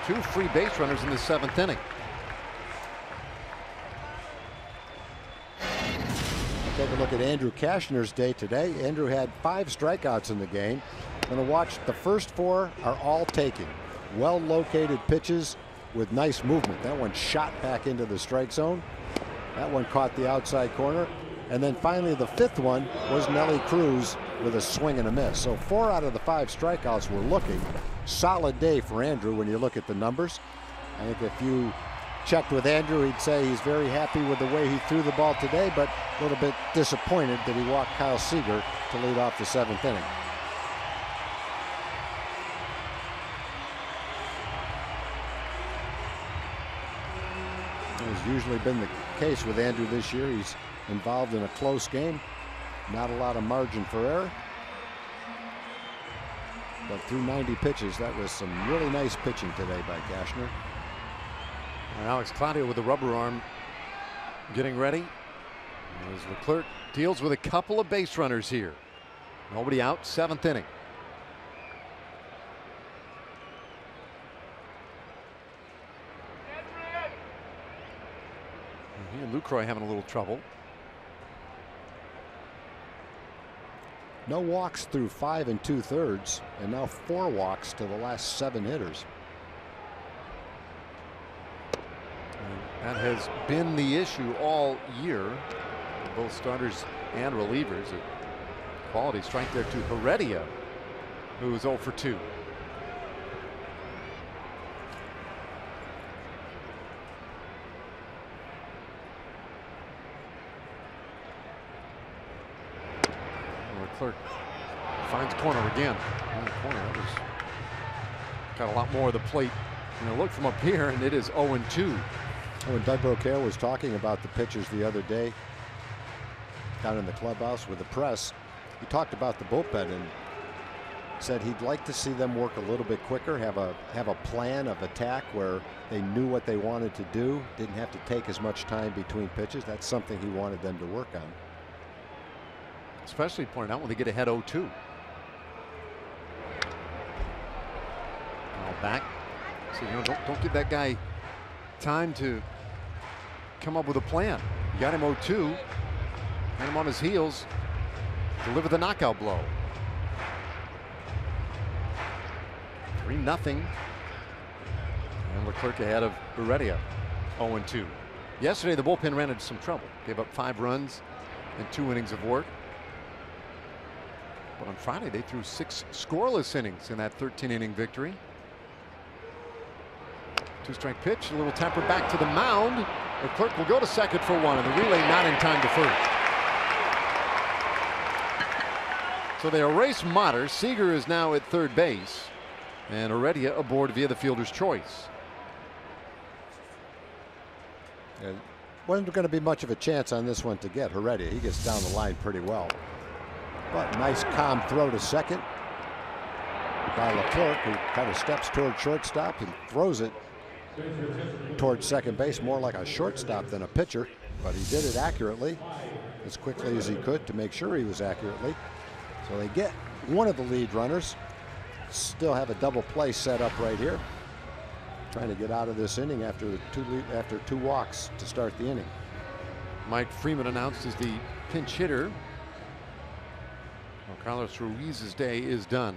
2 free base runners in the 7th inning. Take a look at Andrew Cashner's day today. Andrew had 5 strikeouts in the game. Going to watch the first 4 are all taken. Well located pitches with nice movement. That one shot back into the strike zone. That one caught the outside corner. And then finally the 5th one was Nelly Cruz with a swing and a miss. So 4 out of the 5 strikeouts were looking. Solid day for Andrew when you look at the numbers. I think if you checked with Andrew, he'd say he's very happy with the way he threw the ball today, but a little bit disappointed that he walked Kyle Seager to lead off the 7th inning. As usually been the case with Andrew this year, he's involved in a close game. Not a lot of margin for error. But through 90 pitches, that was some really nice pitching today by Cashner. And Alex Claudio with the rubber arm getting ready. As Leclerc deals with a couple of base runners here. Nobody out, 7th inning. And he and Lucroy having a little trouble. No walks through 5 2/3, and now 4 walks to the last 7 hitters. That has been the issue all year. Both starters and relievers. A quality strike there to Heredia, who is 0 for 2. Leclerc finds corner again. Corner, that was got a lot more of the plate. And look from up here, and it is 0-2. When Doug Brocaire was talking about the pitchers the other day down in the clubhouse with the press, he talked about the bullpen and said he'd like to see them work a little bit quicker, have a plan of attack where they knew what they wanted to do, didn't have to take as much time between pitches. That's something he wanted them to work on. Especially pointed out when they get ahead 0-2. Now back. So don't give that guy time to come up with a plan. You got him 0-2. Had him on his heels. Deliver the knockout blow. 3-0. And Leclerc ahead of Heredia. 0-2. Yesterday the bullpen ran into some trouble. Gave up 5 runs and 2 innings of work. But on Friday they threw 6 scoreless innings in that 13-inning victory. 2-strike pitch, a little temper back to the mound. Leclerc will go to second for 1, and the relay not in time to first. So they erase Motter. Seager is now at third base, and Heredia aboard via the fielder's choice. And wasn't going to be much of a chance on this one to get Heredia. He gets down the line pretty well. But nice calm throw to second by Leclerc, who kind of steps toward shortstop and throws it towards second base, more like a shortstop than a pitcher, but he did it accurately, as quickly as he could to make sure he was accurately. So they get one of the lead runners. Still have a double play set up right here, trying to get out of this inning after two walks to start the inning. Mike Freeman announced as the pinch hitter. Well, Carlos Ruiz's day is done.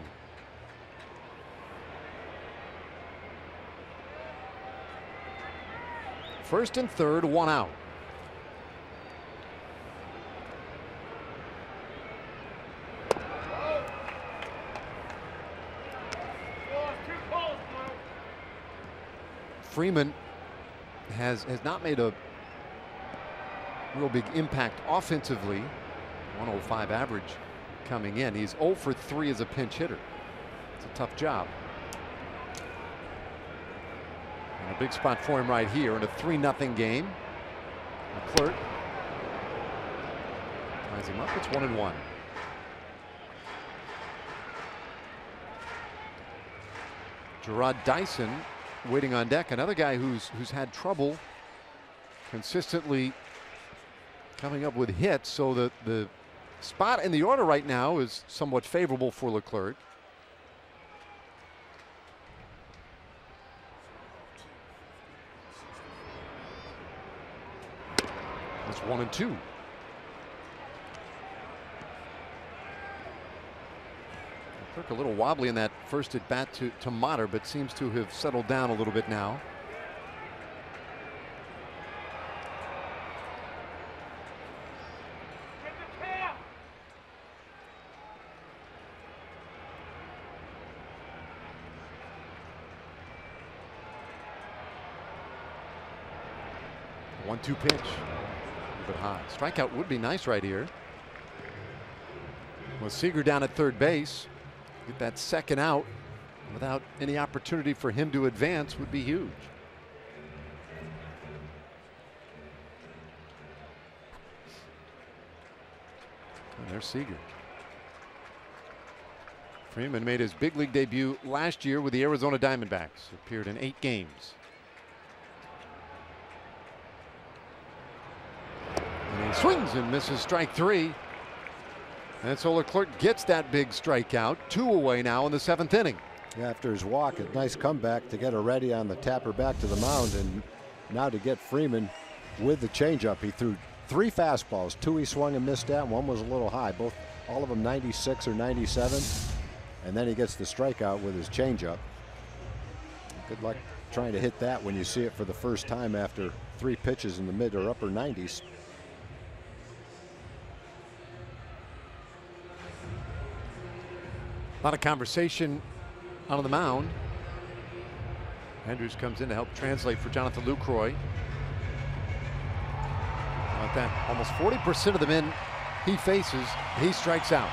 First and third, 1 out. Freeman has not made a real big impact offensively. 105 average coming in. He's 0 for 3 as a pinch hitter. It's a tough job. And a big spot for him right here in a 3-0 game. Leclerc ties him up. It's 1-1. Gerard Dyson waiting on deck. Another guy who's had trouble consistently coming up with hits. So the spot in the order right now is somewhat favorable for Leclerc. It's 1-2. Leclerc a little wobbly in that first at bat to Motter, but seems to have settled down a little bit now. The 1-2 pitch. A bit high. Strikeout would be nice right here. With Seager down at third base, get that second out without any opportunity for him to advance would be huge. And there's Seager. Freeman made his big league debut last year with the Arizona Diamondbacks. Appeared in 8 games. And he swings and misses strike 3. And so Leclerc gets that big strikeout. 2 away now in the 7th inning. After his walk, a nice comeback to get her ready on the tapper back to the mound, and now to get Freeman with the changeup. He threw 3 fastballs. 2 he swung and missed at. 1 was a little high. All of them 96 or 97. And then he gets the strikeout with his changeup. Good luck trying to hit that when you see it for the first time after 3 pitches in the mid or upper 90s. A lot of conversation on the mound. Andrews comes in to help translate for Jonathan Lucroy. Like that, almost 40% of the men he faces, he strikes out.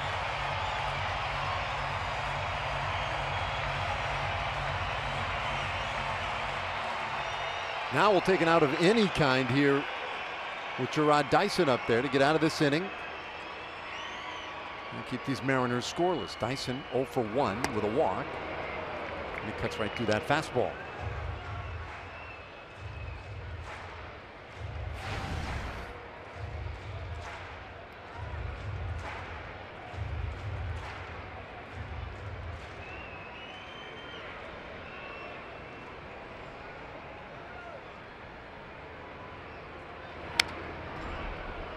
Now we'll take an out of any kind here with Gerard Dyson up there to get out of this inning. And keep these Mariners scoreless. Dyson 0 for 1 with a walk. And he cuts right through that fastball.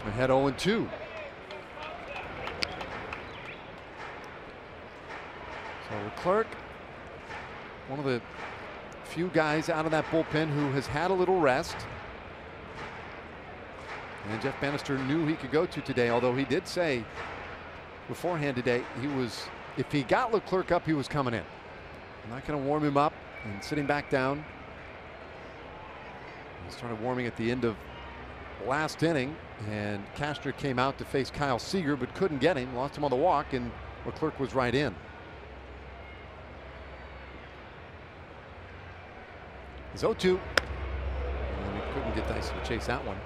Ahead 0-2. So Leclerc, one of the few guys out of that bullpen who has had a little rest. And Jeff Bannister knew he could go to today, although he did say beforehand today if he got Leclerc up, he was coming in. I'm not going to warm him up and sit him back down. He started warming at the end of last inning, and Castro came out to face Kyle Seager but couldn't get him, lost him on the walk, and Leclerc was right in. He's 0-2. And he couldn't get Dyson to chase that one.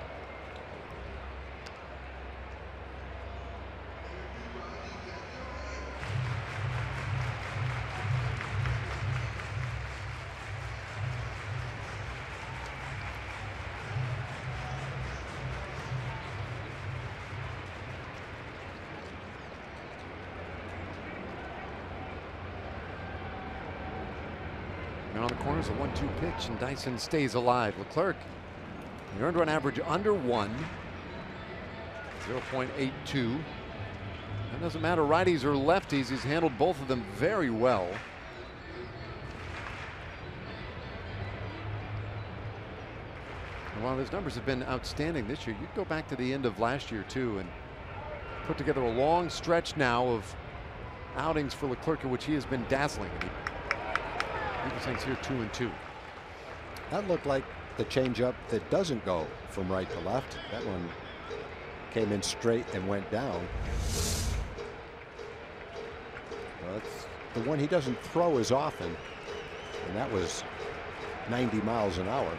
On the corner is a 1-2 pitch, and Dyson stays alive. Leclerc, the earned run average under 1, 0.82. That doesn't matter righties or lefties. He's handled both of them very well. And while his numbers have been outstanding this year, you'd go back to the end of last year too and put together a long stretch now of outings for Leclerc in which he has been dazzling. He was here 2-2. That looked like the changeup that doesn't go from right to left. That one came in straight and went down. Well, that's the one he doesn't throw as often, and that was 90 miles an hour.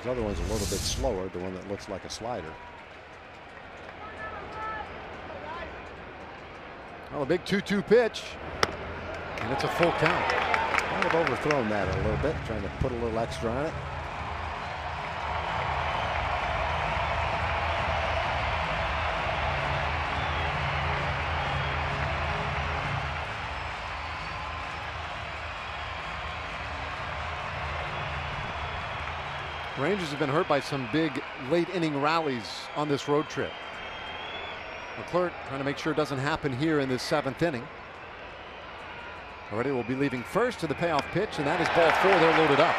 The other one's a little bit slower, the one that looks like a slider. Well, a big 2-2 pitch, and it's a full count. Kind of overthrown that a little bit, trying to put a little extra on it. Rangers have been hurt by some big late inning rallies on this road trip. McClure trying to make sure it doesn't happen here in this 7th inning. Already will be leaving first to the payoff pitch, and that is ball 4. They're loaded up.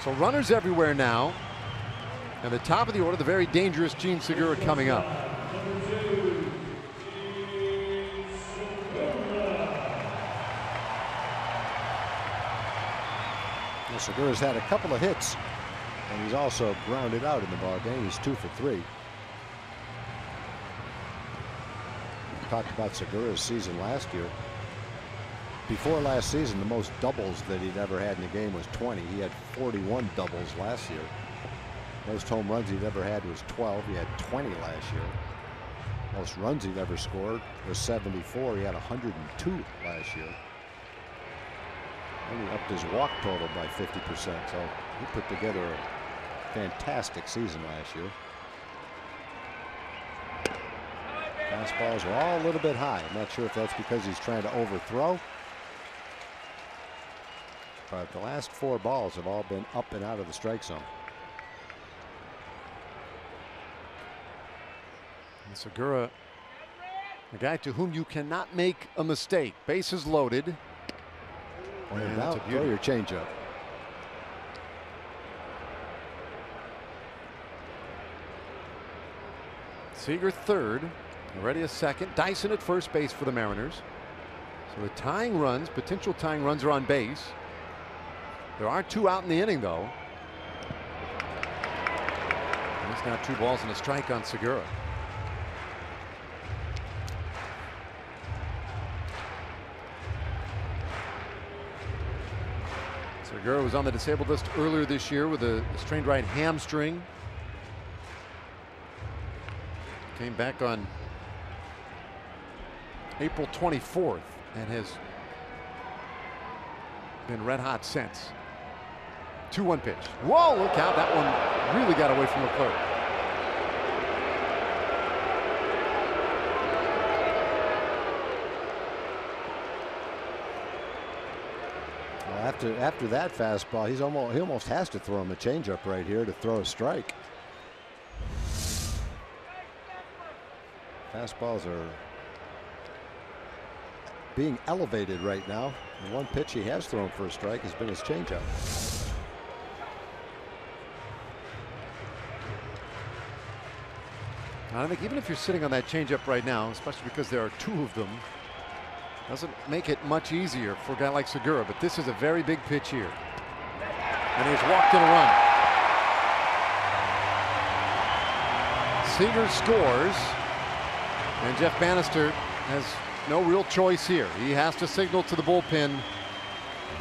So runners everywhere now. And the top of the order, the very dangerous Gene Segura coming up. Segura's had a couple of hits, and he's also grounded out in the ball game. He's 2 for 3. We talked about Segura's season last year. Before last season, the most doubles that he'd ever had in a game was 20. He had 41 doubles last year. Most home runs he'd ever had was 12. He had 20 last year. Most runs he'd ever scored was 74. He had 102 last year. And he upped his walk total by 50%. So he put together a fantastic season last year. Fastballs are all a little bit high. I'm not sure if that's because he's trying to overthrow. But the last 4 balls have all been up and out of the strike zone. And Segura, a guy to whom you cannot make a mistake. Bases loaded. Throw your changeup. Seager third, already a second. Dyson at first base for the Mariners. So the tying runs, potential tying runs, are on base. There are 2 out in the inning, though. And it's now 2 balls and a strike on Segura. Segura was on the disabled list earlier this year with a strained right hamstring. Came back on April 24th and has been red hot since. 2-1 pitch. Whoa, look out. That one really got away from McClure. After that fastball, he almost has to throw him a changeup right here to throw a strike. Fastballs are being elevated right now. The one pitch he has thrown for a strike has been his changeup. I think even if you're sitting on that changeup right now, especially because there are 2 of them, doesn't make it much easier for a guy like Segura, but this is a very big pitch here. And he's walked in a run. Seager scores, and Jeff Bannister has no real choice here. He has to signal to the bullpen.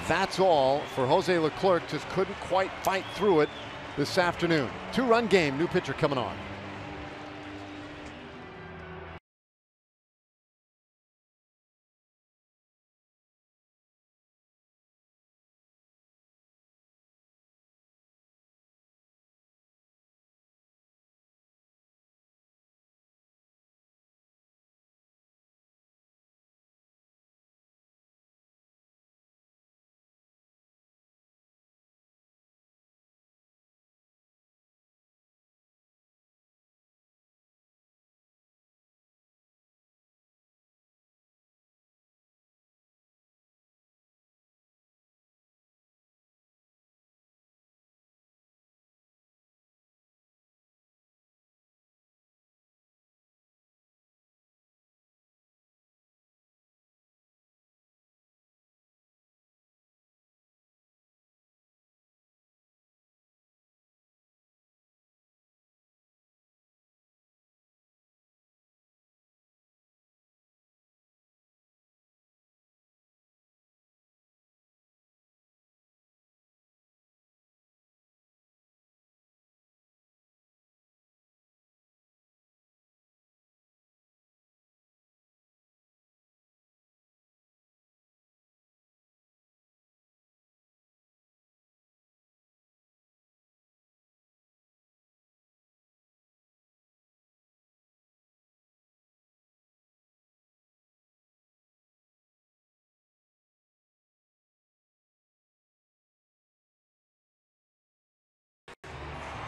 That's all for Jose Leclerc. Just couldn't quite fight through it this afternoon. 2-run game, new pitcher coming on.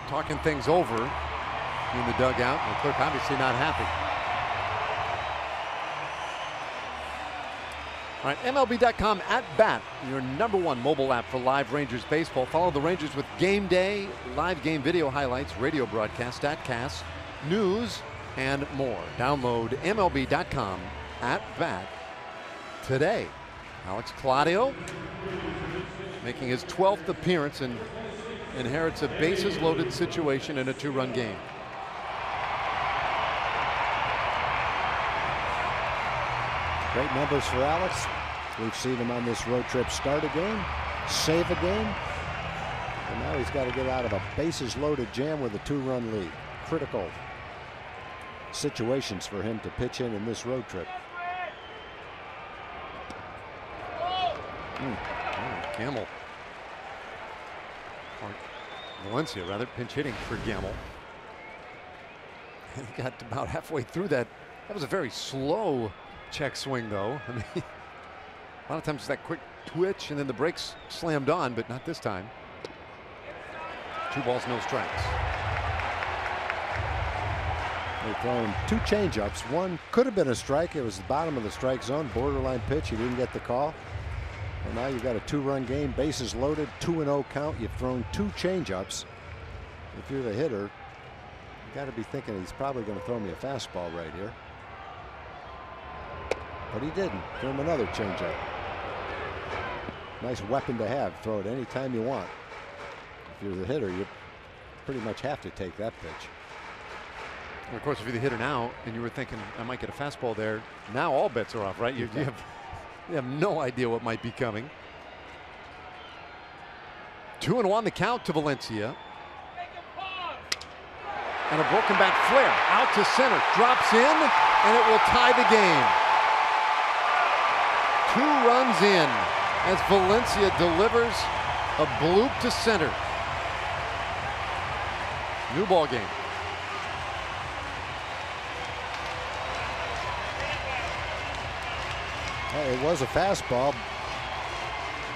talking things over in the dugout. Leclerc obviously not happy. All right, MLB.com at bat, your #1 mobile app for live Rangers baseball. Follow the Rangers with game day, live game video highlights, radio broadcast, statcasts, news, and more. Download MLB.com at bat today. Alex Claudio making his 12th appearance and inherits a bases loaded situation in a 2-run game. Great numbers for Alex. We've seen him on this road trip start a game, save a game, and now he's got to get out of a bases loaded jam with a 2-run lead. Critical situations for him to pitch in this road trip. Gamble. Or Valencia, rather, pinch hitting for Gamble. He got about halfway through that. That was a very slow check swing, though. I mean, a lot of times it's that quick twitch and then the brakes slammed on, but not this time. 2 balls, no strikes. They're throwing 2 changeups. One could have been a strike. It was the bottom of the strike zone, borderline pitch. He didn't get the call. And now you've got a 2-run game, bases loaded, 2-0 count. You've thrown 2 changeups. If you're the hitter, you got to be thinking he's probably going to throw me a fastball right here. But he didn't. Threw him another changeup. Nice weapon to have. Throw it any time you want. If you're the hitter, you pretty much have to take that pitch. And of course, if you're the hitter now and you were thinking I might get a fastball there, now all bets are off, right? You have no idea what might be coming. 2-1 the count to Valencia. And a broken back flare out to center, drops in, and it will tie the game. 2 runs in as Valencia delivers a bloop to center. New ball game. It was a fastball.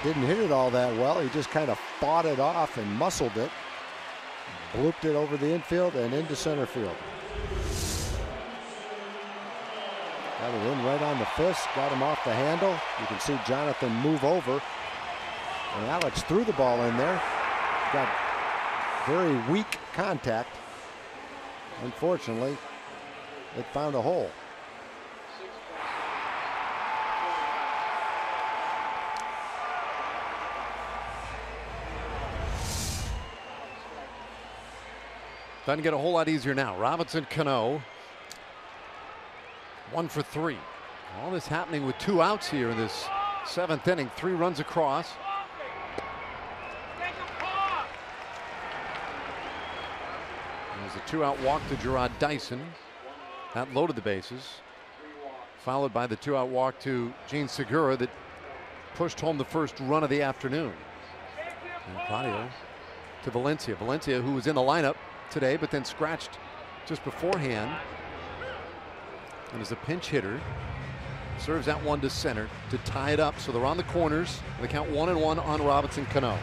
Didn't hit it all that well. He just kind of fought it off and muscled it. Blooped it over the infield and into center field. Got it in right on the fist. Got him off the handle. You can see Jonathan move over. And Alex threw the ball in there. Got very weak contact. Unfortunately, it found a hole. Doesn't get a whole lot easier now. Robinson Cano, 1 for 3. All this happening with 2 outs here in this 7th inning. 3 runs across. There's a 2-out walk to Gerard Dyson. That loaded the bases. Followed by the 2-out walk to Gene Segura that pushed home the first run of the afternoon. And Claudio to Valencia. Valencia, who was in the lineup today but then scratched just beforehand and is a pinch hitter, serves that one to center to tie it up, so they're on the corners. They count 1-1 on Robinson Cano.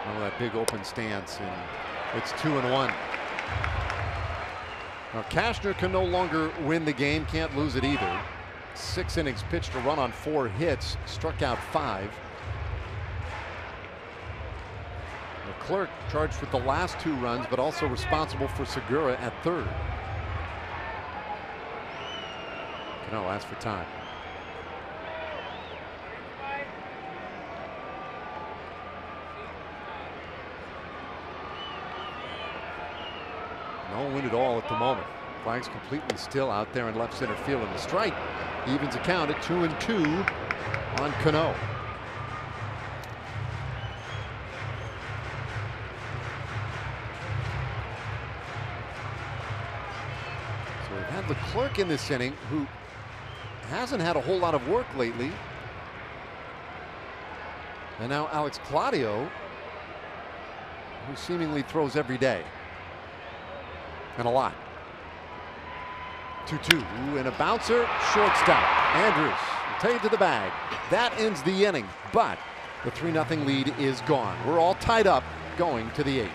Oh, that big open stance, and it's 2-1. Now Cashner can no longer win the game, can't lose it either. 6 innings pitched, a run on 4 hits, struck out 5. Leclerc charged with the last 2 runs, but also responsible for Segura at 3rd. Cano asks for time. No wind at all at the moment. Flag's completely still out there in left center field, and the strike evens the count at 2-2 on Cano. So we've had Leclerc in this inning, who hasn't had a whole lot of work lately. And now Alex Claudio, who seemingly throws every day. And a lot. 2-2 and a bouncer, shortstop. Andrews will take to the bag. That ends the inning, but the 3-0 lead is gone. We're all tied up going to the 8th.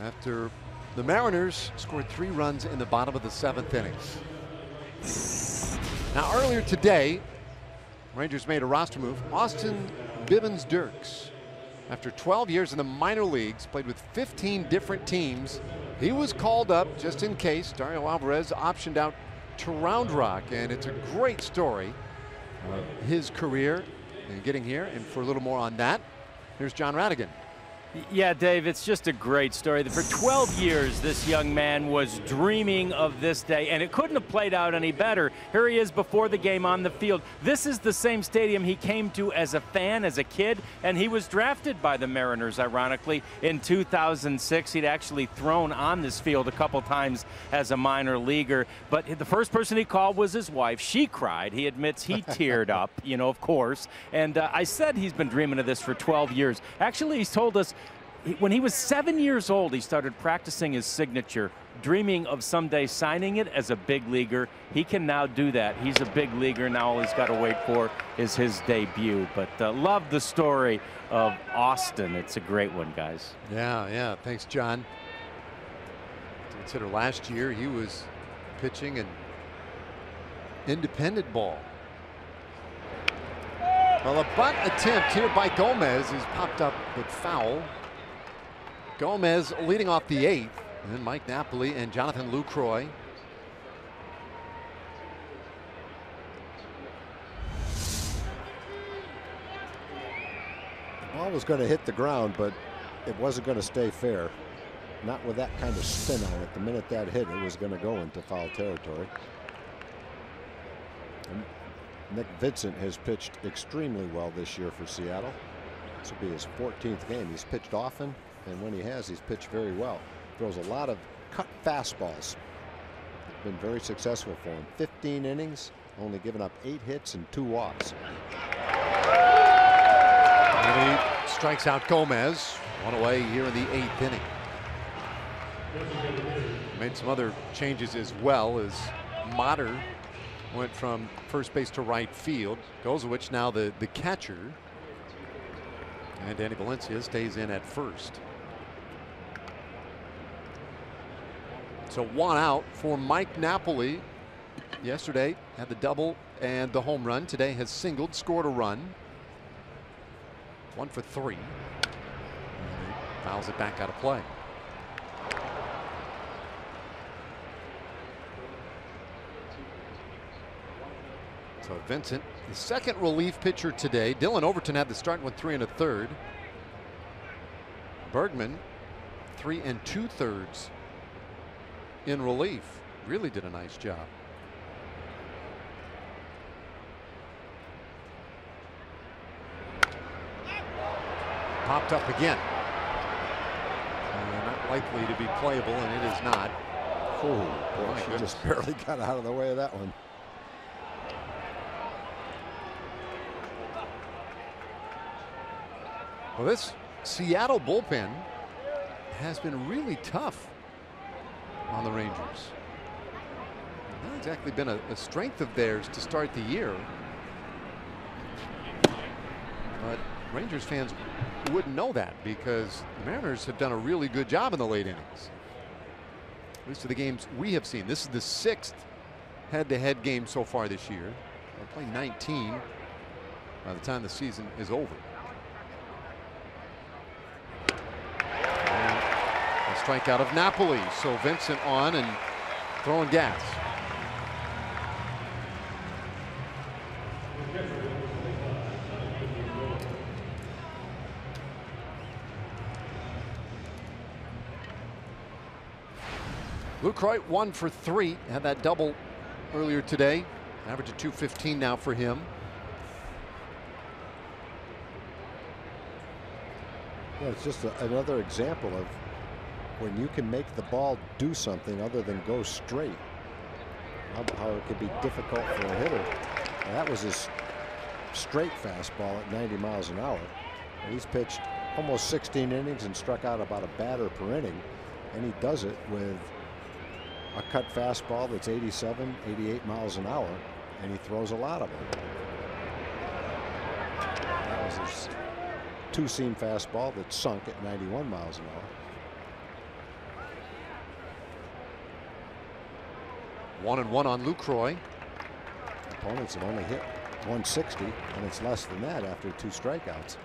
After the Mariners scored 3 runs in the bottom of the 7th inning. Now earlier today, Rangers made a roster move. Austin Bivens-Dirks, after 12 years in the minor leagues, played with 15 different teams. He was called up just in case. Dario Alvarez optioned out to Round Rock, and it's a great story of his career and getting here. And for a little more on that, here's John Radigan. Yeah, Dave, it's just a great story. For 12 years, this young man was dreaming of this day, and it couldn't have played out any better. Here he is before the game on the field. This is the same stadium he came to as a fan, as a kid, and he was drafted by the Mariners, ironically, in 2006. He'd actually thrown on this field a couple times as a minor leaguer, but the first person he called was his wife. She cried. He admits he teared up, you know, of course. And I said he's been dreaming of this for 12 years. Actually, he's told us when he was 7 years old, he started practicing his signature, dreaming of someday signing it as a big leaguer. He can now do that. He's a big leaguer now. All he's got to wait for is his debut. But love the story of Austin. It's a great one, guys. Yeah. Thanks, John. To consider last year, he was pitching an independent ball. Well, a bunt attempt here by Gomez is popped up but foul. Gomez leading off the 8th, and then Mike Napoli and Jonathan Lucroy. The ball was going to hit the ground, but it wasn't going to stay fair. Not with that kind of spin on it. The minute that hit, it was going to go into foul territory. And Nick Vincent has pitched extremely well this year for Seattle. This will be his 14th game. He's pitched often, and when he has, he's pitched very well. Throws a lot of cut fastballs. It's been very successful for him. 15 innings, only given up 8 hits and 2 walks. And he strikes out Gomez. One away here in the 8th inning. Made some other changes as well, as Motter went from first base to right field. Gozowicz now the catcher. And Danny Valencia stays in at first. So 1 out for Mike Napoli. Yesterday had the double and the home run. Today has singled, scored a run. 1 for 3. And he fouls it back out of play. So Vincent, the second relief pitcher today. Dylan Overton had the start, went 3 1/3. Bergman 3 2/3 in relief. Really did a nice job. popped up again. Not likely to be playable, and it is not. Oh, boy, she just barely got out of the way of that one. Well, this Seattle bullpen has been really tough on the Rangers. Not exactly been a strength of theirs to start the year. But Rangers fans wouldn't know that because the Mariners have done a really good job in the late innings. At least of the games we have seen. This is the 6th head-to-head game so far this year. They'll play 19 by the time the season is over. And a strikeout of Napoli. So Vincent on and throwing gas. Lucroy 1 for 3. Had that double earlier today. Average of 215 now for him. Yeah, it's just another example of when you can make the ball do something other than go straight. How it could be difficult for a hitter. And that was his straight fastball at 90 miles an hour. And he's pitched almost 16 innings and struck out about a batter per inning. And he does it with a cut fastball that's 87, 88 miles an hour, and he throws a lot of it. That was his two-seam fastball that sunk at 91 miles an hour. 1-1 on Lucroy. Opponents have only hit 160, and it's less than that after 2 strikeouts.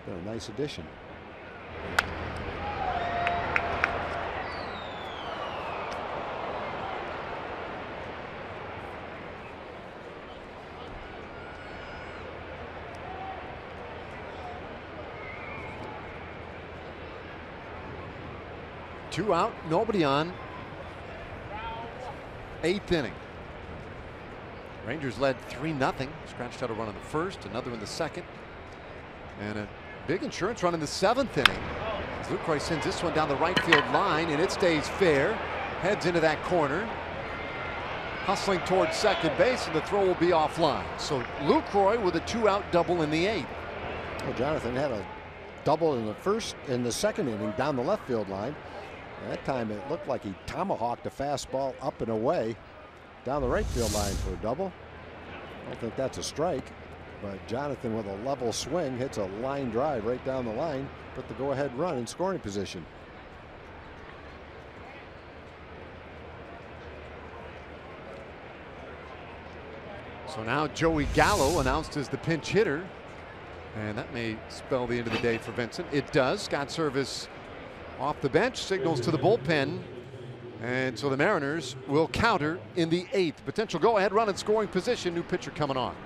Been a nice addition. Two out, nobody on. 8th inning. Rangers led 3-0. Scratched out a run in the first, another in the second, and a big insurance run in the 7th inning. As Lucroy sends this one down the right field line, and it stays fair. Heads into that corner. Hustling towards second base, and the throw will be offline. So Lucroy with a 2-out double in the 8th. Well, Jonathan had a double in the second inning down the left field line. That time it looked like he tomahawked a fastball up and away down the right field line for a double. I don't think that's a strike, but Jonathan with a level swing hits a line drive right down the line, put the go-ahead run in scoring position. So now Joey Gallo announced as the pinch hitter, and that may spell the end of the day for Vincent. It does. Scott Service off the bench, signals to the bullpen, and so the Mariners will counter in the 8th. Potential go-ahead run in scoring position. New pitcher coming on.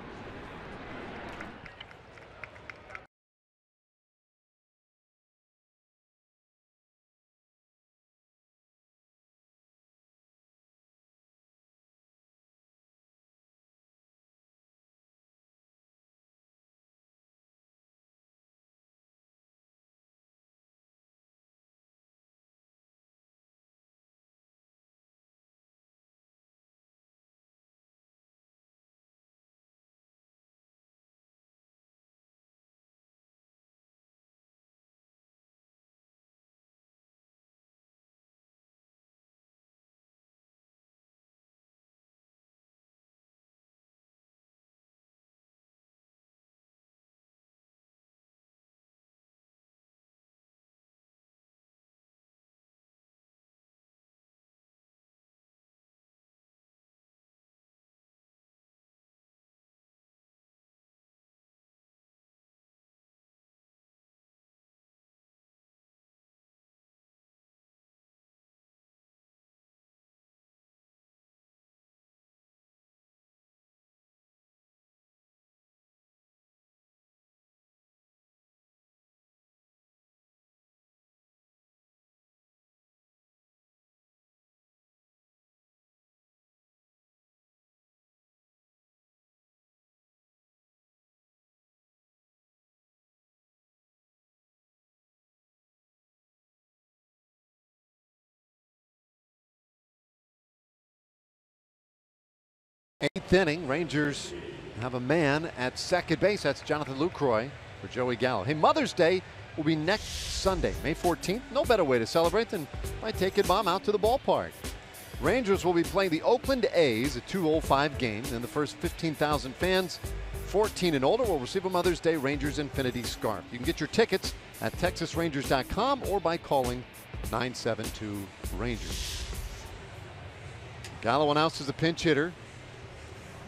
Eighth inning, Rangers have a man at second base. That's Jonathan Lucroy for Joey Gallo. Hey, Mother's Day will be next Sunday, May 14th. No better way to celebrate than by taking Mom out to the ballpark. Rangers will be playing the Oakland A's, a 2:05 game, and the first 15,000 fans 14 and older will receive a Mother's Day Rangers Infinity Scarf. You can get your tickets at TexasRangers.com or by calling 972-RANGERS. Gallo announced as a pinch hitter.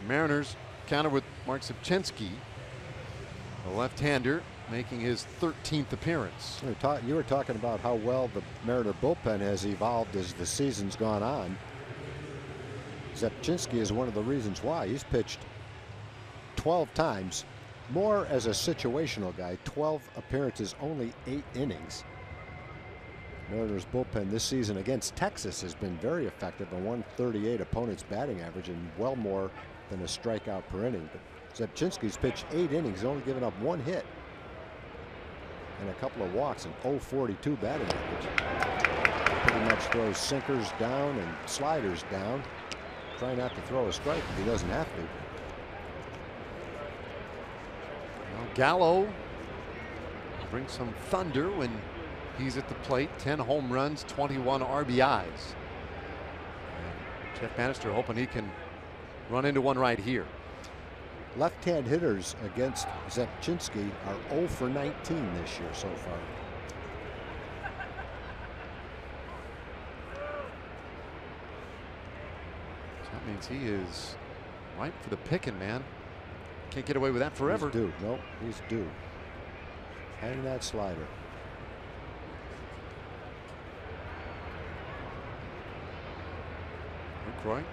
Mariners counter with Mark Zepchinski, a left-hander, making his 13th appearance. You were talking about how well the Mariner bullpen has evolved as the season's gone on. Zepchinski is one of the reasons why. He's pitched 12 times, more as a situational guy. 12 appearances, only 8 innings. Mariners bullpen this season against Texas has been very effective, a 138 opponent's batting average and well more than a strikeout per inning. But Zepchinski's pitched 8 innings, only given up 1 hit and a couple of walks, and 0.42 batting average. Pretty much throws sinkers down and sliders down. Try not to throw a strike if he doesn't have to. Well, Gallo brings some thunder when he's at the plate. 10 home runs, 21 RBIs. Jeff Bannister hoping he can run into one right here. Left-hand hitters against Zepchinski are 0 for 19 this year so far. So that means he is right for the picking, man. Can't get away with that forever. He's due. Nope, he's due. Hang that slider. Lucroy,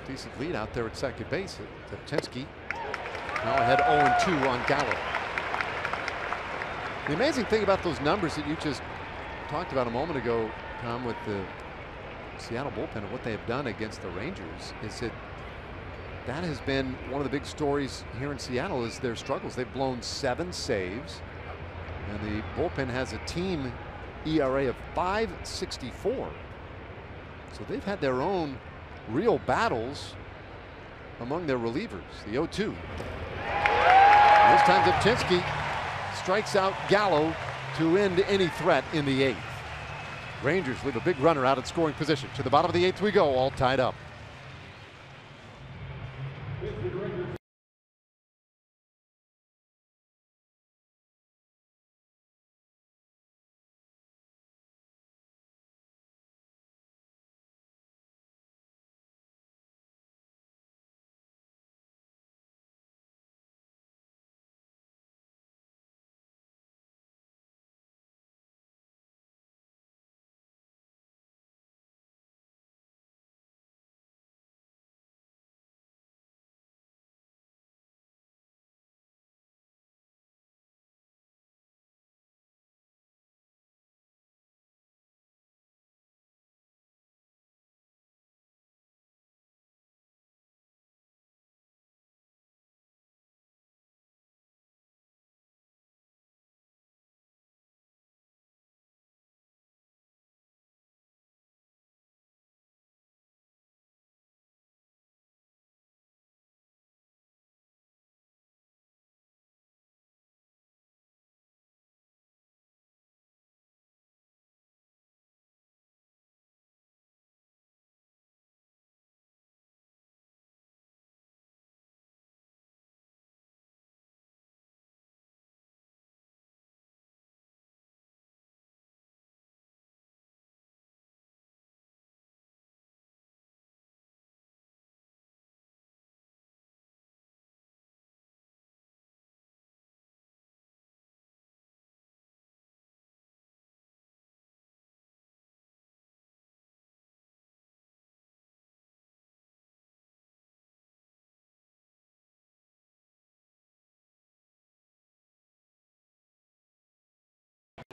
decent lead out there at second base. Zepchinski now ahead 0-2 on Gallo. The amazing thing about those numbers that you just talked about a moment ago, Tom, with the Seattle bullpen and what they have done against the Rangers, is that has been one of the big stories here in Seattle, is their struggles. They've blown 7 saves, and the bullpen has a team ERA of 5.64. So they've had their own real battles among their relievers. The 0-2. This time Zepchinski strikes out Gallo to end any threat in the 8th. Rangers leave a big runner out at scoring position. To the bottom of the 8th we go, all tied up.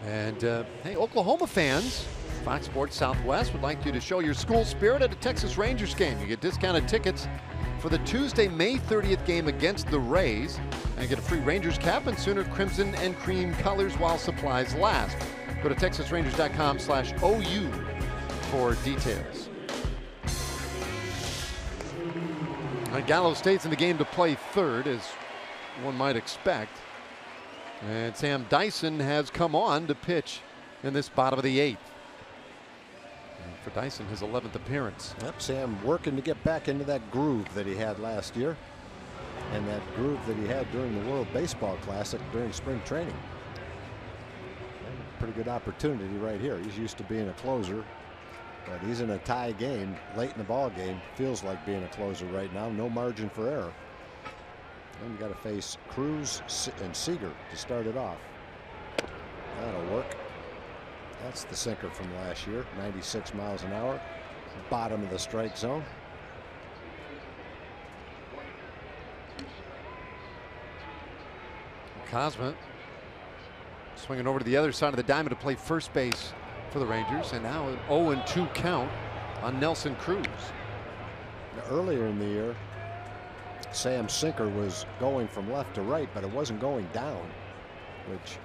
And hey, Oklahoma fans, Fox Sports Southwest would like you to show your school spirit at a Texas Rangers game. You get discounted tickets for the Tuesday, May 30th game against the Rays, and get a free Rangers cap and Sooner crimson and cream colors while supplies last. Go to TexasRangers.com/OU for details. Gallo stays in the game to play third, as one might expect. And Sam Dyson has come on to pitch in this bottom of the 8th. And for Dyson, his 11th appearance. Yep, Sam working to get back into that groove that he had last year, and that groove that he had during the World Baseball Classic during spring training. Pretty good opportunity right here. He's used to being a closer, but he's in a tie game late in the ball game. Feels like being a closer right now. No margin for error. Then you got to face Cruz and Seager to start it off. That'll work. That's the sinker from last year. 96 miles an hour. Bottom of the strike zone. Cosma swinging over to the other side of the diamond to play first base for the Rangers, and now an 0-2 count on Nelson Cruz. Earlier in the year, Sam's sinker was going from left to right, but it wasn't going down, which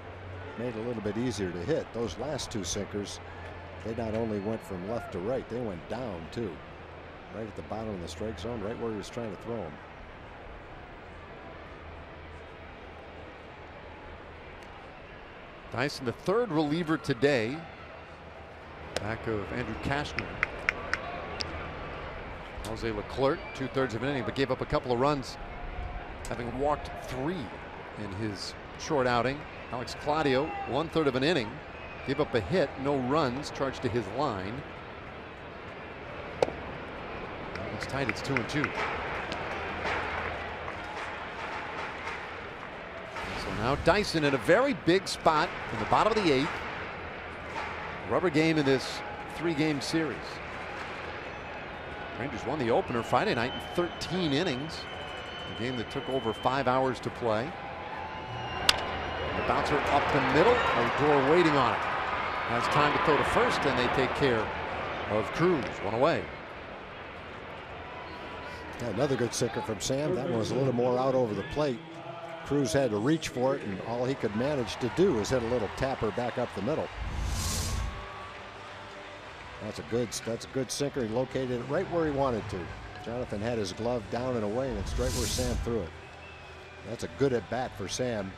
made it a little bit easier to hit. Those last two sinkers, they not only went from left to right, they went down too. Right at the bottom of the strike zone, right where he was trying to throw them. Dyson, the third reliever today, back of Andrew Cashner. Jose Leclerc, 2/3 of an inning, but gave up a couple of runs, having walked 3 in his short outing. Alex Claudio, 1/3 of an inning, gave up a hit, no runs, charged to his line. It's tight, it's 2-2. So now Dyson in a very big spot in the bottom of the 8th. Rubber game in this 3-game series. Rangers won the opener Friday night in 13 innings. A game that took over 5 hours to play. The bouncer up the middle. Odor waiting on it. Has time to throw to first, and they take care of Cruz. 1 away. Yeah, another good sinker from Sam. That one was a little more out over the plate. Cruz had to reach for it, and all he could manage to do is hit a little tapper back up the middle. That's a good sinker. He located it right where he wanted to. Jonathan had his glove down and away, and it's right where Sam threw it. That's a good at bat for Sam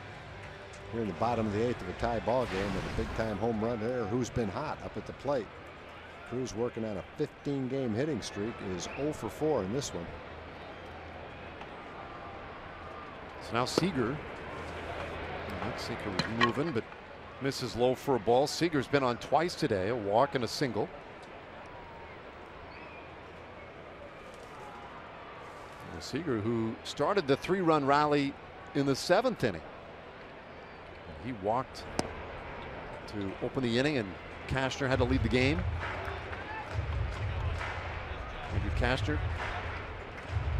here in the bottom of the 8th of a tie ball game with a big time home run there. Who's been hot up at the plate? Cruz working on a 15-game hitting streak, is 0 for 4 in this one. So now Seager. That sinker was moving, but misses low for a ball. Seager's been on twice today, a walk and a single. And Seager, who started the 3-run rally in the 7th inning. He walked to open the inning, and Cashner had to lead the game. Andrew Cashner,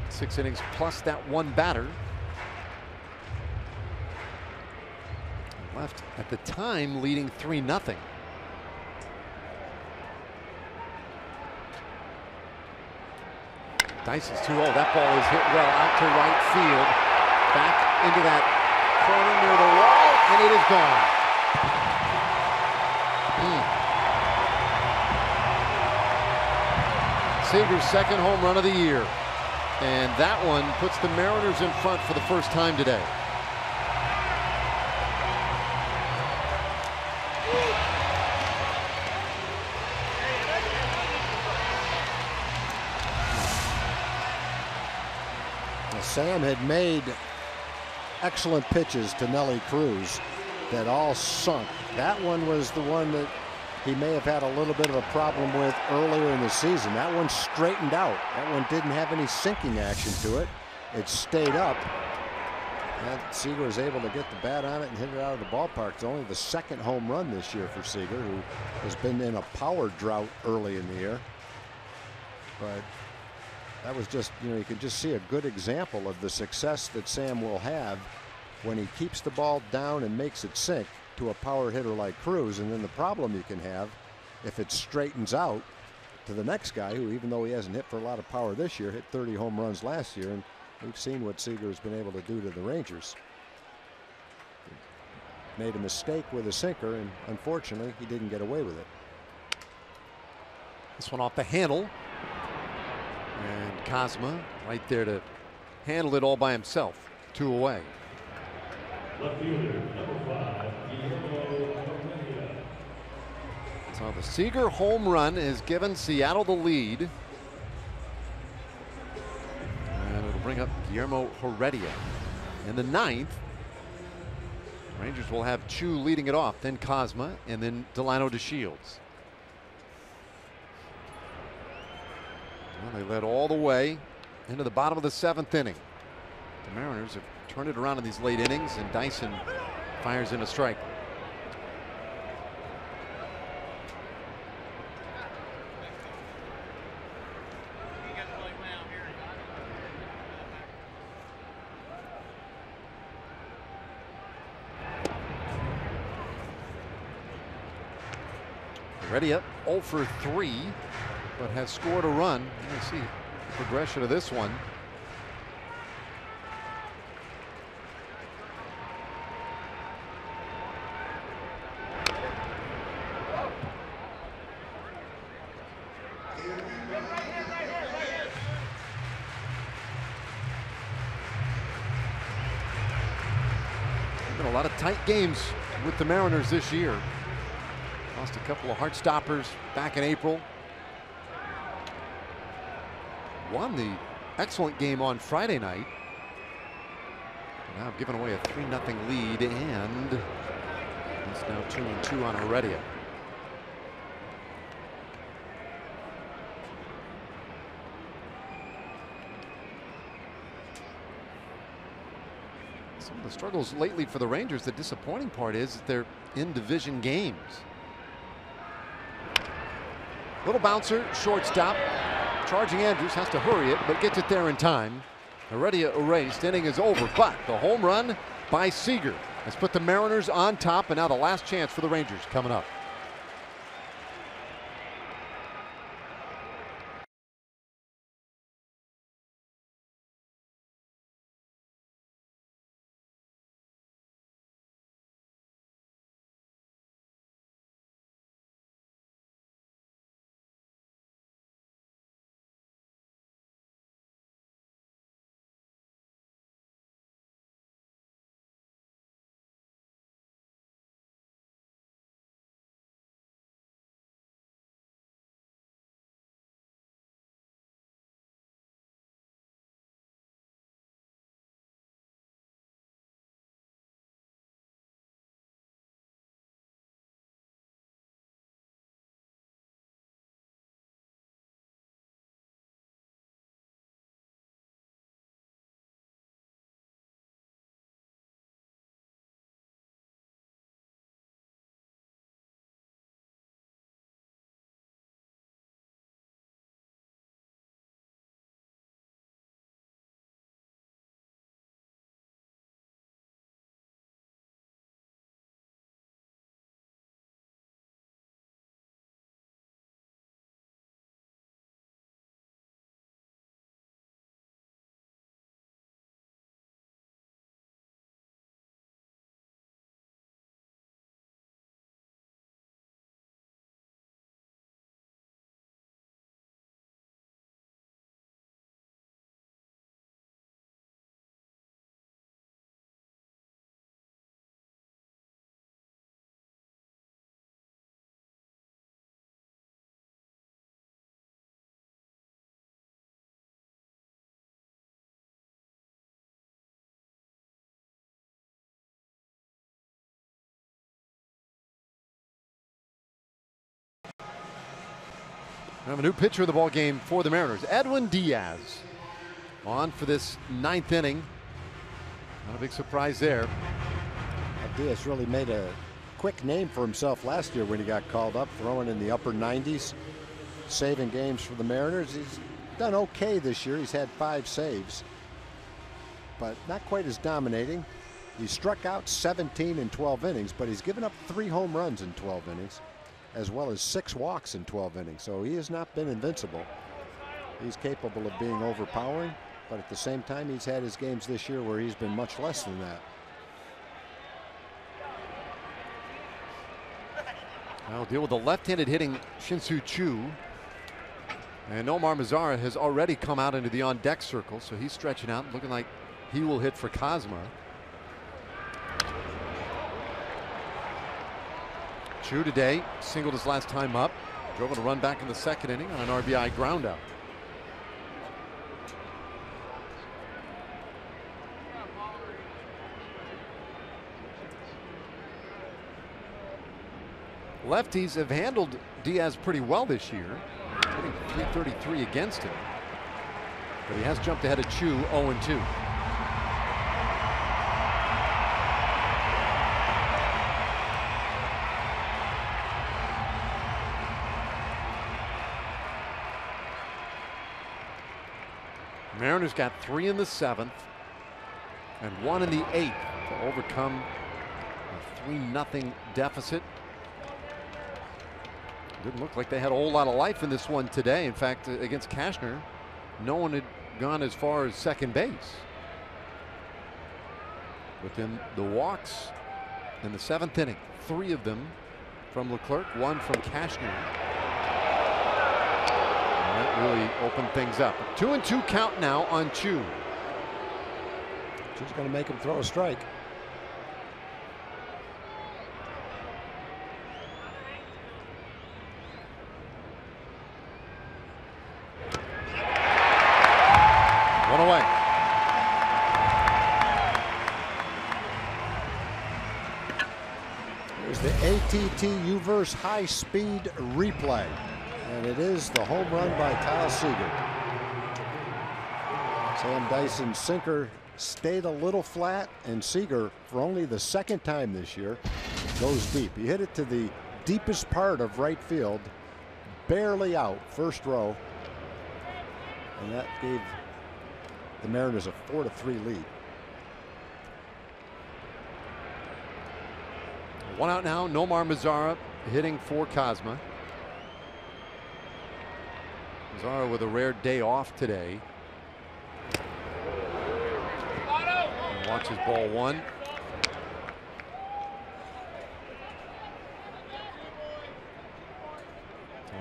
6 innings plus that 1 batter. Left at the time leading 3-0. Dyson's too old. That ball is hit well out to right field. Back into that corner near the wall, and it is gone. Seager's 2nd home run of the year. And that one puts the Mariners in front for the first time today. Sam had made excellent pitches to Nelly Cruz that all sunk. That one was the one that he may have had a little bit of a problem with earlier in the season. That one straightened out. That one didn't have any sinking action to it. It stayed up. And Seager was able to get the bat on it and hit it out of the ballpark. It's only the 2nd home run this year for Seager, who has been in a power drought early in the year. But that was just, you can just see a good example of the success that Sam will have when he keeps the ball down and makes it sink to a power hitter like Cruz. And then the problem you can have if it straightens out to the next guy, who, even though he hasn't hit for a lot of power this year, hit 30 home runs last year, and we've seen what Seager has been able to do to the Rangers. Made a mistake with a sinker, and unfortunately he didn't get away with it. This one off the handle. And Cosma right there to handled it all by himself. 2 away. So the Seager home run has given Seattle the lead. And it'll bring up Guillermo Heredia. In the 9th, Rangers will have Chu leading it off, then Cosma, and then Delano DeShields. Well, they led all the way into the bottom of the 7th inning. The Mariners have turned it around in these late innings, and Dyson fires in a strike. Ready up 0 for 3, but has scored a run. Let's see the progression of this one. Been a lot of tight games with the Mariners this year. Lost a couple of heart stoppers back in April. Won the excellent game on Friday night. Now I've given away a 3-0 lead, and it's now 2-2 on Heredia. Some of the struggles lately for the Rangers, the disappointing part is that they're in division games. Little bouncer, shortstop. Charging Andrews has to hurry it, but gets it there in time. Heredia erased. Inning is over, but the home run by Seager has put the Mariners on top, and now the last chance for the Rangers coming up. We have a new pitcher of the ball game for the Mariners, Edwin Diaz, on for this 9th inning. Not a big surprise there. Diaz really made a quick name for himself last year when he got called up, throwing in the upper 90s, saving games for the Mariners. He's done okay this year. He's had 5 saves, but not quite as dominating. He struck out 17 in 12 innings, but he's given up 3 home runs in 12 innings, as well as 6 walks in 12 innings. So he has not been invincible. He's capable of being overpowering, but at the same time, he's had his games this year where he's been much less than that. I'll deal with the left-handed hitting Shin-Soo Choo. And Nomar Mazara has already come out into the on-deck circle, so he's stretching out, looking like he will hit for Kozma. Chu today singled his last time up, drove in a run back in the second inning on an RBI groundout. Lefties have handled Diaz pretty well this year, hitting .333 against him, but he has jumped ahead of Chu 0-2. Mariners got 3 in the 7th and 1 in the 8th to overcome a 3-0 deficit. Didn't look like they had a whole lot of life in this one today. In fact, against Cashner, no one had gone as far as second base. But then the walks in the 7th inning, 3 of them from Leclerc, 1 from Cashner. And that really opened things up. 2-2 count now on Chu. Chu's going to make him throw a strike. One away. Here's the ATT U-verse high-speed replay, and it is the home run by Kyle Seager. Sam Dyson's sinker stayed a little flat, and Seager, for only the 2nd time this year, goes deep. He hit it to the deepest part of right field, barely out, first row, and that gave the Mariners a 4-3 lead. 1 out now. Nomar Mazara hitting for Kozma. Mazara with a rare day off today. And watches ball 1.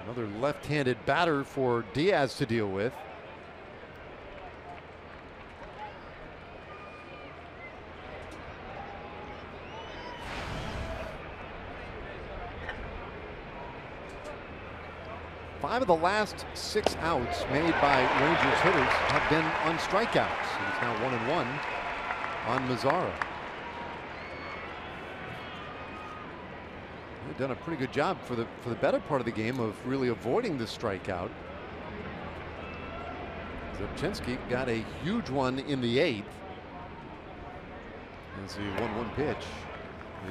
Another left-handed batter for Diaz to deal with. Five of the last 6 outs made by Rangers hitters have been on strikeouts. He's now 1-1 on Mazara. They've done a pretty good job for the better part of the game of really avoiding the strikeout. Zabczynski got a huge one in the 8th. As the 1-1 pitch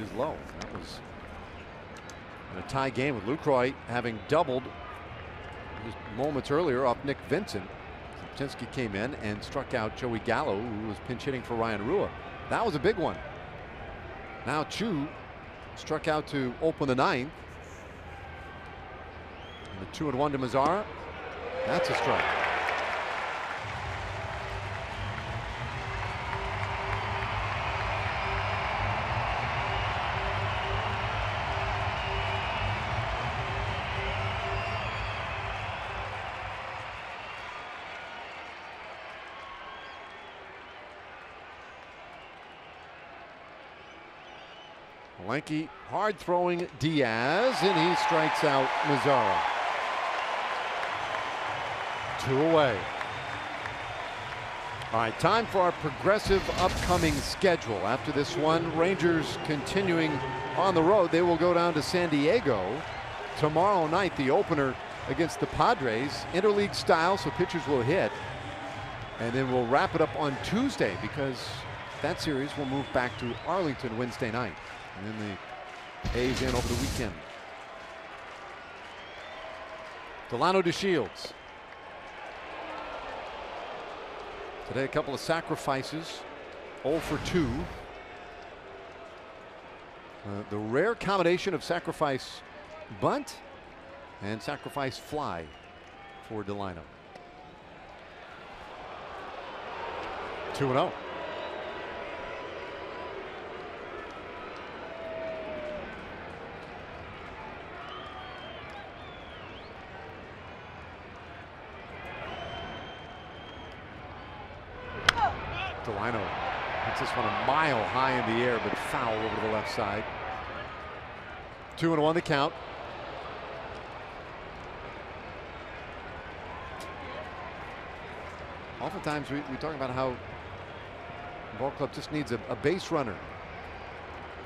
is low. That was in a tie game with Lucroy having doubled just moments earlier off Nick Vincent. Zabczynski came in and struck out Joey Gallo, who was pinch hitting for Ryan Rua. That was a big one. Now Chu struck out to open the 9th. And the 2-1 to Mazara. That's a strike. Lanky hard throwing Diaz, and he strikes out Mazara. 2 away. All right, time for our progressive upcoming schedule. After this one, Rangers continuing on the road. They will go down to San Diego tomorrow night, the opener against the Padres, interleague style, so pitchers will hit. And then we'll wrap it up on Tuesday, because that series will move back to Arlington Wednesday night. And then the A's in over the weekend. Delano DeShields. Today a couple of sacrifices. 0 for 2. The rare combination of sacrifice bunt and sacrifice fly for Delano. 2-0. Delino hits this one a mile high in the air, but foul over to the left side. 2-1 the count. Oftentimes we talk about how the ball club just needs a base runner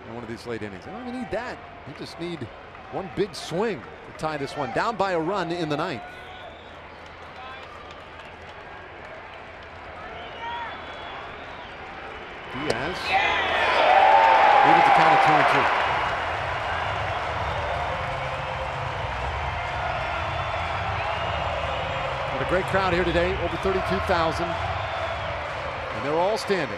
in one of these late innings. They don't even need that. They just need one big swing to tie this one down by a run in the ninth. Diaz leads the count of 2-2. What a great crowd here today, over 32,000, and they're all standing.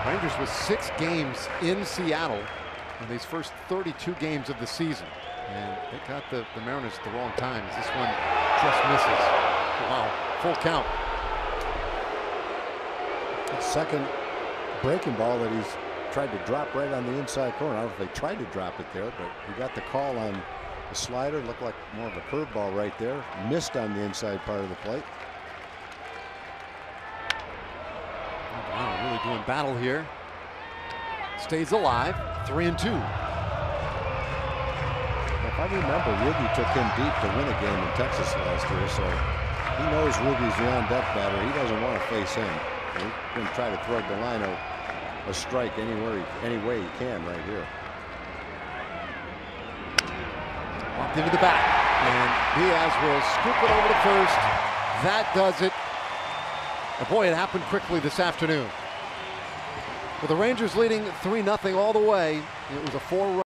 Rangers with 6 games in Seattle in these first 32 games of the season. And they got the Mariners at the wrong time as this one just misses. Wow, full count. Second breaking ball that he's tried to drop right on the inside corner. I don't know if they tried to drop it there, but he got the call on the slider. Looked like more of a curveball right there. Missed on the inside part of the plate. Wow, really doing battle here. Stays alive, 3-2. If I remember, Ruby took him deep to win a game in Texas last year, so he knows Ruby's the on-deck batter. He doesn't want to face him. He's going to try to throw Delino a strike any way he can right here. Walked into the bat, and Diaz will scoop it over to first. That does it. And boy, it happened quickly this afternoon. With the Rangers leading 3-0 all the way, it was a 4-run